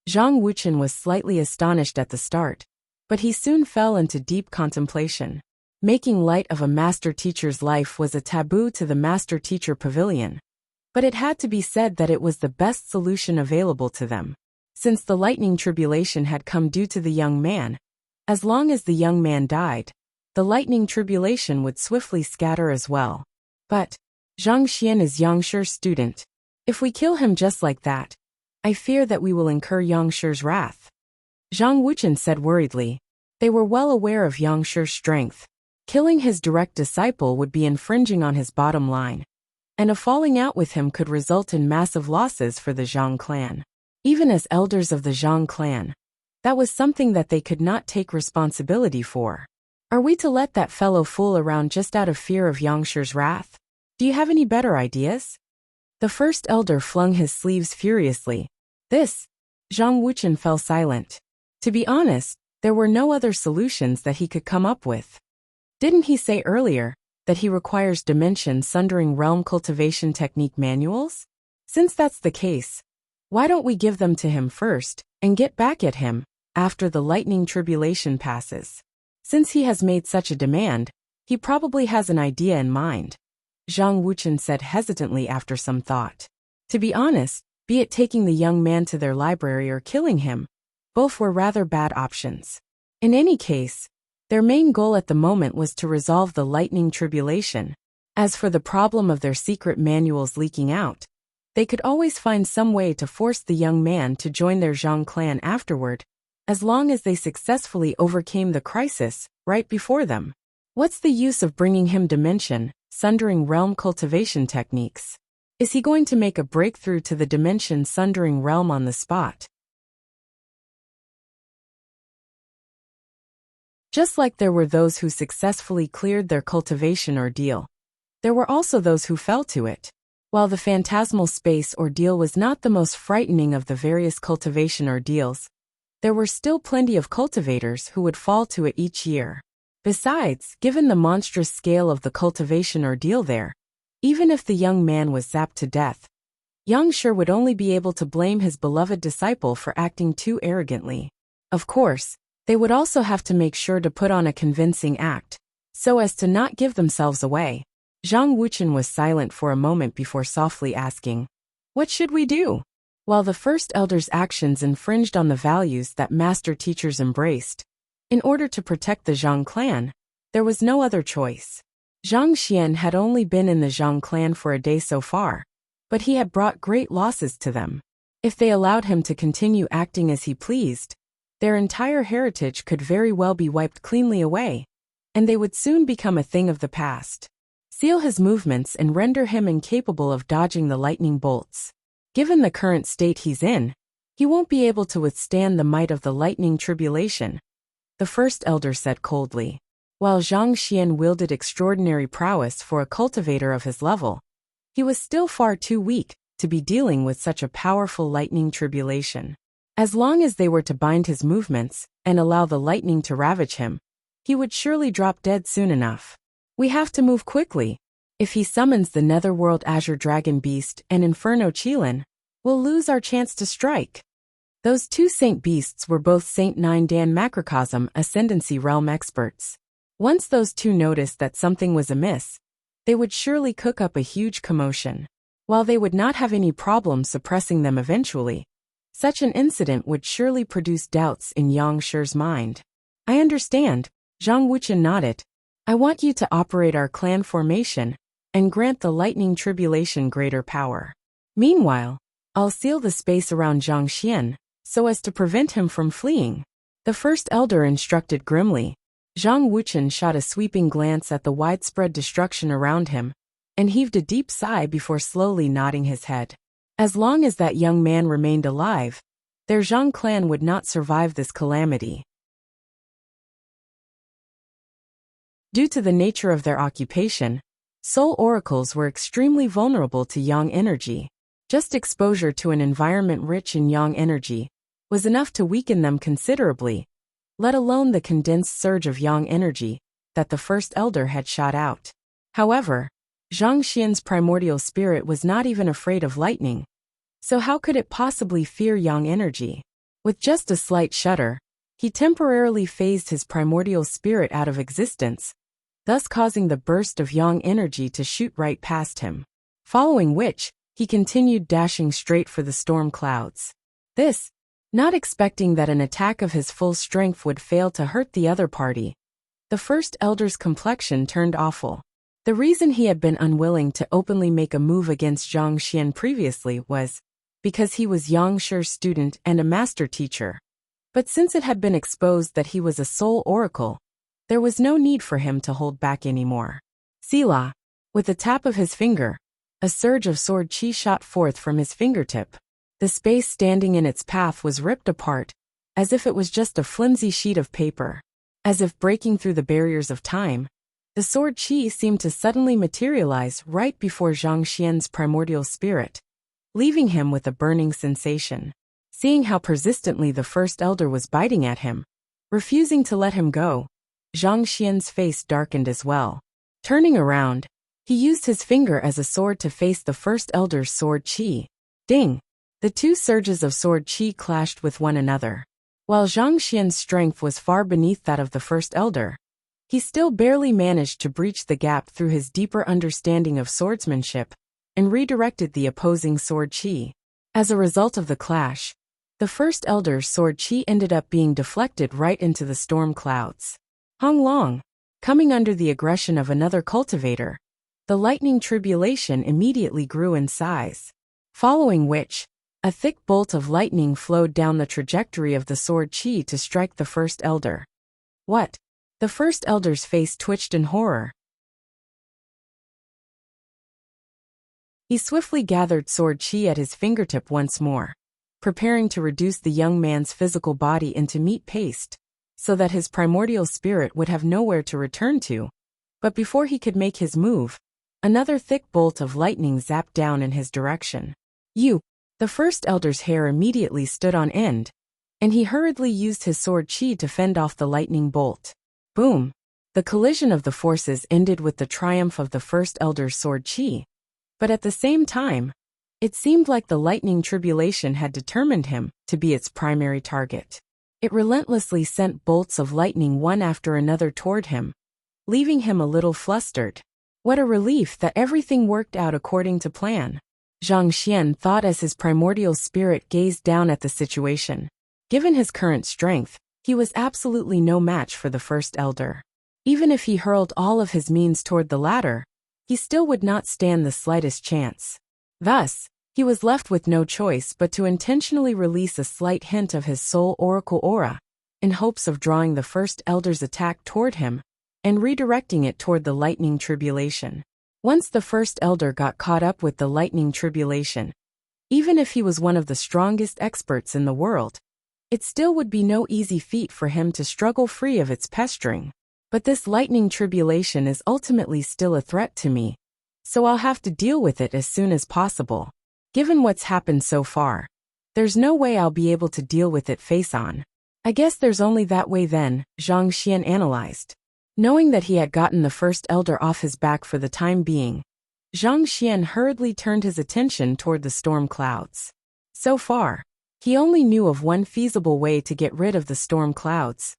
Zhang Wuchen was slightly astonished at the start, but he soon fell into deep contemplation. Making light of a master-teacher's life was a taboo to the master-teacher pavilion, but it had to be said that it was the best solution available to them. Since the lightning tribulation had come due to the young man, as long as the young man died, the lightning tribulation would swiftly scatter as well. But Zhang Xian is Yang Shi's student. If we kill him just like that, I fear that we will incur Yang Shi's wrath. Zhang Wuchen said worriedly. They were well aware of Yang Shi's strength. Killing his direct disciple would be infringing on his bottom line, and a falling out with him could result in massive losses for the Zhang clan. Even as elders of the Zhang clan, that was something that they could not take responsibility for. Are we to let that fellow fool around just out of fear of Yang Shi's wrath? Do you have any better ideas? The first elder flung his sleeves furiously. Zhang Wuchen fell silent. To be honest, there were no other solutions that he could come up with. Didn't he say earlier that he requires dimension-sundering realm cultivation technique manuals? Since that's the case, why don't we give them to him first and get back at him after the lightning tribulation passes? Since he has made such a demand, he probably has an idea in mind. Zhang Wuchen said hesitantly after some thought. To be honest, be it taking the young man to their library or killing him, both were rather bad options. In any case, their main goal at the moment was to resolve the lightning tribulation. As for the problem of their secret manuals leaking out, they could always find some way to force the young man to join their Zhang clan afterward, as long as they successfully overcame the crisis right before them. What's the use of bringing him dimension-sundering realm cultivation techniques? Is he going to make a breakthrough to the dimension-sundering realm on the spot? Just like there were those who successfully cleared their cultivation ordeal, there were also those who fell to it. While the phantasmal space ordeal was not the most frightening of the various cultivation ordeals, there were still plenty of cultivators who would fall to it each year. Besides, given the monstrous scale of the cultivation ordeal there, even if the young man was zapped to death, Yang Shi would only be able to blame his beloved disciple for acting too arrogantly. Of course, they would also have to make sure to put on a convincing act, so as to not give themselves away. Zhang Wuchen was silent for a moment before softly asking, "What should we do?" While the first elder's actions infringed on the values that master teachers embraced, in order to protect the Zhang clan, there was no other choice. Zhang Xian had only been in the Zhang clan for a day so far, but he had brought great losses to them. If they allowed him to continue acting as he pleased, their entire heritage could very well be wiped cleanly away, and they would soon become a thing of the past. Seal his movements and render him incapable of dodging the lightning bolts. Given the current state he's in, he won't be able to withstand the might of the lightning tribulation, the first elder said coldly. While Zhang Xian wielded extraordinary prowess for a cultivator of his level, he was still far too weak to be dealing with such a powerful lightning tribulation. As long as they were to bind his movements and allow the lightning to ravage him, he would surely drop dead soon enough. We have to move quickly. If he summons the Netherworld Azure Dragon Beast and Inferno Qilin, we'll lose our chance to strike. Those two Saint Beasts were both Saint Nine Dan Macrocosm Ascendancy Realm experts. Once those two noticed that something was amiss, they would surely cook up a huge commotion. While they would not have any problem suppressing them eventually, such an incident would surely produce doubts in Yang Shi's mind. I understand, Zhang Wuchen nodded. I want you to operate our clan formation and grant the lightning tribulation greater power. Meanwhile, I'll seal the space around Zhang Xian so as to prevent him from fleeing. The first elder instructed grimly. Zhang Wuchen shot a sweeping glance at the widespread destruction around him and heaved a deep sigh before slowly nodding his head. As long as that young man remained alive, their Zhang clan would not survive this calamity. Due to the nature of their occupation, soul oracles were extremely vulnerable to yang energy. Just exposure to an environment rich in yang energy was enough to weaken them considerably, let alone the condensed surge of yang energy that the first elder had shot out. However, Zhang Xian's primordial spirit was not even afraid of lightning, so how could it possibly fear yang energy? With just a slight shudder, he temporarily phased his primordial spirit out of existence, thus causing the burst of yang energy to shoot right past him. Following which, he continued dashing straight for the storm clouds. This, not expecting that an attack of his full strength would fail to hurt the other party. The first elder's complexion turned awful. The reason he had been unwilling to openly make a move against Zhang Xian previously was because he was Yang Shi's student and a master teacher. But since it had been exposed that he was a soul oracle, there was no need for him to hold back anymore. Selah, with a tap of his finger, a surge of sword chi shot forth from his fingertip. The space standing in its path was ripped apart, as if it was just a flimsy sheet of paper. As if breaking through the barriers of time, the sword chi seemed to suddenly materialize right before Zhang Xian's primordial spirit, leaving him with a burning sensation. Seeing how persistently the first elder was biting at him, refusing to let him go, Zhang Xian's face darkened as well. Turning around, he used his finger as a sword to face the first elder's sword chi. Ding! The two surges of sword chi clashed with one another. While Zhang Xian's strength was far beneath that of the first elder, he still barely managed to breach the gap through his deeper understanding of swordsmanship and redirected the opposing sword chi. As a result of the clash, the first elder's sword chi ended up being deflected right into the storm clouds. Hong Long, coming under the aggression of another cultivator, the lightning tribulation immediately grew in size. Following which, a thick bolt of lightning flowed down the trajectory of the sword chi to strike the first elder. What? The first elder's face twitched in horror. He swiftly gathered sword chi at his fingertip once more, preparing to reduce the young man's physical body into meat paste. so that his primordial spirit would have nowhere to return to. But before he could make his move, another thick bolt of lightning zapped down in his direction. The first elder's hair immediately stood on end, and he hurriedly used his sword chi to fend off the lightning bolt. Boom! The collision of the forces ended with the triumph of the first elder's sword chi. But at the same time, it seemed like the lightning tribulation had determined him to be its primary target. It relentlessly sent bolts of lightning one after another toward him, leaving him a little flustered. What a relief that everything worked out according to plan, Zhang Xian thought as his primordial spirit gazed down at the situation. Given his current strength, he was absolutely no match for the first elder. Even if he hurled all of his means toward the latter, he still would not stand the slightest chance. Thus, he was left with no choice but to intentionally release a slight hint of his soul oracle aura, in hopes of drawing the first elder's attack toward him, and redirecting it toward the lightning tribulation. Once the first elder got caught up with the lightning tribulation, even if he was one of the strongest experts in the world, it still would be no easy feat for him to struggle free of its pestering. But this lightning tribulation is ultimately still a threat to me, so I'll have to deal with it as soon as possible. Given what's happened so far, there's no way I'll be able to deal with it face-on. I guess there's only that way then, Zhang Xian analyzed. Knowing that he had gotten the first elder off his back for the time being, Zhang Xian hurriedly turned his attention toward the storm clouds. So far, he only knew of one feasible way to get rid of the storm clouds: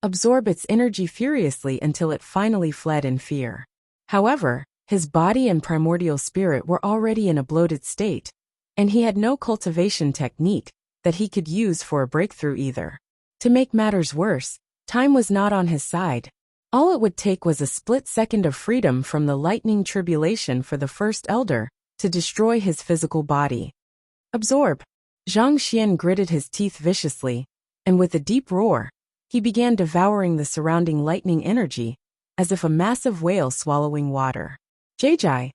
absorb its energy furiously until it finally fled in fear. However, his body and primordial spirit were already in a bloated state, and he had no cultivation technique that he could use for a breakthrough either. To make matters worse, time was not on his side. All it would take was a split second of freedom from the lightning tribulation for the first elder to destroy his physical body. Absorb! Zhang Xian gritted his teeth viciously, and with a deep roar, he began devouring the surrounding lightning energy, as if a massive whale swallowing water. Jai!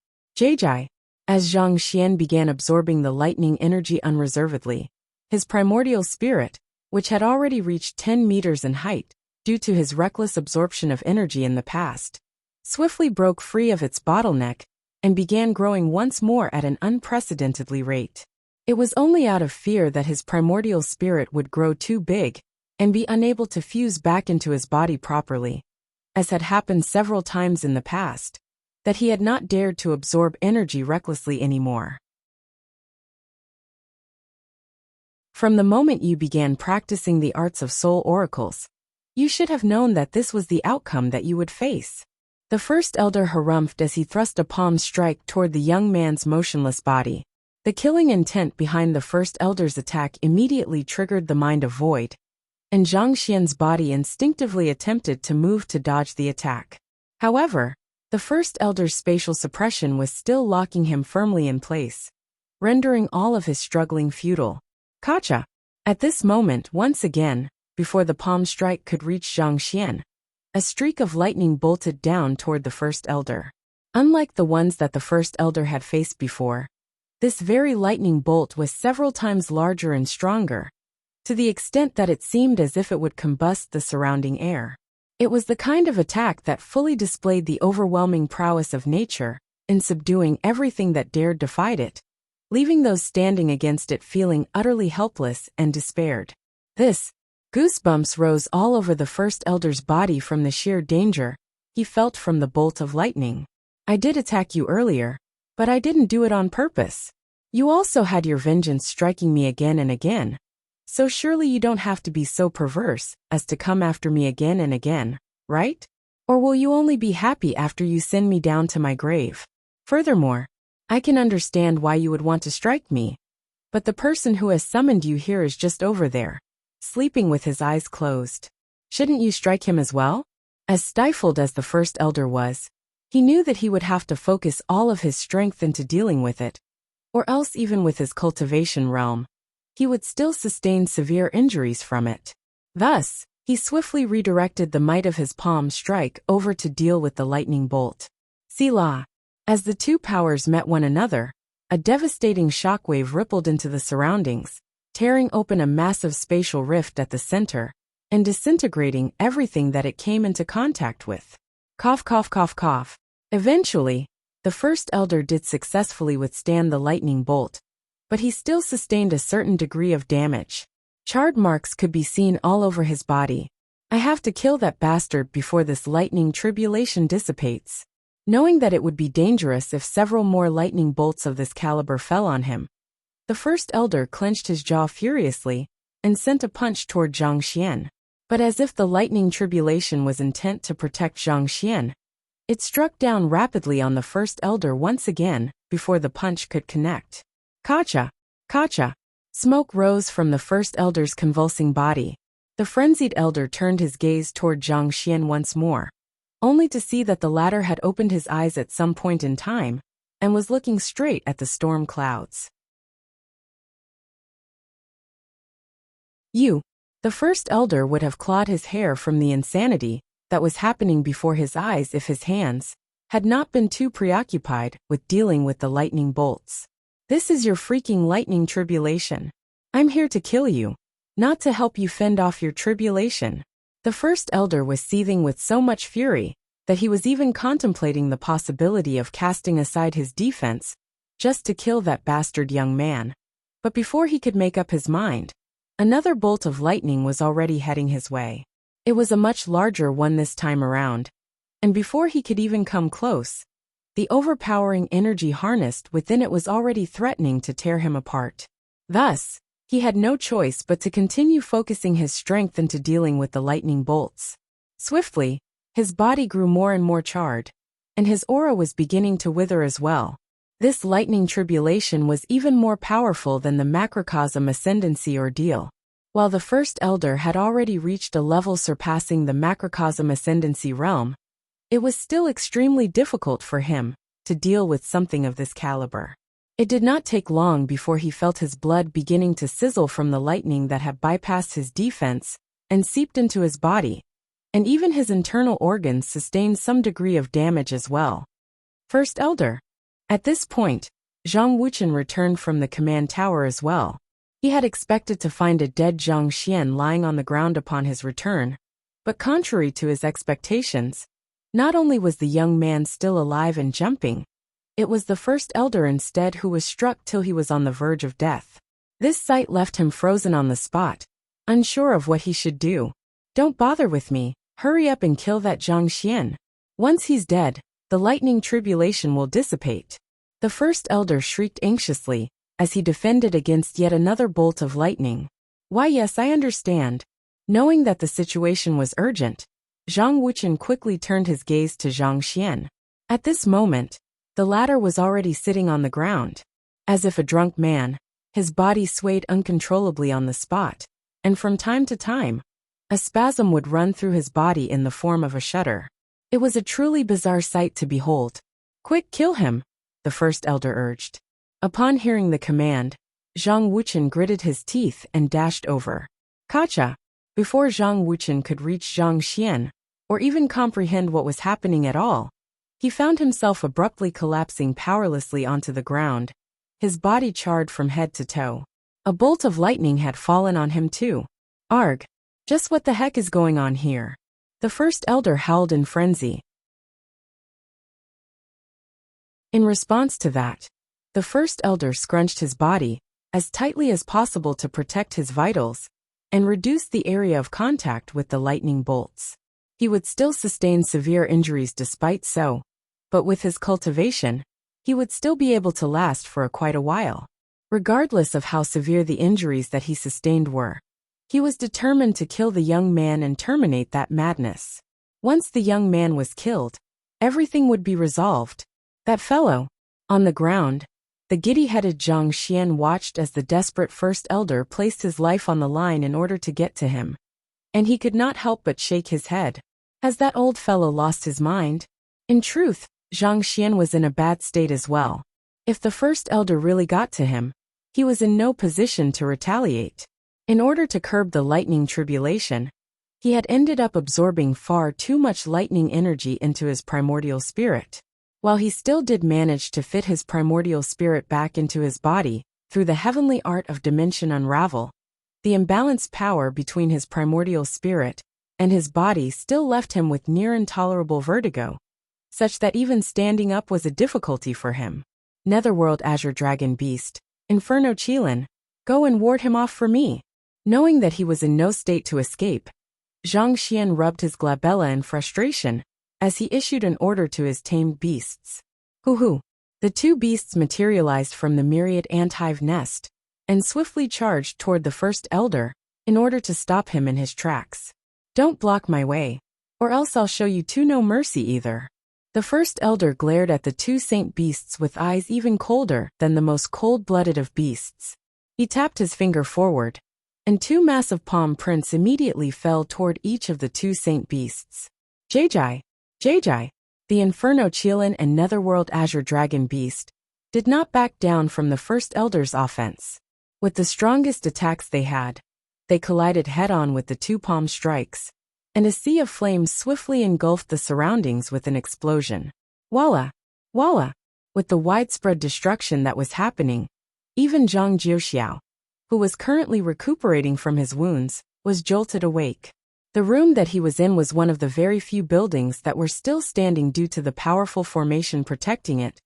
As Zhang Xian began absorbing the lightning energy unreservedly, his primordial spirit, which had already reached 10 meters in height, due to his reckless absorption of energy in the past, swiftly broke free of its bottleneck and began growing once more at an unprecedentedly rate. It was only out of fear that his primordial spirit would grow too big and be unable to fuse back into his body properly, as had happened several times in the past, that he had not dared to absorb energy recklessly anymore. From the moment you began practicing the arts of soul oracles, you should have known that this was the outcome that you would face. The first elder harumphed as he thrust a palm strike toward the young man's motionless body. The killing intent behind the first elder's attack immediately triggered the mind of Void, and Zhang Xian's body instinctively attempted to move to dodge the attack. However, the first elder's spatial suppression was still locking him firmly in place, rendering all of his struggling futile. Kacha! At this moment, once again, before the palm strike could reach Zhang Xian, a streak of lightning bolted down toward the first elder. Unlike the ones that the first elder had faced before, this very lightning bolt was several times larger and stronger, to the extent that it seemed as if it would combust the surrounding air. It was the kind of attack that fully displayed the overwhelming prowess of nature in subduing everything that dared defy it, leaving those standing against it feeling utterly helpless and despaired. Goosebumps rose all over the first elder's body from the sheer danger he felt from the bolt of lightning. I did attack you earlier, but I didn't do it on purpose. You also had your vengeance striking me again and again, so surely you don't have to be so perverse as to come after me again and again, right? Or will you only be happy after you send me down to my grave? Furthermore, I can understand why you would want to strike me, but the person who has summoned you here is just over there, sleeping with his eyes closed. Shouldn't you strike him as well? As stifled as the first elder was, he knew that he would have to focus all of his strength into dealing with it, or else even with his cultivation realm, he would still sustain severe injuries from it. Thus, he swiftly redirected the might of his palm strike over to deal with the lightning bolt. Selah! As the two powers met one another, a devastating shockwave rippled into the surroundings, tearing open a massive spatial rift at the center, and disintegrating everything that it came into contact with. Cough, cough, cough, cough. Eventually, the first elder did successfully withstand the lightning bolt, but he still sustained a certain degree of damage. Charred marks could be seen all over his body. I have to kill that bastard before this lightning tribulation dissipates. Knowing that it would be dangerous if several more lightning bolts of this caliber fell on him, the first elder clenched his jaw furiously and sent a punch toward Zhang Xian. But as if the lightning tribulation was intent to protect Zhang Xian, it struck down rapidly on the first elder once again before the punch could connect. Kacha! Kacha! Smoke rose from the first elder's convulsing body. The frenzied elder turned his gaze toward Zhang Xian once more, only to see that the latter had opened his eyes at some point in time and was looking straight at the storm clouds. The first elder would have clawed his hair from the insanity that was happening before his eyes if his hands had not been too preoccupied with dealing with the lightning bolts. This is your freaking lightning tribulation. I'm here to kill you, not to help you fend off your tribulation. The first elder was seething with so much fury that he was even contemplating the possibility of casting aside his defense just to kill that bastard young man. But before he could make up his mind, another bolt of lightning was already heading his way. It was a much larger one this time around, and before he could even come close, the overpowering energy harnessed within it was already threatening to tear him apart. Thus, he had no choice but to continue focusing his strength into dealing with the lightning bolts. Swiftly, his body grew more and more charred, and his aura was beginning to wither as well. This lightning tribulation was even more powerful than the macrocosm ascendancy ordeal. While the first elder had already reached a level surpassing the macrocosm ascendancy realm, it was still extremely difficult for him to deal with something of this caliber. It did not take long before he felt his blood beginning to sizzle from the lightning that had bypassed his defense and seeped into his body, and even his internal organs sustained some degree of damage as well. First elder. At this point, Zhang Wuchen returned from the command tower as well. He had expected to find a dead Zhang Xian lying on the ground upon his return, but contrary to his expectations, not only was the young man still alive and jumping, it was the first elder instead who was struck till he was on the verge of death. This sight left him frozen on the spot, unsure of what he should do. Don't bother with me, hurry up and kill that Zhang Xian. Once he's dead, the lightning tribulation will dissipate. The first elder shrieked anxiously as he defended against yet another bolt of lightning. Why, yes, I understand. Knowing that the situation was urgent, Zhang Wuchen quickly turned his gaze to Zhang Xian. At this moment, the latter was already sitting on the ground. As if a drunk man, his body swayed uncontrollably on the spot, and from time to time, a spasm would run through his body in the form of a shudder. It was a truly bizarre sight to behold. Quick, kill him, the first elder urged. Upon hearing the command, Zhang Wuchen gritted his teeth and dashed over. Kacha! Before Zhang Wuchen could reach Zhang Xian, or even comprehend what was happening at all, he found himself abruptly collapsing powerlessly onto the ground, his body charred from head to toe. A bolt of lightning had fallen on him too. Arg! Just what the heck is going on here? The first elder howled in frenzy. In response to that, the first elder scrunched his body as tightly as possible to protect his vitals and reduce the area of contact with the lightning bolts. He would still sustain severe injuries despite so, but with his cultivation, he would still be able to last for quite a while. Regardless of how severe the injuries that he sustained were, he was determined to kill the young man and terminate that madness. Once the young man was killed, everything would be resolved. That fellow. On the ground, the giddy-headed Zhang Xian watched as the desperate first elder placed his life on the line in order to get to him. And he could not help but shake his head. Has that old fellow lost his mind? In truth, Zhang Xian was in a bad state as well. If the first elder really got to him, he was in no position to retaliate. In order to curb the lightning tribulation, he had ended up absorbing far too much lightning energy into his primordial spirit. While he still did manage to fit his primordial spirit back into his body through the heavenly art of dimension unravel, The imbalanced power between his primordial spirit and his body still left him with near intolerable vertigo, such that even standing up was a difficulty for him. Netherworld Azure Dragon Beast, Inferno Qilin, go and ward him off for me. Knowing that he was in no state to escape, Zhang Xian rubbed his glabella in frustration as he issued an order to his tamed beasts. Hoo-hoo! The two beasts materialized from the myriad ant-hive nest and swiftly charged toward the first elder in order to stop him in his tracks. Don't block my way, or else I'll show you two no mercy either. The first elder glared at the two saint beasts with eyes even colder than the most cold-blooded of beasts. He tapped his finger forward, and two massive palm prints immediately fell toward each of the two saint beasts. Jai! The Inferno Qilin and Netherworld Azure Dragon Beast did not back down from the first elder's offense. With the strongest attacks they had, they collided head-on with the two palm strikes, and a sea of flames swiftly engulfed the surroundings with an explosion. Walla! With the widespread destruction that was happening, even Zhang Jiuxiao, who was currently recuperating from his wounds, was jolted awake. The room that he was in was one of the very few buildings that were still standing due to the powerful formation protecting it,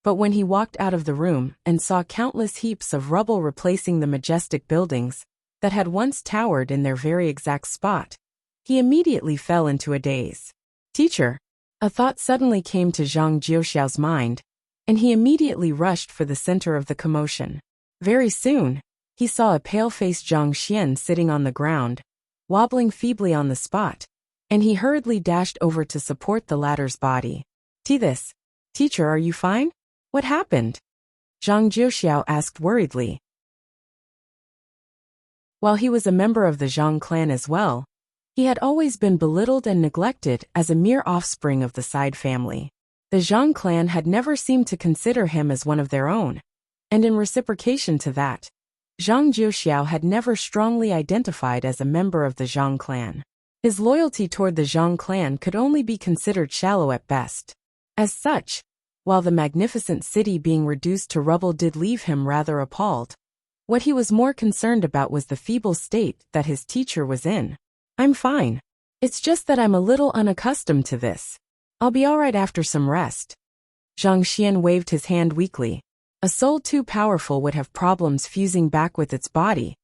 but when he walked out of the room and saw countless heaps of rubble replacing the majestic buildings that had once towered in their very exact spot, he immediately fell into a daze. Teacher! A thought suddenly came to Zhang Jiuxiao's mind, and he immediately rushed for the center of the commotion. Very soon, he saw a pale-faced Zhang Xian sitting on the ground, wobbling feebly on the spot, and he hurriedly dashed over to support the latter's body. Teacher, are you fine? What happened? Zhang Jiuxiao asked worriedly. While he was a member of the Zhang clan as well, he had always been belittled and neglected as a mere offspring of the side family. The Zhang clan had never seemed to consider him as one of their own, and in reciprocation to that, Zhang Jiuxiao had never strongly identified as a member of the Zhang clan. His loyalty toward the Zhang clan could only be considered shallow at best. As such, while the magnificent city being reduced to rubble did leave him rather appalled, what he was more concerned about was the feeble state that his teacher was in. I'm fine. It's just that I'm a little unaccustomed to this. I'll be all right after some rest. Zhang Xian waved his hand weakly. A soul too powerful would have problems fusing back with its body.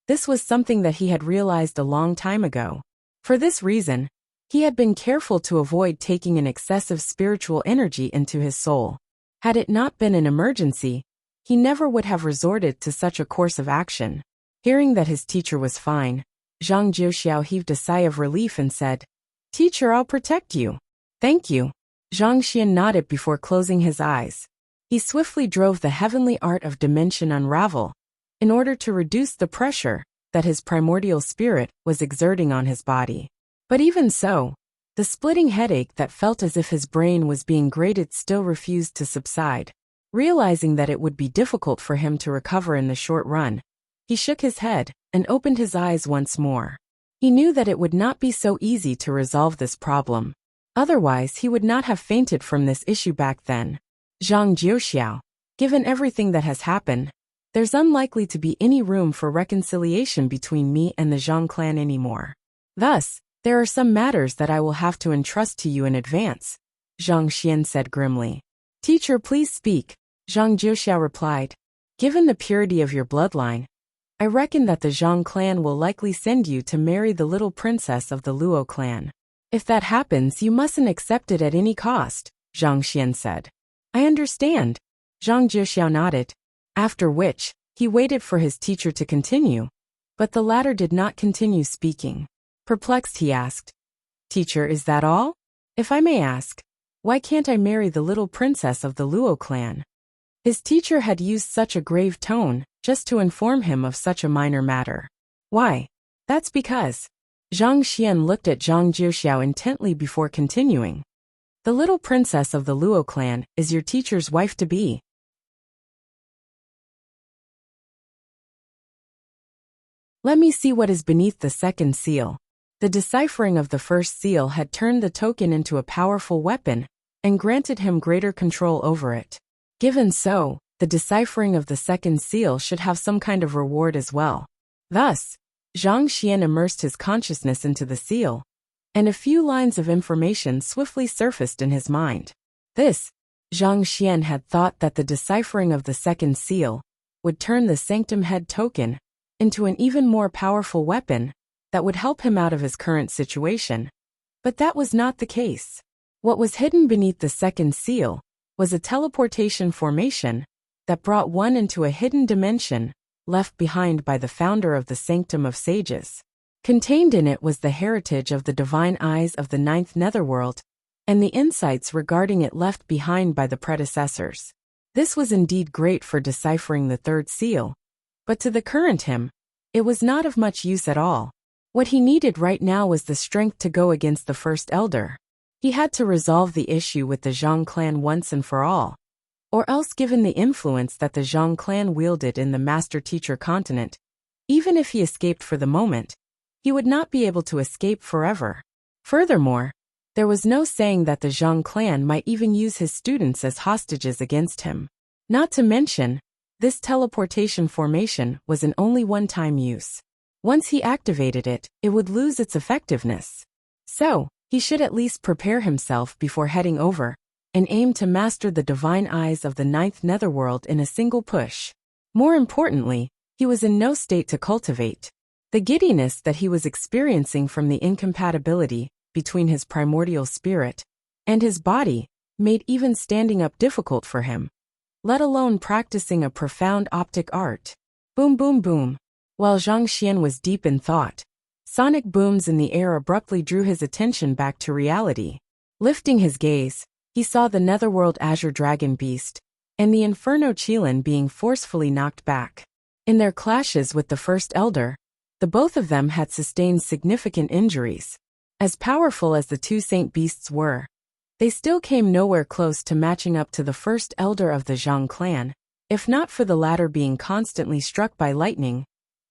This was something that he had realized a long time ago. For this reason, he had been careful to avoid taking an excessive spiritual energy into his soul. Had it not been an emergency, he never would have resorted to such a course of action. Hearing that his teacher was fine, Zhang Jiuxiao heaved a sigh of relief and said, Teacher, I'll protect you. Thank you. Zhang Xian nodded before closing his eyes. He swiftly drove the heavenly art of dimension unravel, in order to reduce the pressure that his primordial spirit was exerting on his body. But even so, the splitting headache that felt as if his brain was being grated still refused to subside. Realizing that it would be difficult for him to recover in the short run, he shook his head and opened his eyes once more. He knew that it would not be so easy to resolve this problem. Otherwise, he would not have fainted from this issue back then. Zhang Jiuxiao, given everything that has happened, there's unlikely to be any room for reconciliation between me and the Zhang clan anymore. Thus, there are some matters that I will have to entrust to you in advance, Zhang Xian said grimly. Teacher, please speak, Zhang Jiuxiao replied. Given the purity of your bloodline, I reckon that the Zhang clan will likely send you to marry the little princess of the Luo clan. If that happens, you mustn't accept it at any cost, Zhang Xian said. I understand. Zhang Jiuxiao nodded, after which, he waited for his teacher to continue, but the latter did not continue speaking. Perplexed, he asked, Teacher, is that all? If I may ask, why can't I marry the little princess of the Luo clan? His teacher had used such a grave tone, just to inform him of such a minor matter. Why? That's because. Zhang Xian looked at Zhang Jiuxiao intently before continuing. The little princess of the Luo clan is your teacher's wife-to-be. Let me see what is beneath the second seal. The deciphering of the first seal had turned the token into a powerful weapon and granted him greater control over it. Given so, the deciphering of the second seal should have some kind of reward as well. Thus, Zhang Xian immersed his consciousness into the seal, and a few lines of information swiftly surfaced in his mind. Zhang Xian had thought that the deciphering of the second seal would turn the Sanctum Head token into an even more powerful weapon that would help him out of his current situation. But that was not the case. What was hidden beneath the second seal was a teleportation formation that brought one into a hidden dimension left behind by the founder of the Sanctum of Sages. Contained in it was the heritage of the divine eyes of the ninth netherworld, and the insights regarding it left behind by the predecessors. This was indeed great for deciphering the third seal, but to the current him, it was not of much use at all. What he needed right now was the strength to go against the first elder. He had to resolve the issue with the Zhang clan once and for all, or else given the influence that the Zhang clan wielded in the master-teacher continent, even if he escaped for the moment, he would not be able to escape forever. Furthermore, there was no saying that the Zhang clan might even use his students as hostages against him. Not to mention, this teleportation formation was an only one-time use. Once he activated it, it would lose its effectiveness. So, he should at least prepare himself before heading over, and aim to master the divine eyes of the ninth netherworld in a single push. More importantly, he was in no state to cultivate. The giddiness that he was experiencing from the incompatibility between his primordial spirit and his body made even standing up difficult for him, let alone practicing a profound optic art. Boom boom boom. While Zhang Xian was deep in thought, sonic booms in the air abruptly drew his attention back to reality. Lifting his gaze, he saw the netherworld azure dragon beast and the inferno Qilin being forcefully knocked back. In their clashes with the first elder, the both of them had sustained significant injuries. As powerful as the two saint beasts were, they still came nowhere close to matching up to the first elder of the Zhang clan. If not for the latter being constantly struck by lightning,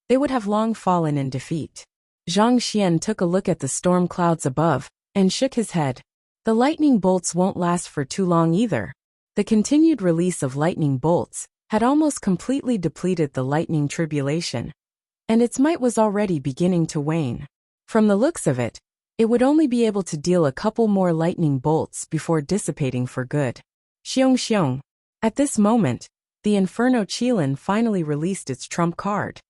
they would have long fallen in defeat. Zhang Xian took a look at the storm clouds above and shook his head. The lightning bolts won't last for too long either. The continued release of lightning bolts had almost completely depleted the lightning tribulation, and its might was already beginning to wane. From the looks of it, it would only be able to deal a couple more lightning bolts before dissipating for good. Xiong xiong. At this moment, the Inferno Qilin finally released its trump card.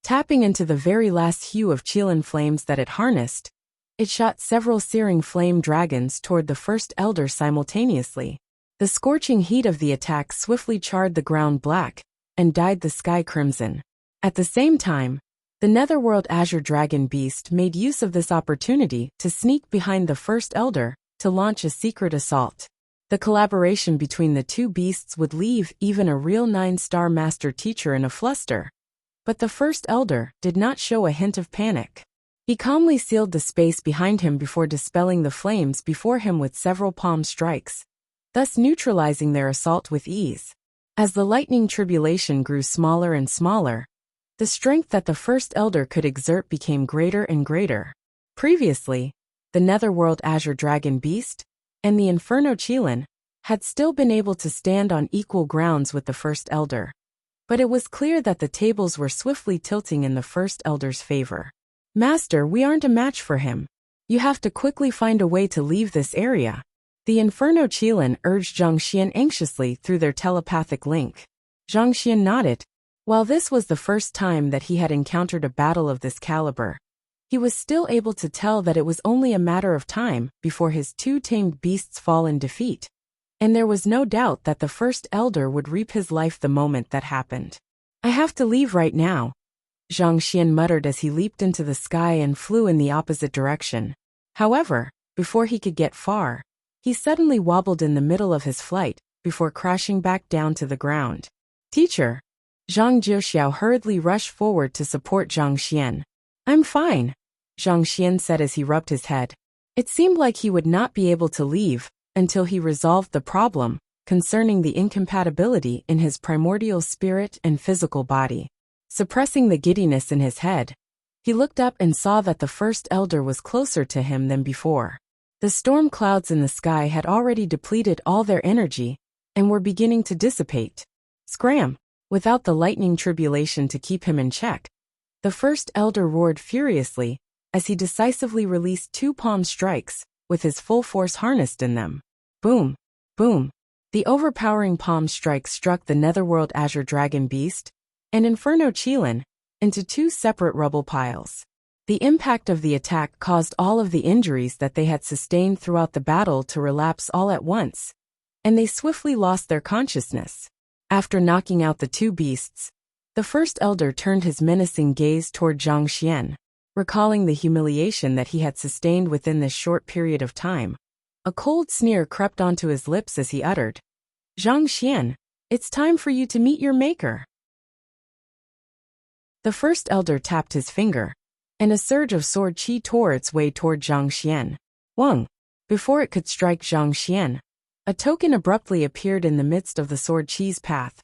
Tapping into the very last hue of Qilin flames that it harnessed, it shot several searing flame dragons toward the first elder simultaneously. The scorching heat of the attack swiftly charred the ground black and dyed the sky crimson. At the same time, the netherworld azure dragon beast made use of this opportunity to sneak behind the first elder to launch a secret assault. The collaboration between the two beasts would leave even a real 9-star master teacher in a fluster. But the first elder did not show a hint of panic. He calmly sealed the space behind him before dispelling the flames before him with several palm strikes, thus neutralizing their assault with ease. As the lightning tribulation grew smaller and smaller, the strength that the first elder could exert became greater and greater. Previously, the netherworld azure dragon beast and the Inferno Qilin had still been able to stand on equal grounds with the first elder. But it was clear that the tables were swiftly tilting in the first elder's favor. Master, we aren't a match for him. You have to quickly find a way to leave this area. The Inferno Qilin urged Zhang Xian anxiously through their telepathic link. Zhang Xian nodded. While this was the first time that he had encountered a battle of this caliber, he was still able to tell that it was only a matter of time before his two tamed beasts fall in defeat. And there was no doubt that the first elder would reap his life the moment that happened. I have to leave right now, Zhang Xian muttered as he leaped into the sky and flew in the opposite direction. However, before he could get far, he suddenly wobbled in the middle of his flight before crashing back down to the ground. Teacher! Zhang Jiuxiao hurriedly rushed forward to support Zhang Xian. I'm fine, Zhang Xian said as he rubbed his head. It seemed like he would not be able to leave until he resolved the problem concerning the incompatibility in his primordial spirit and physical body. Suppressing the giddiness in his head, he looked up and saw that the first elder was closer to him than before. The storm clouds in the sky had already depleted all their energy and were beginning to dissipate. Scram! Without the lightning tribulation to keep him in check, the first elder roared furiously as he decisively released 2 palm strikes, with his full force harnessed in them. Boom! Boom! The overpowering palm strike struck the netherworld azure dragon beast and Inferno Qilin into 2 separate rubble piles. The impact of the attack caused all of the injuries that they had sustained throughout the battle to relapse all at once, and they swiftly lost their consciousness. After knocking out the 2 beasts, the first elder turned his menacing gaze toward Zhang Xian, recalling the humiliation that he had sustained within this short period of time. A cold sneer crept onto his lips as he uttered, "Zhang Xian, it's time for you to meet your maker." The first elder tapped his finger, and a surge of sword qi tore its way toward Zhang Xian. Wang! Before it could strike Zhang Xian, a token abruptly appeared in the midst of the sword qi's path,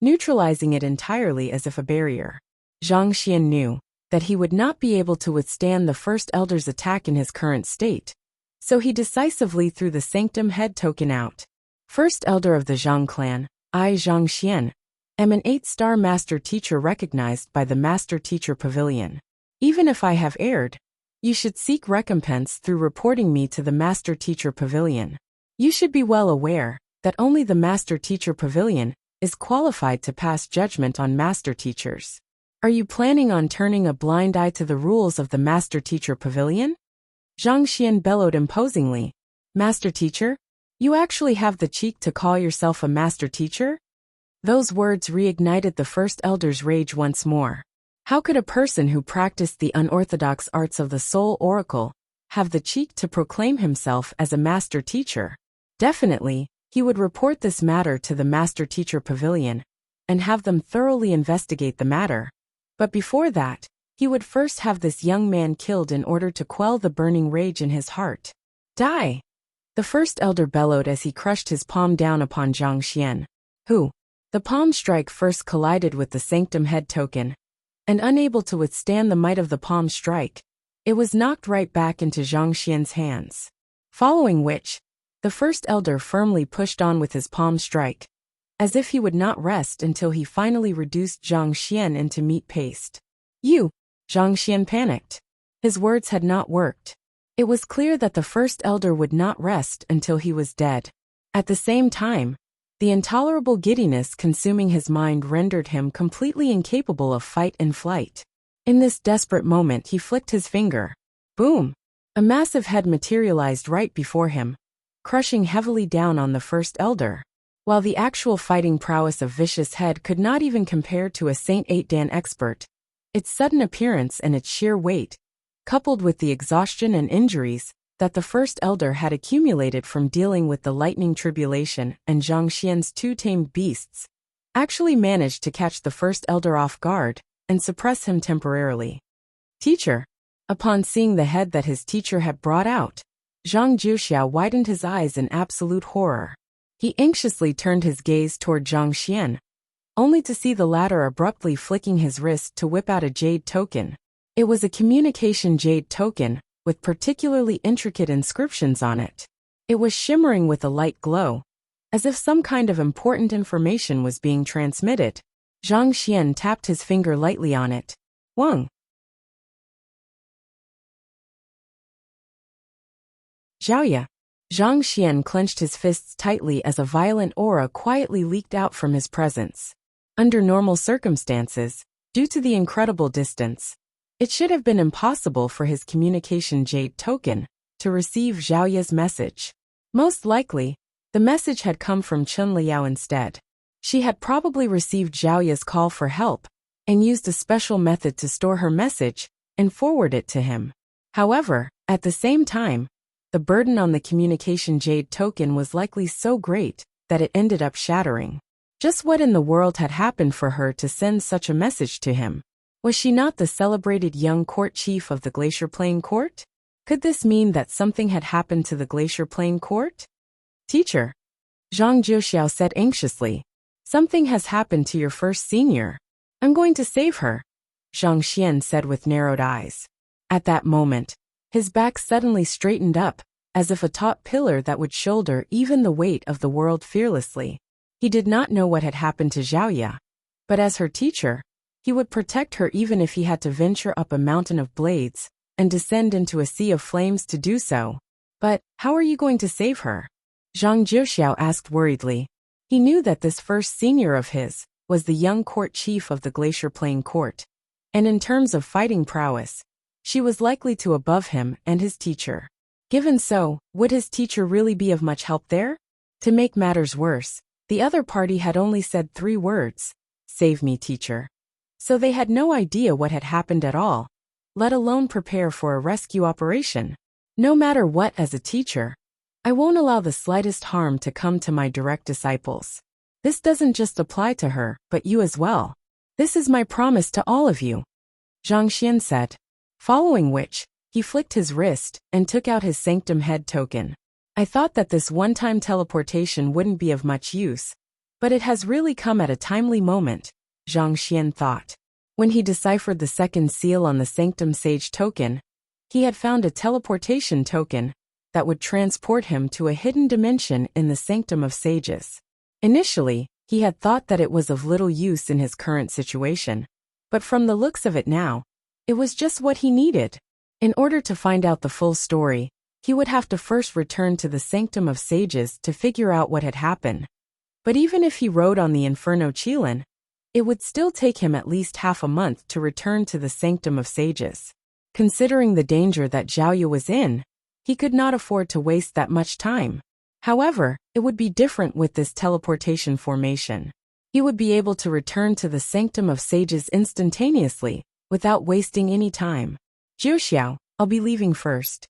neutralizing it entirely as if a barrier. Zhang Xian knew that he would not be able to withstand the first elder's attack in his current state, so he decisively threw the Sanctum Head token out. First elder of the Zhang clan, I Zhang Xian, am an 8-star master teacher recognized by the Master Teacher Pavilion. Even if I have erred, you should seek recompense through reporting me to the Master Teacher Pavilion. You should be well aware that only the Master Teacher Pavilion is qualified to pass judgment on master teachers. Are you planning on turning a blind eye to the rules of the Master Teacher Pavilion? Zhang Xian bellowed imposingly. Master Teacher? You actually have the cheek to call yourself a Master Teacher? Those words reignited the first elder's rage once more. How could a person who practiced the unorthodox arts of the Soul Oracle have the cheek to proclaim himself as a Master Teacher? Definitely, he would report this matter to the Master Teacher Pavilion and have them thoroughly investigate the matter. But before that, he would first have this young man killed in order to quell the burning rage in his heart. Die! The first elder bellowed as he crushed his palm down upon Zhang Xian, who, the palm strike first collided with the Sanctum Head token, and unable to withstand the might of the palm strike, it was knocked right back into Zhang Xian's hands. Following which, the first elder firmly pushed on with his palm strike, as if he would not rest until he finally reduced Zhang Xian into meat paste. You! Zhang Xian panicked. His words had not worked. It was clear that the first elder would not rest until he was dead. At the same time, the intolerable giddiness consuming his mind rendered him completely incapable of fight and flight. In this desperate moment he flicked his finger. Boom! A massive head materialized right before him, crushing heavily down on the first elder. While the actual fighting prowess of Vicious Head could not even compare to a Saint 8 Dan expert, its sudden appearance and its sheer weight, coupled with the exhaustion and injuries that the first elder had accumulated from dealing with the lightning tribulation and Zhang Xian's 2 tamed beasts, actually managed to catch the first elder off guard and suppress him temporarily. Teacher! Upon seeing the head that his teacher had brought out, Zhang Jiuxiao widened his eyes in absolute horror. He anxiously turned his gaze toward Zhang Xian, only to see the latter abruptly flicking his wrist to whip out a jade token. It was a communication jade token, with particularly intricate inscriptions on it. It was shimmering with a light glow, as if some kind of important information was being transmitted. Zhang Xian tapped his finger lightly on it. Wang! Zhaoya! Zhang Xian clenched his fists tightly as a violent aura quietly leaked out from his presence. Under normal circumstances, due to the incredible distance, it should have been impossible for his communication jade token to receive Zhaoya's message. Most likely, the message had come from Chun Liao instead. She had probably received Zhaoya's call for help and used a special method to store her message and forward it to him. However, at the same time, the burden on the communication jade token was likely so great that it ended up shattering. Just what in the world had happened for her to send such a message to him? Was she not the celebrated young court chief of the Glacier Plain Court? Could this mean that something had happened to the Glacier Plain Court? Teacher! Zhang Jiuxiao said anxiously. Something has happened to your first senior. I'm going to save her, Zhang Xian said with narrowed eyes. At that moment, his back suddenly straightened up, as if a taut pillar that would shoulder even the weight of the world fearlessly. He did not know what had happened to Zhaoya, But as her teacher, he would protect her even if he had to venture up a mountain of blades and descend into a sea of flames to do so. But how are you going to save her? Zhang Jiuxiao asked worriedly. He knew that this first senior of his was the young court chief of the Glacier Plain court, and in terms of fighting prowess, she was likely to above him and his teacher. Given so, would his teacher really be of much help there? To make matters worse, the other party had only said 3 words, "Save me, teacher." So they had no idea what had happened at all, let alone prepare for a rescue operation. No matter what, as a teacher, I won't allow the slightest harm to come to my direct disciples. This doesn't just apply to her, but you as well. This is my promise to all of you, Zhang Xian said. Following which, he flicked his wrist and took out his sanctum head token. I thought that this one-time teleportation wouldn't be of much use, but it has really come at a timely moment, Zhang Xian thought. When he deciphered the second seal on the sanctum sage token, he had found a teleportation token that would transport him to a hidden dimension in the sanctum of sages. Initially, he had thought that it was of little use in his current situation, but from the looks of it now, it was just what he needed. In order to find out the full story, he would have to first return to the Sanctum of Sages to figure out what had happened. But even if he rode on the Inferno Qilin, it would still take him at least half a month to return to the Sanctum of Sages. Considering the danger that Zhaoyu was in, he could not afford to waste that much time. However, it would be different with this teleportation formation. He would be able to return to the Sanctum of Sages instantaneously, without wasting any time. Jiuxiao, I'll be leaving first.